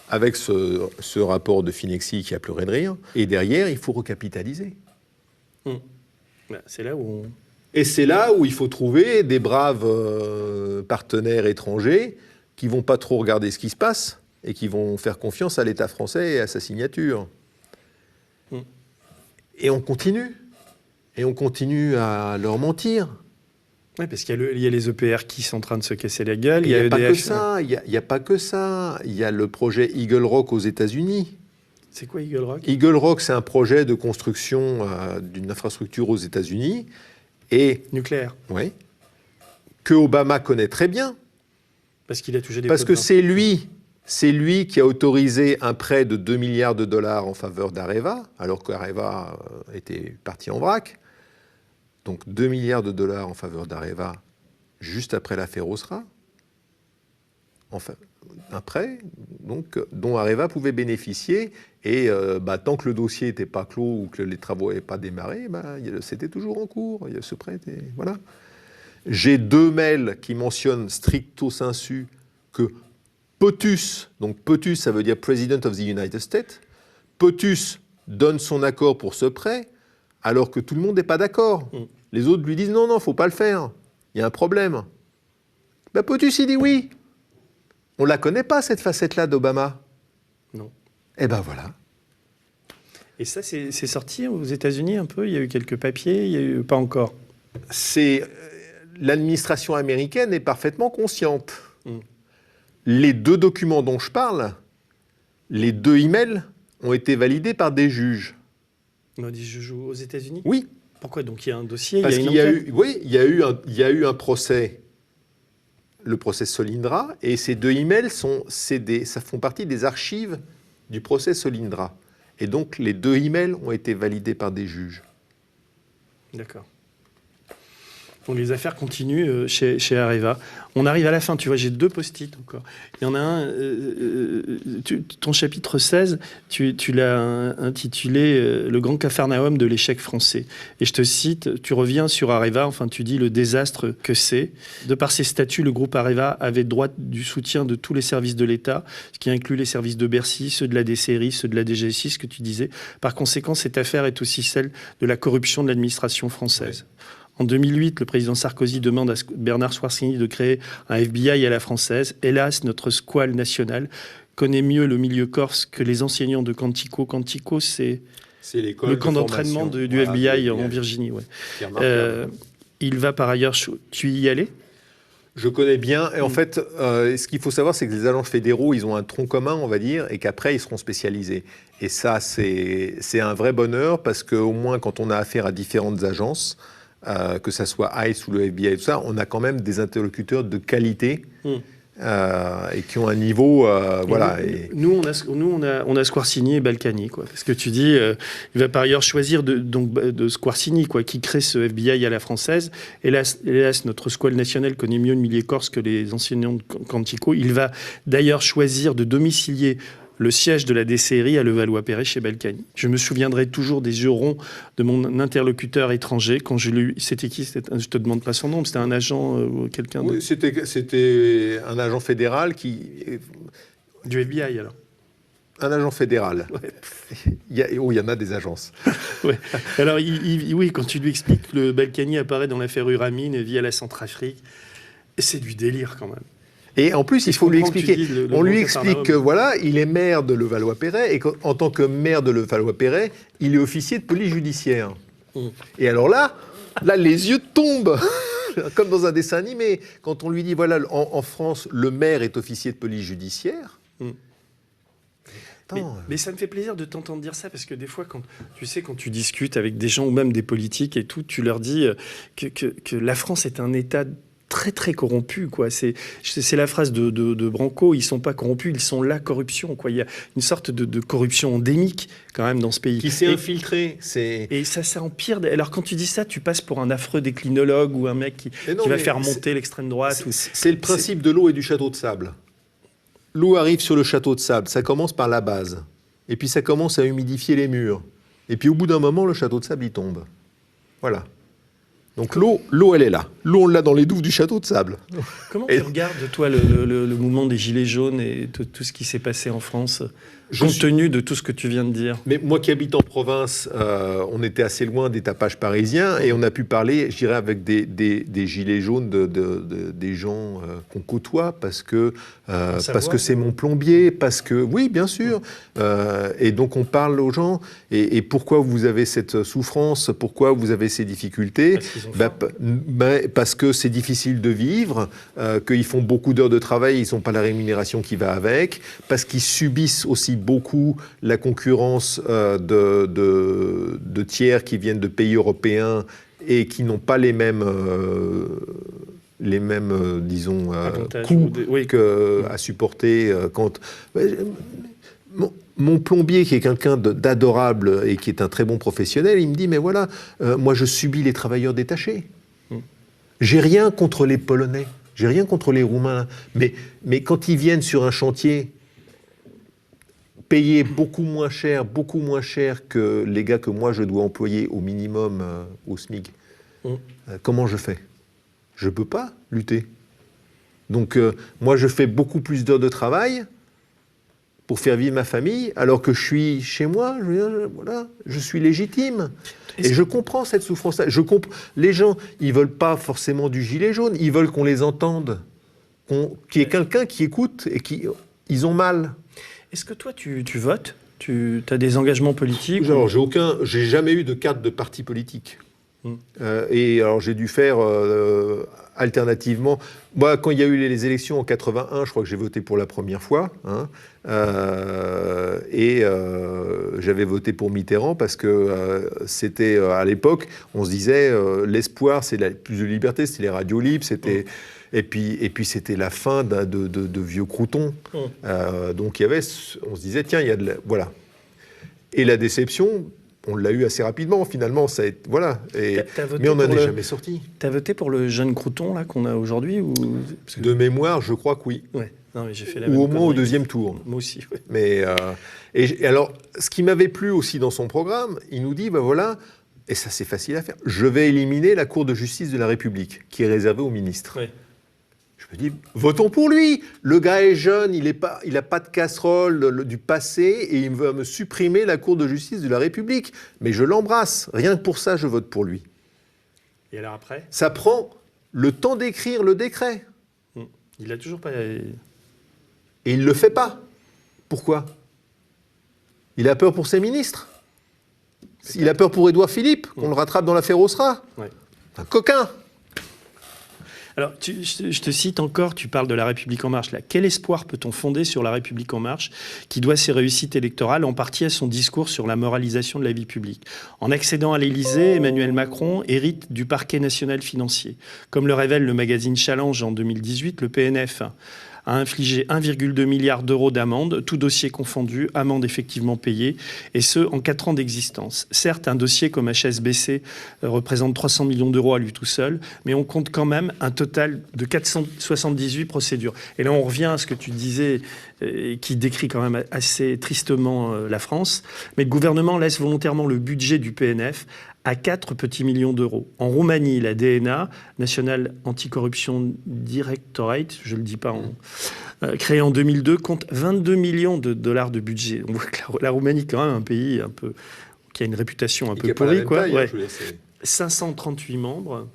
avec ce rapport de Finexsi qui a pleuré de rire. Et derrière, il faut recapitaliser. C'est là où Et c'est là où il faut trouver des braves partenaires étrangers qui ne vont pas trop regarder ce qui se passe et qui vont faire confiance à l'État français et à sa signature. Et on continue. Et on continue à leur mentir. Oui, parce qu'il y a les EPR qui sont en train de se casser la gueule. Il n'y a pas que ça. Il n'y a pas que ça. Il y a le projet Eagle Rock aux États-Unis. C'est quoi Eagle Rock? Eagle Rock, c'est un projet de construction d'une infrastructure aux États-Unis. Et nucléaire. Oui. Que Obama connaît très bien. Parce qu'il a touché des. Parce que c'est lui qui a autorisé un prêt de 2 milliards de dollars en faveur d'Areva, alors qu'Areva était parti en vrac. Donc 2 milliards de dollars en faveur d'Areva, juste après l'affaire Osra. Enfin, un prêt dont Areva pouvait bénéficier. Et tant que le dossier n'était pas clos ou que les travaux n'avaient pas démarré, c'était toujours en cours. Ce prêt était... Voilà. J'ai 2 mails qui mentionnent stricto sensu que POTUS, donc POTUS, ça veut dire President of the United States, POTUS donne son accord pour ce prêt, alors que tout le monde n'est pas d'accord. Les autres lui disent non, il ne faut pas le faire. Il y a un problème. POTUS, il dit oui. On ne la connaît pas, cette facette-là d'Obama. Non. Eh ben voilà. Et ça, c'est sorti aux États-Unis un peu? Il y a eu quelques papiers, il n'y a eu pas encore? L'administration américaine est parfaitement consciente. Les 2 documents dont je parle, les 2 emails, ont été validés par des juges. Des juges aux États-Unis? Oui. Pourquoi? Donc il y a un dossier, parce il y a une enquête. Il y a eu un procès, le procès Solyndra, et ces 2 emails ça font partie des archives du procès Solyndra. Et donc les 2 emails ont été validés par des juges. D'accord. Donc les affaires continuent chez Areva. On arrive à la fin, tu vois, j'ai 2 post-it encore. Il y en a un, ton chapitre 16, tu l'as intitulé « Le grand capharnaüm de l'échec français ». Et je te cite, tu reviens sur Areva, enfin tu dis le désastre que c'est. De par ses statuts, le groupe Areva avait droit du soutien de tous les services de l'État, ce qui inclut les services de Bercy, ceux de la DCRI, ceux de la DGSI, ce que tu disais. Par conséquent, cette affaire est aussi celle de la corruption de l'administration française. Oui. En 2008, le président Sarkozy demande à Bernard Schwarzenegger de créer un FBI à la française. Hélas, notre squale national connaît mieux le milieu corse que les enseignants de Quantico. Quantico, c'est le camp d'entraînement du FBI en Virginie. Ouais. Il va par ailleurs... Tu y allais ? Je connais bien. Et en fait, ce qu'il faut savoir, c'est que les agents fédéraux, ils ont un tronc commun, on va dire, et qu'après, ils seront spécialisés. Et ça, c'est un vrai bonheur, parce qu'au moins, quand on a affaire à différentes agences, que ça soit ICE ou le FBI, tout ça, on a quand même des interlocuteurs de qualité et qui ont un niveau, voilà. Nous, on a Squarcini et Balkany, quoi. Parce que tu dis, il va par ailleurs choisir de Squarcini, quoi, qui crée ce FBI à la française. Hélas, notre squale nationale connaît mieux le milieu corse que les enseignants de Quantico. Il va d'ailleurs choisir de domicilier le siège de la DCRI à Levallois-Perret chez Balkany. Je me souviendrai toujours des yeux ronds de mon interlocuteur étranger quand je l'ai eu. C'était qui? Je te demande pas son nom, c'était un agent quelqu'un de... Oui, c'était un agent fédéral qui... Du FBI, alors. Un agent fédéral. Ouais. Il y en a des agences. Ouais. Alors, oui, quand tu lui expliques que le Balkany apparaît dans l'affaire Uramine et via la Centrafrique, c'est du délire quand même. Et en plus, il faut lui expliquer. On lui explique explique que voilà, il est maire de Levallois-Perret et qu'en tant que maire de Levallois-Perret, il est officier de police judiciaire. Et alors là, les yeux tombent, comme dans un dessin animé. Quand on lui dit voilà, en France, le maire est officier de police judiciaire. Mais ça me fait plaisir de t'entendre dire ça, parce que des fois, quand tu discutes avec des gens ou même des politiques et tout, tu leur dis que la France est un État très très corrompu, quoi. C'est la phrase de Branco, ils sont pas corrompus, ils sont la corruption, quoi. Il y a une sorte de corruption endémique quand même dans ce pays. Qui s'est infiltrée. Et ça empire. Alors quand tu dis ça, tu passes pour un affreux déclinologue ou un mec qui va faire monter l'extrême droite. C'est le principe de l'eau et du château de sable. L'eau arrive sur le château de sable, ça commence par la base. Et puis ça commence à humidifier les murs. Et puis au bout d'un moment, le château de sable, il tombe. Voilà. Donc l'eau, elle est là. L'eau, on l'a dans les douves du château de sable. Comment tu regardes, toi, le mouvement des Gilets jaunes et tout ce qui s'est passé en France, compte tenu de tout ce que tu viens de dire? Mais moi qui habite en province, on était assez loin des tapages parisiens et on a pu parler, je dirais, avec des Gilets jaunes, des gens qu'on côtoie parce que c'est mon plombier, parce que... Oui, bien sûr. Et donc on parle aux gens. Et pourquoi vous avez cette souffrance? Pourquoi vous avez ces difficultés? Parce que c'est difficile de vivre, qu'ils font beaucoup d'heures de travail, ils n'ont pas la rémunération qui va avec, parce qu'ils subissent aussi beaucoup la concurrence de tiers qui viennent de pays européens et qui n'ont pas les mêmes disons, coûts à supporter. Mon plombier, qui est quelqu'un d'adorable et qui est un très bon professionnel, il me dit, mais voilà, moi je subis les travailleurs détachés. J'ai rien contre les Polonais, j'ai rien contre les Roumains, mais quand ils viennent sur un chantier, payés beaucoup moins cher que les gars que moi je dois employer au minimum au SMIC, comment je fais? Je ne peux pas lutter. Donc moi je fais beaucoup plus d'heures de travail pour faire vivre ma famille, alors que je suis chez moi, je suis légitime. Et je comprends cette souffrance-là. Les gens, ils ne veulent pas forcément du gilet jaune, ils veulent qu'on les entende, qu'il y ait quelqu'un qui écoute et ils ont mal. Est-ce que toi, tu votes? Tu as des engagements politiques? Alors, j'ai jamais eu de carte de parti politique. Et alors, j'ai dû faire alternativement. Moi, quand il y a eu les élections en 81, je crois que j'ai voté pour la première fois. J'avais voté pour Mitterrand parce que c'était, à l'époque, on se disait, l'espoir, c'est plus de liberté, c'était les radios libres, c'était... Et puis c'était la fin de vieux croutons. Donc on se disait, tiens, il y a voilà. Et la déception, on l'a eu assez rapidement, finalement. Voilà. Mais on n'en est jamais sorti. Tu as voté pour le jeune crouton là, qu'on a aujourd'hui ou... De mémoire, je crois que oui. Ouais. Non, mais j'ai fait la ou même au moins au deuxième tour. Moi aussi, ouais. Mais, et alors, ce qui m'avait plu aussi dans son programme, il nous dit, ben voilà, et ça c'est facile à faire, je vais éliminer la Cour de justice de la République, qui est réservée aux ministres. Ouais. Je me dis, votons pour lui. Le gars est jeune, il n'a pas de casserole du passé et il veut me supprimer la Cour de justice de la République. Mais je l'embrasse. Rien que pour ça, je vote pour lui. Et alors après ? Ça prend le temps d'écrire le décret. Il n'a toujours pas... Et il ne le fait pas. Pourquoi ? Il a peur pour ses ministres. Il a peur pour Édouard Philippe, qu'on le rattrape dans l'affaire Osra. Ouais. Un coquin. Alors, je te cite encore, tu parles de La République En Marche. Là. Quel espoir peut-on fonder sur La République En Marche, qui doit ses réussites électorales en partie à son discours sur la moralisation de la vie publique? En accédant à l'Élysée, Emmanuel Macron hérite du parquet national financier. Comme le révèle le magazine Challenge en 2018, le PNF a infligé 1,2 milliard d'euros d'amende, tout dossier confondu, amende effectivement payée, et ce, en 4 ans d'existence. Certes, un dossier comme HSBC représente 300 millions d'euros à lui tout seul, mais on compte quand même un total de 478 procédures. Et là, on revient à ce que tu disais, qui décrit quand même assez tristement la France, mais le gouvernement laisse volontairement le budget du PNF à 4 petits millions d'euros. En Roumanie, la DNA, National Anti-Corruption Directorate, je ne le dis pas, créée en 2002, compte 22 millions de dollars de budget. On voit que la Roumanie, quand même, un pays un peu, qui a une réputation un peu pourrie, quoi. Taille, ouais. 538 membres,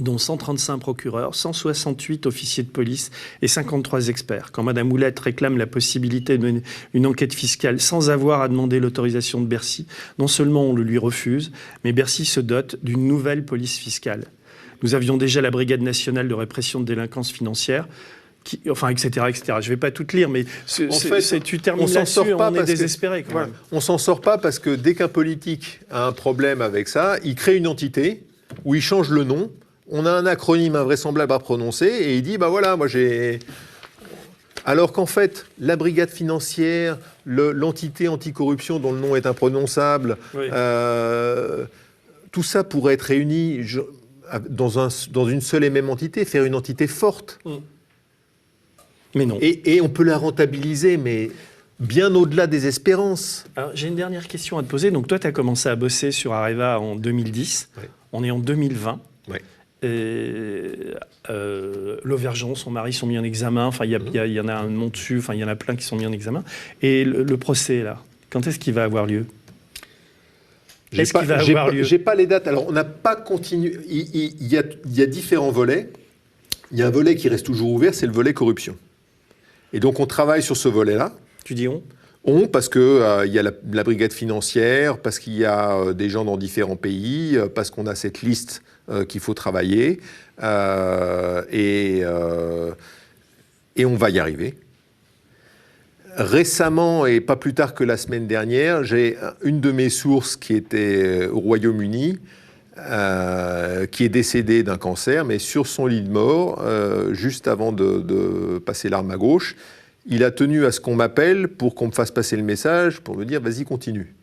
dont 135 procureurs, 168 officiers de police et 53 experts. Quand Mme Houlette réclame la possibilité de mener une enquête fiscale sans avoir à demander l'autorisation de Bercy, non seulement on le lui refuse, mais Bercy se dote d'une nouvelle police fiscale. Nous avions déjà la Brigade nationale de répression de délinquance financière, enfin, etc., etc. Je ne vais pas tout lire, mais tu termines là-dessus, on est désespéré. Voilà, on ne s'en sort pas parce que dès qu'un politique a un problème avec ça, il crée une entité où il change le nom. On a un acronyme invraisemblable à prononcer et il dit, bah voilà, moi j'ai... Alors qu'en fait, la brigade financière, l'entité anticorruption dont le nom est imprononçable, oui. Tout ça pourrait être réuni dans une seule et même entité, faire une entité forte. Mais non. Et on peut la rentabiliser, mais bien au-delà des espérances. Alors, j'ai une dernière question à te poser. Donc toi, tu as commencé à bosser sur Areva en 2010. Oui. On est en 2020. Oui. Lauvergeon, son mari sont mis en examen. Enfin, il y en a un nom dessus. Enfin, il y en a plein qui sont mis en examen. Et le procès, là, quand est-ce qu'il va avoir lieu? J'ai pas les dates. Alors, on n'a pas continué. Il y a différents volets. Il y a un volet qui reste toujours ouvert, c'est le volet corruption. Et donc, on travaille sur ce volet-là. Tu dis on? On, parce qu'il y a la brigade financière, parce qu'il y a des gens dans différents pays, parce qu'on a cette liste qu'il faut travailler. Et on va y arriver. Récemment, et pas plus tard que la semaine dernière, j'ai une de mes sources qui était au Royaume-Uni, qui est décédée d'un cancer, mais sur son lit de mort, juste avant de passer l'arme à gauche, il a tenu à ce qu'on m'appelle pour qu'on me fasse passer le message, pour me dire « vas-y, continue ».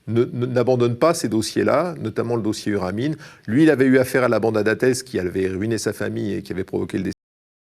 N'abandonne pas ces dossiers-là, notamment le dossier Uramine. Lui, il avait eu affaire à la bande Adates qui avait ruiné sa famille et qui avait provoqué le décès